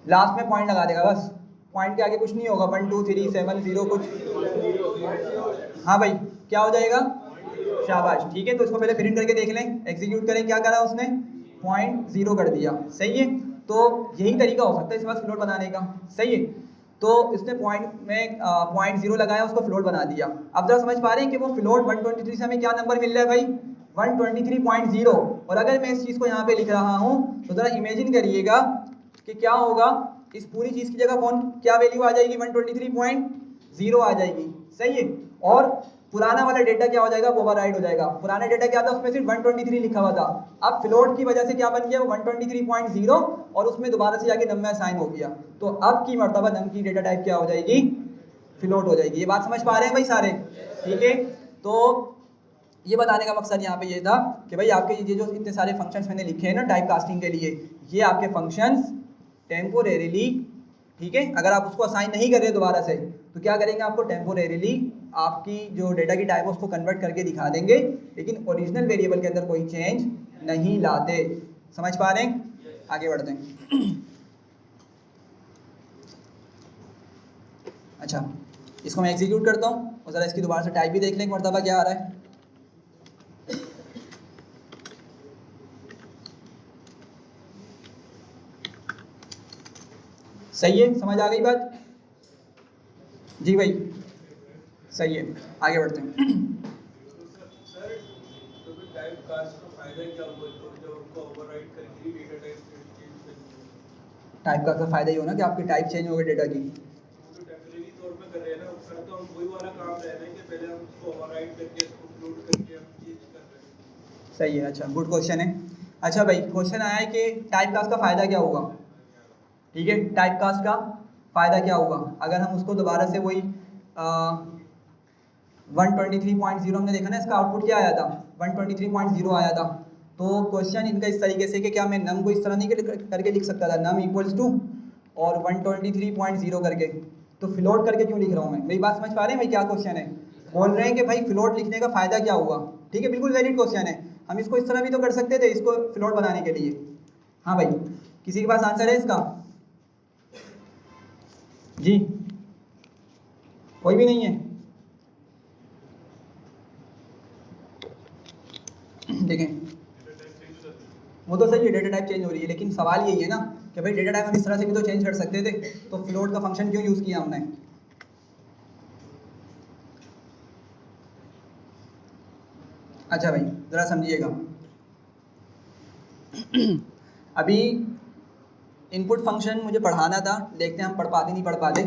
Speaker 1: लास्ट में पॉइंट लगा देगा, बस पॉइंट के आगे कुछ नहीं होगा, 1 2 3 7 0 कुछ। हाँ भाई क्या हो जाएगा, शाबाश। ठीक है, तो इसको पहले प्रिंट करके देख लें, एग्जीक्यूट करें, क्या करा उसने, 0.0 कर दिया। सही है, तो यही तरीका हो सकता है इस बार फ्लोट बनाने का। सही है, तो इसने पॉइंट में 0.0 लगाया, उसको फ्लोट बना दिया। अब जरा समझ पा रहे हैं कि वो फ्लोट 123 से हमें क्या नंबर मिल रहा है भाई, 123.0। और अगर मैं इस चीज़ को यहाँ पे लिख रहा हूँ तो ज़रा इमेजिन करिएगा कि क्या होगा, इस पूरी चीज़ की जगह कौन क्या वैल्यू आ जाएगी, 123.0 आ जाएगी। सही है, और पुराना वाला डेटा क्या हो जाएगा, वो ओवरराइड हो जाएगा। पुराना डेटा क्या था, उसमें सिर्फ 123 लिखा हुआ था, अब फ्लोट की वजह से क्या बन गया, वो 123.0, और उसमें दोबारा से जाके नम में असाइन हो गया। तो अब की मर्तबा नम की डेटा टाइप क्या हो जाएगी, फ्लोट हो जाएगी। ये बात समझ पा रहे हैं भाई सारे? ठीक है, तो ये बताने का मकसद यहाँ पे ये था कि भाई आपके ये जो इतने सारे फंक्शंस मैंने लिखे हैं ना टाइप कास्टिंग के लिए, ये आपके फंक्शंस टेम्पोरेरीली, ठीक है, अगर आप उसको असाइन नहीं कर रहे दोबारा से तो क्या करेंगे, आपको टेम्पोरेरीली आपकी जो डेटा की टाइप है उसको कन्वर्ट करके दिखा देंगे, लेकिन ओरिजिनल वेरिएबल के अंदर कोई चेंज नहीं लाते। समझ पा रहे हैं? आगे बढ़ते हैं। अच्छा इसको मैं एग्जीक्यूट करता हूँ और ज़रा इसकी दोबारा से टाइप भी देख लें एक मरतबा क्या आ रहा है। सही है, समझ आ गई बात? जी भाई सही है, आगे बढ़ते हैं।
Speaker 10: सर तो टाइप कास्ट का फायदा क्या हुआ, तो जब उनको ओवरराइड करके डेटा टाइप
Speaker 1: टाइप का फायदा ही हो ना कि आपकी टाइप चेंज हो गई डेटा की।
Speaker 10: तो टेम्परेरी तौर पे कर रहे हैं ना, करता हूँ वही वाला काम रह रहा है कि पहले हम उसको ओवरराइड करके उसको फ्लोट करके हम चेंज कर रहे हैं।
Speaker 1: सही है, अच्छा गुड क्वेश्चन है। अच्छा भाई क्वेश्चन आया है कि टाइप कास्ट का फ़ायदा क्या होगा, ठीक है, टाइप कास्ट का फ़ायदा क्या होगा अगर हम उसको दोबारा से वही 123.0 हमने देखा ना, इसका आउटपुट क्या आया था, 123.0 आया था। तो क्वेश्चन इनका इस तरीके से कि क्या मैं नम को इस तरह नहीं करके लिख सकता था, नम इक्वल्स टू और 123.0 करके, तो फ्लोट करके क्यों लिख रहा हूँ मैं? मेरी बात समझ पा रहे हैं भाई, क्या क्वेश्चन है? बोल रहे हैं कि भाई फ्लोट लिखने का फ़ायदा क्या होगा, ठीक है, बिल्कुल वैलिड क्वेश्चन है। हम इसको इस तरह भी तो कर सकते थे, इसको फ्लोट बनाने के लिए। हाँ भाई, किसी के पास आंसर है इसका? जी, कोई भी नहीं है? देखें, वो तो सही है, डेटा टाइप चेंज हो रही है, लेकिन सवाल यही है ना कि भाई डेटा टाइप हम इस तरह से भी तो चेंज कर सकते थे, तो फ्लोट का फंक्शन क्यों यूज़ किया हमने? अच्छा भाई ज़रा समझिएगा, अभी इनपुट फंक्शन मुझे पढ़ाना था, देखते हैं हम पढ़ पाते नहीं पढ़ पाते।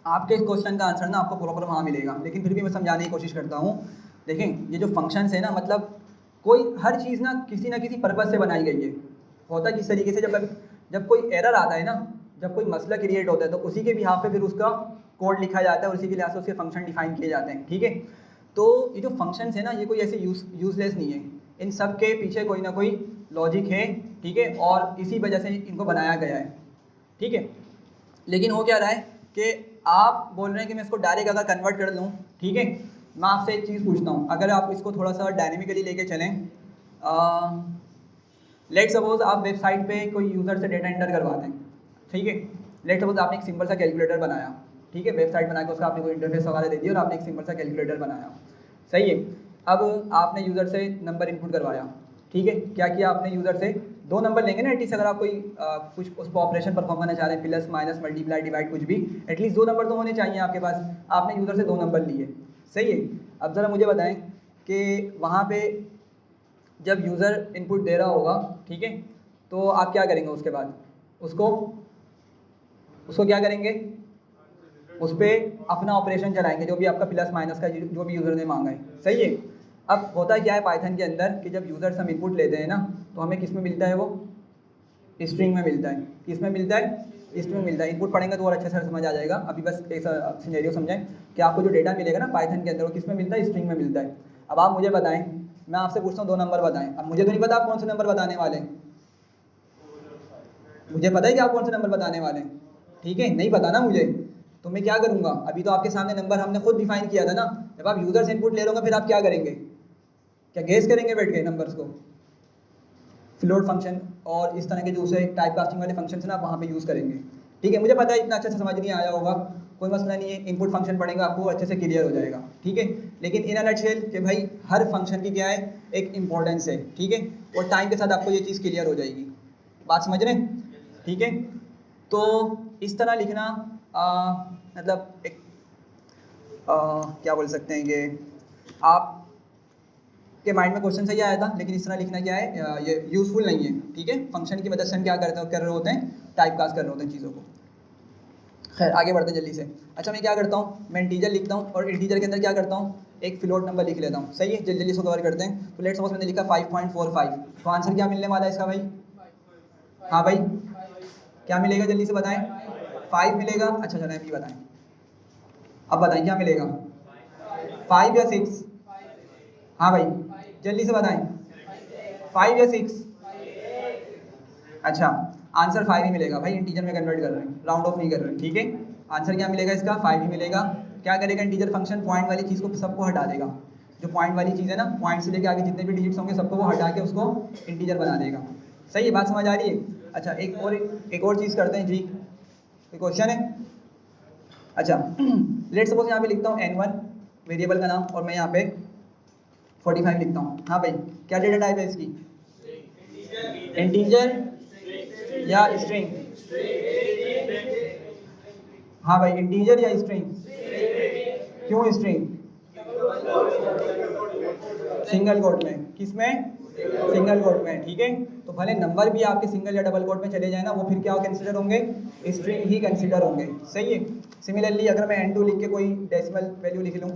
Speaker 1: आपके इस क्वेश्चन का आंसर ना आपको प्रॉपर वहाँ मिलेगा, लेकिन फिर भी मैं समझाने की कोशिश करता हूँ। देखें, ये जो फंक्शंस है ना, मतलब कोई हर चीज़ ना किसी पर्पज़ से बनाई गई है। होता किस तरीके से, जब कोई एरर आता है ना, जब कोई मसला क्रिएट होता है, तो उसी के बिहाफ पे फिर उसका कोड लिखा जाता है और उसी के लिहाज से उसके फंक्शन डिफाइन किए जाते हैं, ठीक है। तो ये जो फंक्शंस है ना, ये कोई ऐसे यूजलेस नहीं है, इन सब के पीछे कोई ना कोई लॉजिक है, ठीक है, और इसी वजह से इनको बनाया गया है, ठीक है। लेकिन हो क्या रहा है कि आप बोल रहे हैं कि मैं इसको डायरेक्ट अगर कन्वर्ट कर लूँ, ठीक है। मैं आपसे एक चीज़ पूछता हूँ, अगर आप इसको थोड़ा सा डायनेमिकली लेके चलें, लेट सपोज आप वेबसाइट पे कोई यूज़र से डेटा एंटर करवाते हैं, ठीक है। लेट सपोज आपने एक सिंपल सा कैलकुलेटर बनाया, ठीक है, वेबसाइट बना के उसका आपने कोई इंटरफेस वगैरह दे दिया और आपने एक सिंपल सा कैलकुलेटर बनाया, सही है। अब आपने यूज़र से नंबर इनपुट करवाया, ठीक है। क्या किया आपने? यूज़र से 2 नंबर लेंगे ना एटलीस्ट, अगर आप कोई कुछ उस पर ऑपरेशन परफॉर्म करना चाह रहे हैं, प्लस माइनस मल्टीप्लाई डिवाइड कुछ भी, एटलीस्ट 2 नंबर तो होने चाहिए आपके पास। आपने यूज़र से 2 नंबर लिए, सही है। अब ज़रा मुझे बताएं कि वहाँ पे जब यूज़र इनपुट दे रहा होगा, ठीक है, तो आप क्या करेंगे उसके बाद? उसको क्या करेंगे? उस पर अपना ऑपरेशन चलाएंगे, जो भी आपका प्लस माइनस का जो भी यूज़र ने मांगा है, सही है। अब होता क्या है पाइथन के अंदर कि जब यूज़र से हम इनपुट लेते हैं ना, तो हमें किस में मिलता है? वो स्ट्रिंग में मिलता है। किस में मिलता है? स्ट्रिंग में मिलता है। इनपुट पढ़ेंगे तो और अच्छे से समझ आ जाएगा। अभी बस एक सिनेरियो समझें कि आपको जो डेटा मिलेगा ना पाइथन के अंदर, वो किस में मिलता है? स्ट्रिंग में मिलता है। अब आप मुझे बताएं, मैं आपसे पूछता हूँ 2 नंबर बताएं। अब मुझे तो नहीं पता आप कौन से नंबर बताने वाले हैं, मुझे पता है कि आप कौन से नंबर बताने वाले हैं, ठीक है, नहीं पता ना मुझे, तो मैं क्या करूँगा? अभी तो आपके सामने नंबर हमने खुद डिफाइन किया था ना। जब आप यूज़र से इनपुट ले रहे होंगे, फिर आप क्या करेंगे? क्या गेस करेंगे बैठ के नंबर्स को? फ्लोट फंक्शन और इस तरह के जो दूसरे टाइप कास्टिंग वाले फंक्शन ना, आप वहाँ पे यूज़ करेंगे, ठीक है। मुझे पता है इतना अच्छे से समझ नहीं आया होगा, कोई मसला नहीं है, इनपुट फंक्शन पढ़ेंगे आपको अच्छे से क्लियर हो जाएगा, ठीक है। लेकिन इन अ नटशेल कि भाई हर फंक्शन की क्या है, एक इंपॉर्टेंस है, ठीक है, और टाइम के साथ आपको ये चीज़ क्लियर हो जाएगी। बात समझ रहे हैं, ठीक है। तो इस तरह लिखना मतलब एक क्या बोल सकते हैं कि आप के माइंड में क्वेश्चन सही आया था, लेकिन इस तरह लिखना क्या है, ये यूज़फुल नहीं है, ठीक है। फंक्शन की मदद से हम क्या कर रहे होते हैं? टाइप कास्ट कर रहे होते हैं चीज़ों को। खैर आगे बढ़ते हैं जल्दी से। अच्छा, मैं क्या करता हूँ, मैं इंटीजर लिखता हूँ और इंटीजर के अंदर क्या करता हूँ, एक फ्लोट नंबर लिख लेता हूँ, सही है। जल्दी जल्दी इसको कवर करते हैं। तो लेट्स सपोज मैंने लिखा 5.45, तो आंसर क्या मिलने वाला है इसका भाई? हाँ भाई, क्या मिलेगा जल्दी से बताएं? 5 मिलेगा। अच्छा चलो अभी बताएं, अब बताएं क्या मिलेगा, 5 या 6? हाँ भाई जल्दी से बताएं, 5 या 6? अच्छा, आंसर 5 ही मिलेगा भाई, इंटीजर में कन्वर्ट कर रहे हैं, राउंड ऑफ नहीं कर रहे हैं, ठीक है। आंसर क्या मिलेगा इसका? 5 ही मिलेगा। क्या करेगा इंटीजर फंक्शन? पॉइंट वाली चीज़ को सबको हटा देगा। जो पॉइंट वाली चीज़ है ना, पॉइंट से लेके आगे जितने भी डिजिट्स होंगे सबको वो हटा के उसको इंटीजर बना देगा, सही है। बात समझ आ रही है? अच्छा, एक और चीज़ करते हैं जी, कोई क्वेश्चन है? अच्छा लेट सपोज यहाँ पे लिखता हूँ n1 वेरिएबल का नाम, और मैं यहाँ पे 45 लिखता हूँ। हाँ भाई, क्या डेटा टाइप है इसकी? इंटीजर या स्ट्रिंग? हाँ भाई, इंटीजर या स्ट्रिंग? क्यों स्ट्रिंग? सिंगल कोट में। किस में? सिंगल कोट में, ठीक है। तो भले नंबर भी आपके सिंगल या डबल कोट में चले जाए ना, वो फिर क्या कंसिडर होंगे, स्ट्रिंग ही कंसिडर होंगे। सही है। सिमिलरली अगर मैं n2 लिख के कोई डेसिमल वैल्यू लिख लूँ,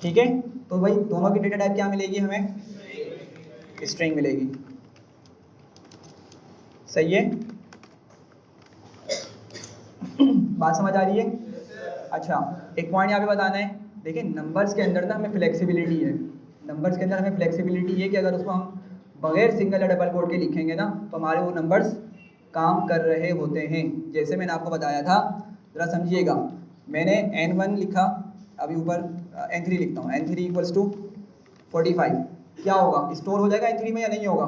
Speaker 1: ठीक है, तो भाई दोनों की डेटा टाइप क्या मिलेगी हमें, स्ट्रिंग मिलेगी। सही है, बात समझ आ रही है? अच्छा, एक पॉइंट यहाँ पे बताना है। देखिए नंबर्स के अंदर ना हमें फ्लेक्सिबिलिटी है, नंबर्स के अंदर हमें फ्लेक्सिबिलिटी है कि अगर उसको हम बगैर सिंगल या डबल कोट के लिखेंगे ना तो हमारे वो नंबर्स काम कर रहे होते हैं। जैसे मैंने आपको बताया था, ज़रा समझिएगा, मैंने n1 लिखा, अभी ऊपर n3 लिखता हूँ, n3 इक्वल्स टू 45, क्या होगा, स्टोर हो जाएगा n3 में या नहीं होगा,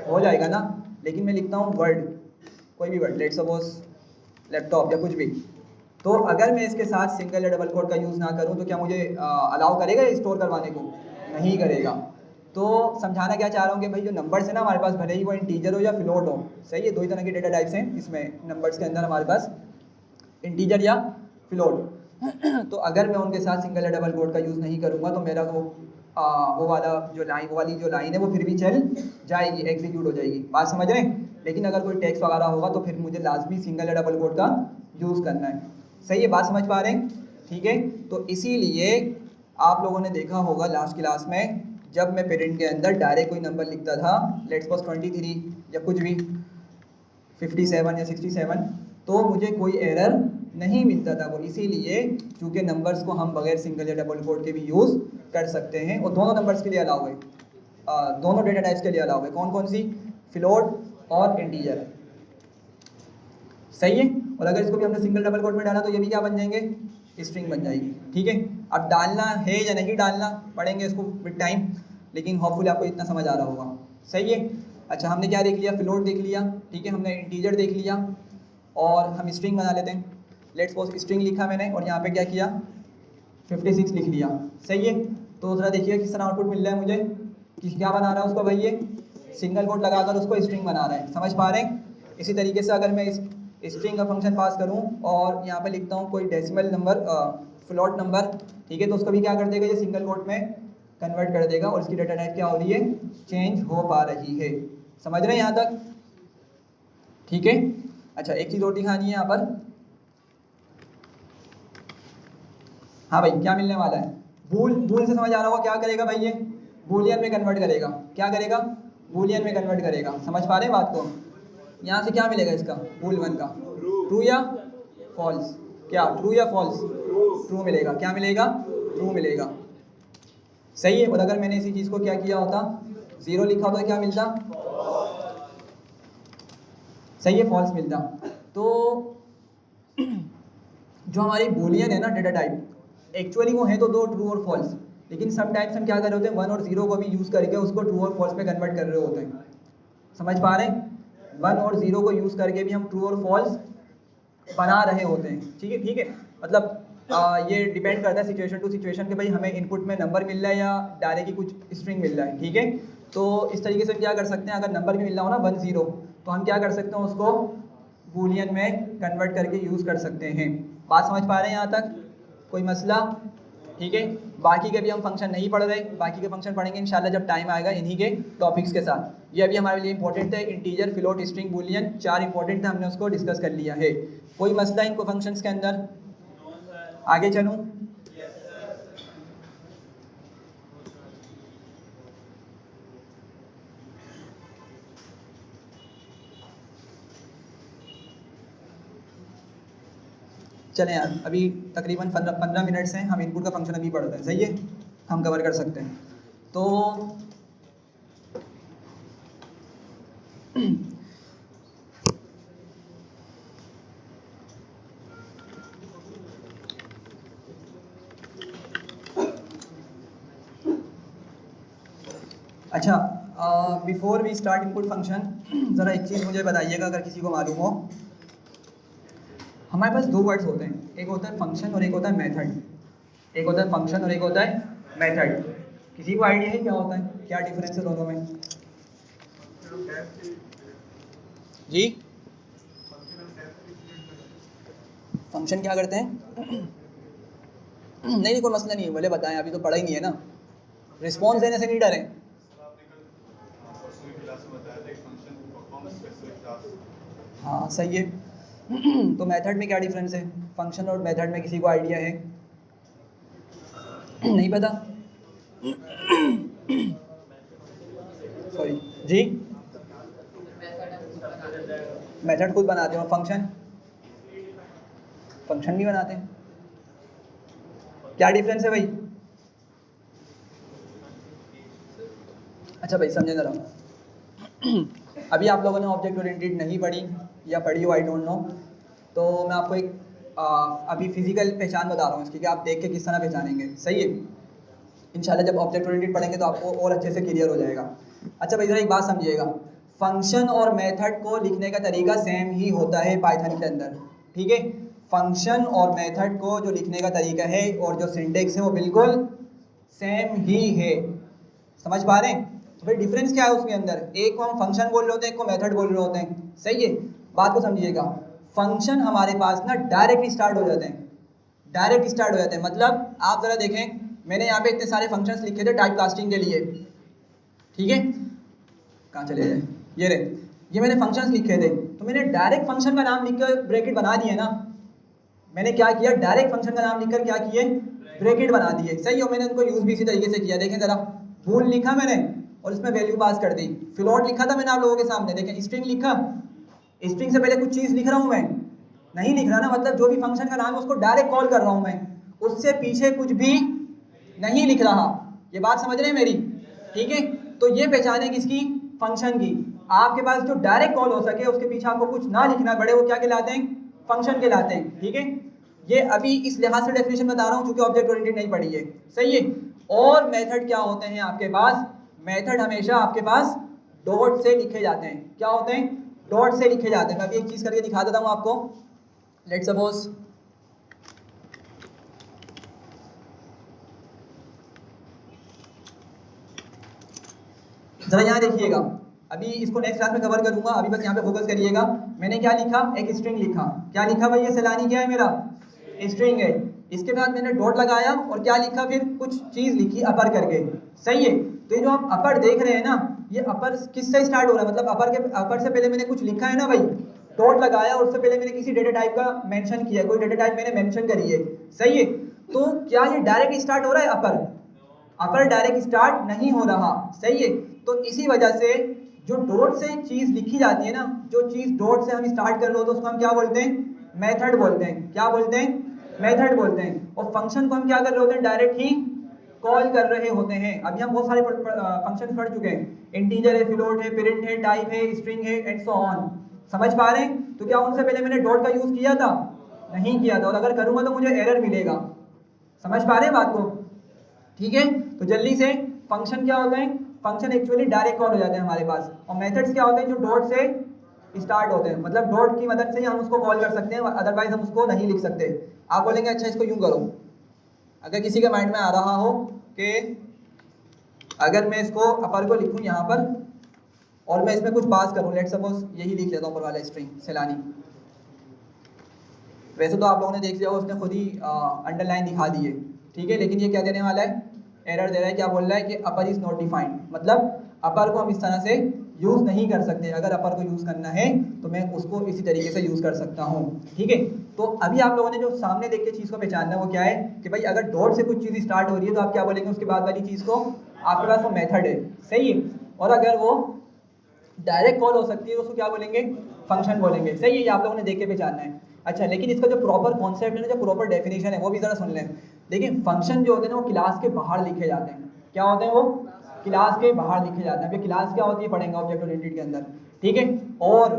Speaker 1: हो जाएगा ना। लेकिन मैं लिखता हूँ वर्ड, कोई भी वर्ड, लेट्स सपोज लैपटॉप या कुछ भी, तो अगर मैं इसके साथ सिंगल या डबल कोट का यूज़ ना करूँ तो क्या मुझे अलाउ करेगा स्टोर करवाने को, नहीं करेगा। तो समझाना क्या चाह रहा हूँ कि भाई जो नंबर्स है ना हमारे पास, भले ही वो इंटीजर हो या फ्लोट हो, सही है, दो ही तरह के डेटा टाइप्स हैं इसमें नंबर्स के अंदर हमारे पास, इंटीजर या फ्लोट। तो अगर मैं उनके साथ सिंगल या डबल कोट का यूज़ नहीं करूँगा तो मेरा वो वाली जो लाइन है वो फिर भी चल जाएगी, एग्जीक्यूट हो जाएगी। बात समझ रहे हैं? लेकिन अगर कोई टेक्स्ट वगैरह होगा तो फिर मुझे लाजमी सिंगल या डबल कोट का यूज़ करना है। सही है, बात समझ पा रहे हैं? ठीक है, तो इसीलिए आप लोगों ने देखा होगा लास्ट क्लास में जब मैं पेरेंट के अंदर डायरेक्ट कोई नंबर लिखता था, लेट्स सपोज 23 या कुछ भी 57 या 67, तो मुझे कोई एरर नहीं मिलता था। वो इसीलिए क्योंकि नंबर्स को हम बगैर सिंगल या डबल कोट के भी यूज़ कर सकते हैं, और दोनों नंबर्स के लिए अलाउ है, दोनों डेटा टाइप्स के लिए अलाउ है। कौन कौन सी, फ्लोट और इंटीजर। सही है, और अगर इसको भी हमने सिंगल डबल कोट में डाला तो ये भी क्या बन जाएंगे, स्ट्रिंग बन जाएगी। ठीक है, अब डालना है या नहीं डालना पढ़ेंगे इसको विद टाइम, लेकिन होपफुली आपको इतना समझ आ रहा होगा। सही है, अच्छा हमने क्या देख लिया, फ्लोट देख लिया, ठीक है, हमने इंटीजर देख लिया, और हम स्ट्रिंग बना लेते हैं। लेट्स सपोज स्ट्रिंग लिखा मैंने और यहाँ पे क्या किया, 56 लिख लिया। सही है, तो ज़रा देखिए किस तरह आउटपुट मिल रहा है मुझे, कि क्या बना रहा है उसको भाई, ये सिंगल कोट लगाकर उसको स्ट्रिंग बना रहा है। समझ पा रहे हैं? इसी तरीके से अगर मैं इस स्ट्रिंग का फंक्शन पास करूं और यहाँ पे लिखता हूँ कोई डेसिमल नंबर, फ्लोट नंबर, ठीक है, तो उसको भी क्या कर देगा, ये सिंगल कोट में कन्वर्ट कर देगा, और इसकी डेटा टाइप क्या हो रही है, चेंज हो पा रही है। समझ रहे हैं यहाँ तक? ठीक है, अच्छा एक चीज़ और दिखानी है यहाँ पर। हाँ भाई, क्या मिलने वाला है, बूल से समझ आ रहा होगा, क्या करेगा भाई, ये बूलियन में कन्वर्ट करेगा। क्या करेगा, बूलियन में कन्वर्ट करेगा। समझ पा रहे हैं बात को? यहाँ से क्या मिलेगा इसका, बूल वन का, ट्रू या फॉल्स, क्या ट्रू या फॉल्स, ट्रू मिलेगा। क्या मिलेगा, ट्रू मिलेगा। सही है, और अगर मैंने इसी चीज़ को क्या किया होता, 0 लिखा होता, क्या मिलता, सही है, फॉल्स मिलता। तो जो हमारी बूलियन है ना डेटा टाइप, एक्चुअली वो है तो दो, ट्रू और फॉल्स, लेकिन समटाइम्स हम क्या कर रहे होते हैं, 1 और 0 को भी यूज़ करके उसको ट्रू और फॉल्स में कन्वर्ट कर रहे होते हैं। समझ पा रहे हैं? 1 और 0 को यूज़ करके भी हम ट्रू और फॉल्स बना रहे होते हैं। ठीक है, ठीक है, मतलब ये डिपेंड करता है सिचुएशन टू सिचुएशन कि भाई हमें इनपुट में नंबर मिल रहा है या डायरेक्ट कुछ स्ट्रिंग मिल रहा है। ठीक है, तो इस तरीके से क्या कर सकते हैं, अगर नंबर भी मिल रहा हो ना 1 0, तो हम क्या कर सकते हैं, उसको बूलियन में कन्वर्ट करके यूज़ कर सकते हैं। बात समझ पा रहे हैं यहाँ तक? कोई मसला? ठीक है, बाकी के भी हम फंक्शन नहीं पढ़ रहे, बाकी के फंक्शन पढ़ेंगे इंशाल्लाह जब टाइम आएगा इन्हीं के टॉपिक्स के साथ। ये अभी हमारे लिए इंपॉर्टेंट है, integer, float, string, Boolean, 4 important है, हमने उसको डिस्कस कर लिया है। कोई मसला इनको फंक्शंस के अंदर? आगे चलूँ? चलें यार, अभी तकरीबन 15 मिनट्स हैं, हम इनपुट का फंक्शन अभी पढ़ते हैं। सही है, हम कवर कर सकते हैं। तो अच्छा, before we start input function, ज़रा एक चीज़ मुझे बताइएगा अगर किसी को मालूम हो। हमारे पास 2 वर्ड्स होते हैं, एक होता है फंक्शन और एक होता है मेथड। एक होता है फंक्शन और एक होता है मेथड। किसी को आइडिया है क्या होता है, क्या डिफरेंस है दोनों में? जी, फंक्शन क्या करते हैं? नहीं कोई मसला नहीं है, भले बताएं, अभी तो पढ़ा ही नहीं है ना, रिस्पॉन्स देने से नहीं डरें।
Speaker 2: सर आपने कल परसों की क्लास में बताया था एक फंक्शन परफॉर्म स्पेसिफिक टास्क।
Speaker 1: हाँ सही है। तो मेथड में क्या डिफरेंस है? फंक्शन और मेथड में किसी को आइडिया है? नहीं पता? सॉरी जी, मेथड खुद बनाते हो, फंक्शन नहीं बनाते। क्या डिफरेंस है भाई? अच्छा भाई समझे जरा। अभी आप लोगों ने ऑब्जेक्ट ओरिएंटेड नहीं पढ़ी या पढ़ी हो, आई डोंट नो। तो मैं आपको एक अभी फिजिकल पहचान बता रहा हूँ इसकी, कि आप देख के किस तरह पहचानेंगे। सही है? इंशाल्लाह जब ऑब्जेक्ट ओरिएंटेड पढ़ेंगे तो आपको और अच्छे से क्लियर हो जाएगा। अच्छा भाई जरा एक बात समझिएगा, फंक्शन और मेथड को लिखने का तरीका सेम ही होता है पाइथन के अंदर, ठीक है? फंक्शन और मेथड को जो लिखने का तरीका है और जो सिंटेक्स है वो बिल्कुल सेम ही है। समझ पा रहे हैं? तो भाई डिफरेंस क्या है उसके अंदर? एक को हम फंक्शन बोल रहे होते हैं, एक को मेथड बोल रहे होते हैं। सही है? बात को समझिएगा, फंक्शन हमारे पास ना डायरेक्ट स्टार्ट हो जाते हैं, डायरेक्ट स्टार्ट हो जाते हैं। मतलब आप ज़रा देखें, मैंने यहाँ पे इतने सारे फंक्शंस लिखे थे टाइप कास्टिंग के लिए, ठीक है? कहाँ चले गए? ये रहे, ये मैंने फंक्शंस लिखे थे, तो मैंने डायरेक्ट फंक्शन का नाम लिखकर ब्रैकेट बना दिए ना। मैंने क्या किया, डायरेक्ट फंक्शन का नाम लिखकर क्या किए, ब्रैकेट बना दिए। सही हो? मैंने उनको यूज़ भी इसी तरीके से किया। देखें ज़रा, बूल लिखा मैंने और इसमें वैल्यू पास कर दी। फ्लोट लिखा था मैंने आप लोगों के सामने, देखें स्ट्रिंग लिखा। स्ट्रिंग से पहले कुछ चीज़ लिख रहा हूँ मैं, नहीं लिख रहा ना, मतलब जो भी फंक्शन का नाम है उसको डायरेक्ट कॉल कर रहा हूँ मैं, उससे पीछे कुछ भी नहीं लिख रहा। ये बात समझ रहे हैं मेरी? ठीक है? तो ये पहचान है किसकी? फंक्शन की। आपके पास जो डायरेक्ट कॉल हो सके, उसके पीछे आपको कुछ ना लिखना पड़े, वो क्या कहलाते हैं? फंक्शन कहलाते हैं। ठीक है? ये अभी इस लिहाज से डेफिनेशन बता रहा हूँ क्योंकि ऑब्जेक्ट ओरिएंटेड नहीं पढ़ी है। सही है? और मेथड क्या होते हैं आपके पास? मेथड हमेशा आपके पास डॉट से लिखे जाते हैं। क्या होते हैं? डॉट से लिखे जाते हैं। मैं अभी एक चीज़ करके दिखा देता हूँ आपको। लेट्स सपोज जरा यहाँ देखिएगा, अभी इसको नेक्स्ट क्लास में कवर करूंगा, अभी बस यहाँ पे फोकस करिएगा। मैंने क्या लिखा? एक स्ट्रिंग लिखा। क्या लिखा भाई? ये सैलानी क्या है मेरा? स्ट्रिंग है। इसके बाद मैंने डॉट लगाया और क्या लिखा? फिर कुछ चीज़ लिखी अपर करके। सही है? तो ये जो आप अपर देख रहे हैं ना, ये अपर किससे स्टार्ट हो रहा है? मतलब अपर से पहले मैंने कुछ लिखा है ना भाई, डॉट लगाया और उससे पहले मैंने किसी डेटा टाइप का मेंशन किया, कोई डेटा टाइप मैंने मेंशन करी है। सही है? तो क्या ये डायरेक्ट स्टार्ट हो रहा है अपर? अपर डायरेक्ट स्टार्ट नहीं हो रहा। सही है? तो इसी वजह से जो डॉट से चीज़ लिखी जाती है ना, जो चीज़ डॉट से हम स्टार्ट कर रहे हो तो उसको हम क्या बोलते हैं? मेथड बोलते हैं। क्या बोलते हैं? मेथड बोलते हैं। और फंक्शन को हम क्या कर रहे होते हैं? डायरेक्ट ही कॉल कर रहे होते हैं। अभी हम बहुत सारे फंक्शन पढ़ चुके हैं, इंटीजर है, फ्लोट है, पेरेंट है, टाइप है, स्ट्रिंग है एंड सो ऑन। समझ पा रहे हैं? तो क्या उनसे पहले मैंने डॉट का यूज़ किया था? नहीं किया था, और अगर करूँगा तो मुझे एरर मिलेगा। समझ पा रहे हैं बात को? ठीक है? तो जल्दी से, फंक्शन क्या होते हैं? फंक्शन एक्चुअली डायरेक्ट कॉल हो जाते हैं हमारे पास, और मेथड्स क्या होते हैं? जो डॉट से स्टार्ट होते हैं, मतलब डॉट की मदद से ही हम उसको कॉल कर सकते हैं, अदरवाइज हम उसको नहीं लिख सकते। आप बोलेंगे अच्छा इसको यूँ करो, अगर किसी के माइंड में आ रहा हो कि अगर मैं इसको अपर को लिखूँ यहाँ पर और मैं इसमें कुछ पास करूँ, लेट सपोज यही लिख लेता हूँ ऊपर वाला स्ट्रिंग सैलानी। वैसे तो आप लोगों ने देख लिया, उसने खुद ही अंडरलाइन दिखा दी है, ठीक है? लेकिन ये क्या देने वाला है? एरर दे रहा है। क्या बोल रहा है कि अपर इज नॉट डिफाइंड, मतलब अपर को हम इस तरह से यूज़ नहीं कर सकते। अगर अपर को यूज़ करना है तो मैं उसको इसी तरीके से यूज़ कर सकता हूँ। ठीक है? तो अभी आप लोगों ने जो सामने देख के चीज़ को पहचानना है वो क्या है कि भाई अगर डॉट से कुछ चीज़ स्टार्ट हो रही है तो आप क्या बोलेंगे उसके बाद वाली चीज़ को? आपके पास वो मेथड है। सही है? और अगर वो डायरेक्ट कॉल हो सकती है तो उसको क्या बोलेंगे? फंक्शन बोलेंगे। सही है? ये आप लोगों ने देख के पहचानना है। अच्छा, लेकिन इसका जो प्रॉपर कॉन्सेप्ट है ना, जो प्रॉपर डेफिनेशन है वो भी ज़रा सुन लें। देखिए, फंक्शन जो होते हैं ना वो क्लास के बाहर लिखे जाते हैं। क्या होते हैं वो? क्लास के बाहर लिखे जाते हैं। अभी क्लास क्या होती है पढ़ेंगे ऑब्जेक्ट ओरिएंटेड के अंदर। ठीक है? और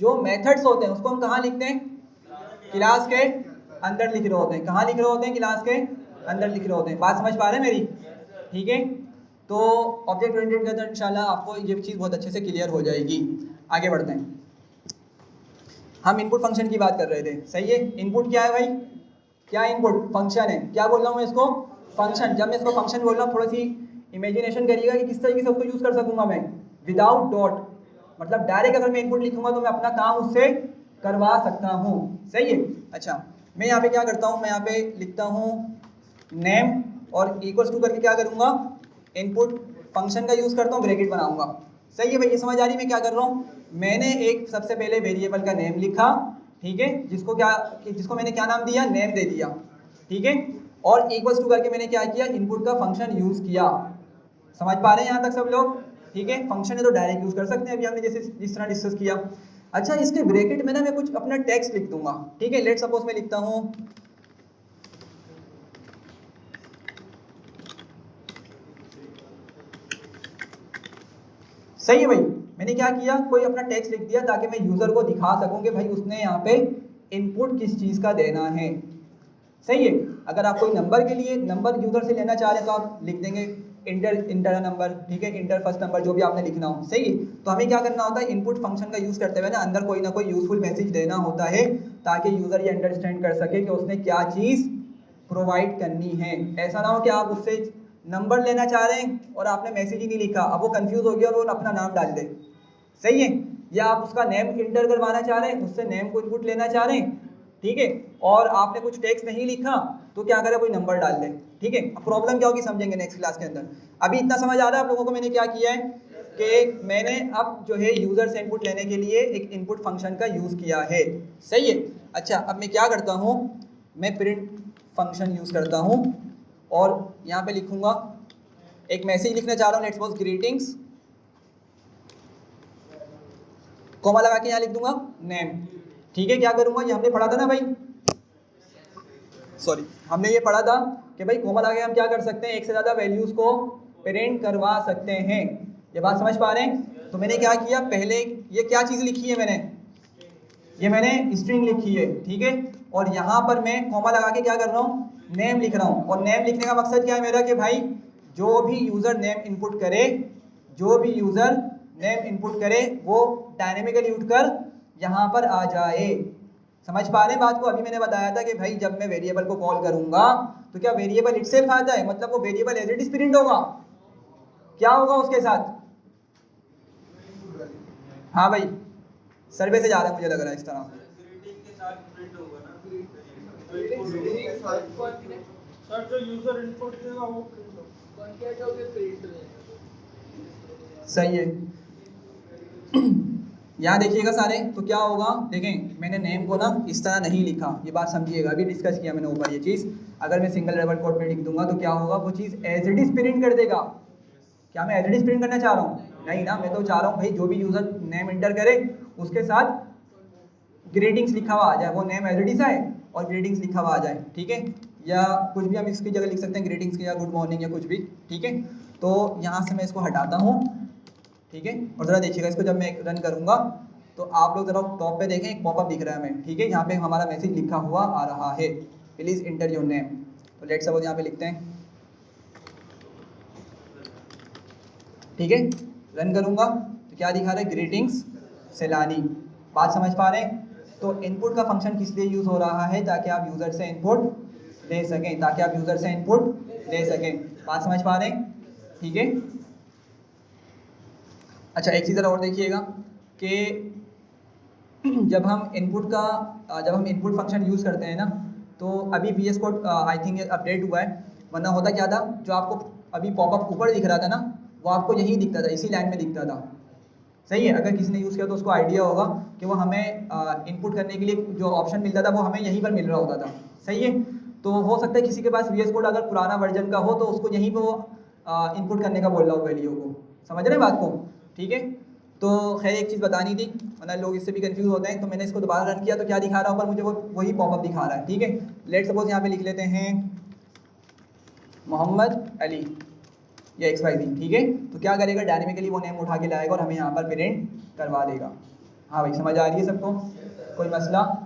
Speaker 1: जो मेथड्स होते हैं उसको हम कहाँ लिखते हैं? क्लास के अंदर लिख रहे होते हैं। कहाँ लिख रहे होते हैं? क्लास के अंदर लिख रहे होते हैं। बात समझ पा रहे हैं मेरी? ठीक है? तो ऑब्जेक्ट ओरिएंटेड के अंदर इंशाल्लाह आपको ये चीज़ बहुत अच्छे से क्लियर हो जाएगी। आगे बढ़ते हैं। हम इनपुट फंक्शन की बात कर रहे थे। सही है? इनपुट क्या है भाई? क्या इनपुट? फंक्शन है। क्या बोल रहा हूँ मैं इसको? फंक्शन। जब मैं इसको फंक्शन बोल रहा हूँ, थोड़ी सी इमेजिनेशन करिएगा कि किस तरीके से उसको यूज़ कर सकूंगा मैं, विदाउट डॉट। मतलब डायरेक्ट अगर मैं इनपुट लिखूंगा तो मैं अपना काम उससे करवा सकता हूँ। सही है? अच्छा, मैं यहाँ पे क्या करता हूँ? मैं यहाँ पे लिखता हूँ नेम और इक्वल्स टू करके क्या करूँगा? इनपुट फंक्शन का यूज़ करता हूँ, ब्रैकेट बनाऊंगा। सही है भाई, ये समझ आ रही मैं क्या कर रहा हूँ? मैंने एक सबसे पहले वेरिएबल का नेम लिखा, ठीक है, जिसको मैंने क्या नाम दिया, नेम दे दिया, ठीक है, और इक्वल्स टू करके मैंने क्या किया, इनपुट का फंक्शन यूज़ किया। समझ पा रहे हैं यहाँ तक सब लोग? ठीक है, फंक्शन है तो डायरेक्ट यूज़ कर सकते हैं, अभी हमने जैसे जिस तरह डिस्कस किया। अच्छा, इसके ब्रैकेट में ना मैं कुछ अपना टेक्स्ट लिख दूंगा, ठीक है। लेट सपोज मैं लिखता हूँ सही है भाई, मैंने क्या किया, कोई अपना टेक्स्ट लिख दिया ताकि मैं यूज़र को दिखा सकूं कि भाई उसने यहाँ पे इनपुट किस चीज़ का देना है। सही है, अगर आप कोई नंबर के लिए नंबर यूज़र से लेना चाह रहे हैं तो आप लिख देंगे इंटर नंबर, ठीक है, इंटर फर्स्ट नंबर, जो भी आपने लिखना हो। सही है, तो हमें क्या करना होता है, इनपुट फंक्शन का यूज़ करते हुए ना अंदर कोई ना कोई यूजफुल मैसेज देना होता है ताकि यूज़र ये अंडरस्टैंड कर सके कि उसने क्या चीज़ प्रोवाइड करनी है। ऐसा ना हो कि आप उससे नंबर लेना चाह रहे हैं और आपने मैसेज ही नहीं लिखा, अब वो कंफ्यूज हो गया और वो अपना नाम डाल दे। सही है, या आप उसका नेम इंटर करवाना चाह रहे हैं, उससे नेम को इनपुट लेना चाह रहे हैं, ठीक है, और आपने कुछ टेक्स्ट नहीं लिखा तो क्या करे, कोई नंबर डाल दे। ठीक है, अब प्रॉब्लम क्या होगी समझेंगे नेक्स्ट क्लास के अंदर। अभी इतना समझ आ रहा है आप लोगों को मैंने क्या किया है कि मैंने अब जो है यूज़र से इनपुट लेने के लिए एक इनपुट फंक्शन का यूज़ किया है। सही है, अच्छा अब मैं क्या करता हूँ, मैं प्रिंट फंक्शन यूज़ करता हूँ और यहाँ पे लिखूंगा, एक मैसेज लिखना चाह रहा हूँ, लेट्स सपोज ग्रीटिंग्स, कॉमा लगा के यहाँ लिख दूंगा नेम। ठीक है, क्या करूंगा, ये हमने पढ़ा था ना भाई, सॉरी हमने ये पढ़ा था कि भाई कॉमा लगा के हम क्या कर सकते हैं, एक से ज़्यादा वैल्यूज़ को प्रिंट करवा सकते हैं। ये बात समझ पा रहे हैं? तो मैंने क्या किया, पहले ये क्या चीज़ लिखी है मैंने स्ट्रिंग लिखी है, ठीक है, और यहाँ पर मैं कॉमा लगा के क्या कर रहा हूँ, नेम लिख रहा हूँ। और नेम लिखने का मकसद क्या है मेरा कि भाई जो भी यूज़र नेम इनपुट करे वो डायनेमिकली उठकर यहाँ पर आ जाए। समझ पा रहे हैं बात को? अभी मैंने बताया था कि भाई जब मैं वेरिएबल को कॉल करूँगा तो क्या वेरिएबल इटसेल्फ आता है, मतलब वो variable as it is print होगा। क्या होगा उसके साथ? हाँ भाई, सर्वे से जा रहा है मुझे लग रहा है इस तरह।
Speaker 10: सर जो यूजर इनपुट देगा वो प्रिंट होगा।
Speaker 1: सही है, यहाँ देखिएगा सारे, तो क्या होगा, देखें मैंने नेम को ना इस तरह नहीं लिखा, ये बात समझिएगा, अभी डिस्कस किया मैंने ऊपर ये चीज़। अगर मैं सिंगल डबल कोट में लिख दूंगा तो क्या होगा, वो चीज़ एज इट इज प्रिंट कर देगा। क्या मैं एज इट इज प्रिंट करना चाह रहा हूँ? नहीं ना, मैं तो चाह रहा हूँ भाई जो भी यूज़र नेम इंटर करे उसके साथ ग्रीटिंग्स लिखा हुआ आ जाए, वो नेम एज इट इज आए और ग्रीटिंग्स लिखा हुआ आ जाए। ठीक है, या कुछ भी हम इसकी जगह लिख सकते हैं ग्रीटिंग्स के, या गुड मॉर्निंग या कुछ भी। ठीक है, तो यहाँ से मैं इसको हटाता हूँ, ठीक है, और ज़रा देखिएगा इसको जब मैं रन करूँगा तो आप लोग ज़रा टॉप पे देखें, एक पॉपअप दिख रहा है हमें। ठीक है, यहाँ पे हमारा मैसेज लिखा हुआ आ रहा है, प्लीज़ इंटर योर नेम। तो लेट्स सपोज यहाँ पे लिखते हैं, ठीक है, रन करूँगा तो क्या दिखा रहा है, ग्रीटिंग्स सैलानी। बात समझ पा रहे हैं? तो इनपुट का फंक्शन किस लिए यूज़ हो रहा है, ताकि आप यूज़र से इनपुट ले सकें, बात समझ पा रहे हैं? ठीक है, अच्छा एक चीज़ और देखिएगा कि जब हम इनपुट फंक्शन यूज़ करते हैं ना, तो अभी VS code I think update हुआ है, वरना होता क्या था, जो आपको अभी पॉपअप ऊपर दिख रहा था ना, वो आपको यहीं दिखता था, इसी लाइन में दिखता था। सही है, अगर किसी ने यूज़ किया तो उसको आइडिया होगा कि वो हमें इनपुट करने के लिए जो ऑप्शन मिलता था वो हमें यहीं पर मिल रहा होता था। सही है, तो हो सकता है किसी के पास VS कोड अगर पुराना वर्जन का हो तो उसको यहीं पर वो इनपुट करने का बोल रहा हो वैल्यू को। समझ रहे हैं बात को? ठीक है, तो खैर एक चीज़ बतानी थी, वरना लोग इससे भी कंफ्यूज होते हैं। तो मैंने इसको दोबारा रन किया तो क्या दिखा रहा है ऊपर मुझे, वो वही पॉपअप दिखा रहा है। ठीक है, लेट्स सपोज यहाँ पे लिख लेते हैं मोहम्मद अली या XYZ। ठीक है, तो क्या करेगा, डायनेमिकली वो नेम उठा के लाएगा और हमें यहाँ पर प्रिंट करवा देगा। हाँ भाई, समझ आ रही है सबको? कोई मसला?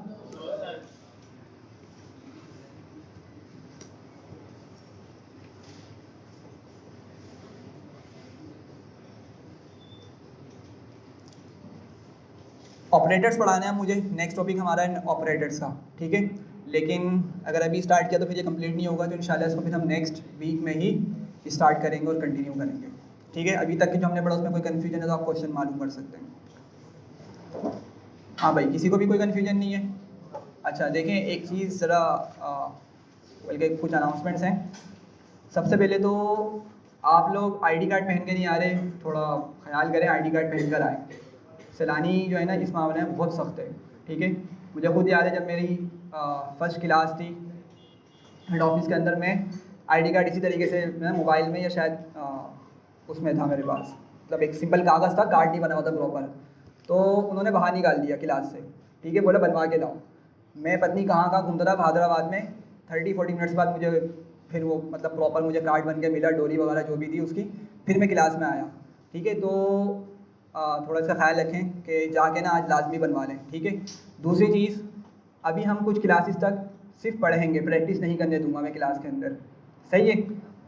Speaker 1: ऑपरेटर्स पढ़ाना है मुझे, नेक्स्ट टॉपिक हमारा है ऑपरेटर्स का। ठीक है, लेकिन अगर अभी स्टार्ट किया तो फिर ये कंप्लीट नहीं होगा, तो इंशाल्लाह इसको फिर हम नेक्स्ट वीक में ही स्टार्ट करेंगे और कंटिन्यू करेंगे। ठीक है, अभी तक के जो हमने पढ़ा उसमें कोई कन्फ्यूजन है तो आप क्वेश्चन मालूम कर सकते हैं। हाँ भाई, किसी को भी कोई कन्फ्यूजन नहीं है? अच्छा देखें, एक चीज़ ज़रा बल्कि कुछ अनाउंसमेंट्स हैं। सबसे पहले तो आप लोग आईडी कार्ड पहन के नहीं आ रहे, थोड़ा ख्याल करें, आईडी कार्ड पहन कर आए। सैलानी जो है ना इस मामले में बहुत सख्त है, ठीक है। मुझे खुद याद है जब मेरी फर्स्ट क्लास थी हेड ऑफिस के अंदर, में आईडी कार्ड इसी तरीके से मैं मोबाइल में या शायद उसमें था मेरे पास, मतलब एक सिंपल कागज़ था, कार्ड नहीं बना हुआ था प्रॉपर, तो उन्होंने बाहर निकाल दिया क्लास से, ठीक है, बोला बनवा के लाओ। मैं पत्नी कहाँ घूमता था हैदराबाद में, 30-40 मिनट्स बाद मुझे फिर वो मतलब प्रॉपर मुझे कार्ड बन के मिला, डोरी वगैरह जो भी थी उसकी, फिर मैं क्लास में आया, ठीक है। तो थोड़ा सा ख्याल रखें कि जाके ना आज लाजमी बनवा लें, ठीक है। दूसरी चीज़, अभी हम कुछ क्लासेस तक सिर्फ पढ़ेंगे, प्रैक्टिस नहीं करने दूंगा मैं क्लास के अंदर, सही है।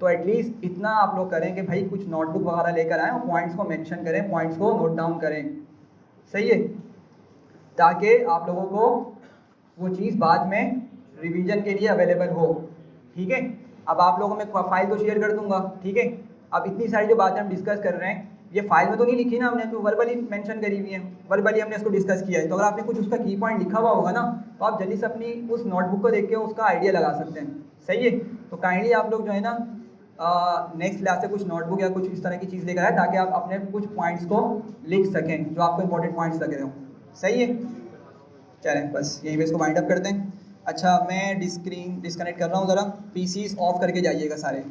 Speaker 1: तो एटलीस्ट इतना आप लोग करें कि भाई कुछ नोटबुक वगैरह लेकर आएँ और पॉइंट्स को मेंशन करें, पॉइंट्स को नोट डाउन करें, सही है, ताकि आप लोगों को वो चीज़ बाद में रिवीजन के लिए अवेलेबल हो, ठीक है। अब आप लोगों में फाइल तो शेयर कर दूंगा, ठीक है। अब इतनी सारी जो बातें हम डिस्कस कर रहे हैं, ये फाइल में तो नहीं लिखी ना हमने, तो वर्बली मेंशन करी हुई है, वर्बली हमने इसको डिस्कस किया है। तो अगर आपने कुछ उसका की पॉइंट लिखा हुआ होगा ना, तो आप जल्दी से अपनी उस नोटबुक को देख के उसका आइडिया लगा सकते हैं, सही है। तो काइंडली आप लोग जो है ना नेक्स्ट क्लास से कुछ नोटबुक या कुछ इस तरह की चीज़ लेकर आए, ताकि आप अपने कुछ पॉइंट्स को लिख सकें जो आपको इंपॉर्टेंट पॉइंट्स लग रहे हों, सही है। चलें बस यहीं पे इसको वाइंड अप करते हैं। अच्छा, मैं डिस्कनेक्ट कर रहा हूँ, ज़रा पीसीस ऑफ करके जाइएगा सारे।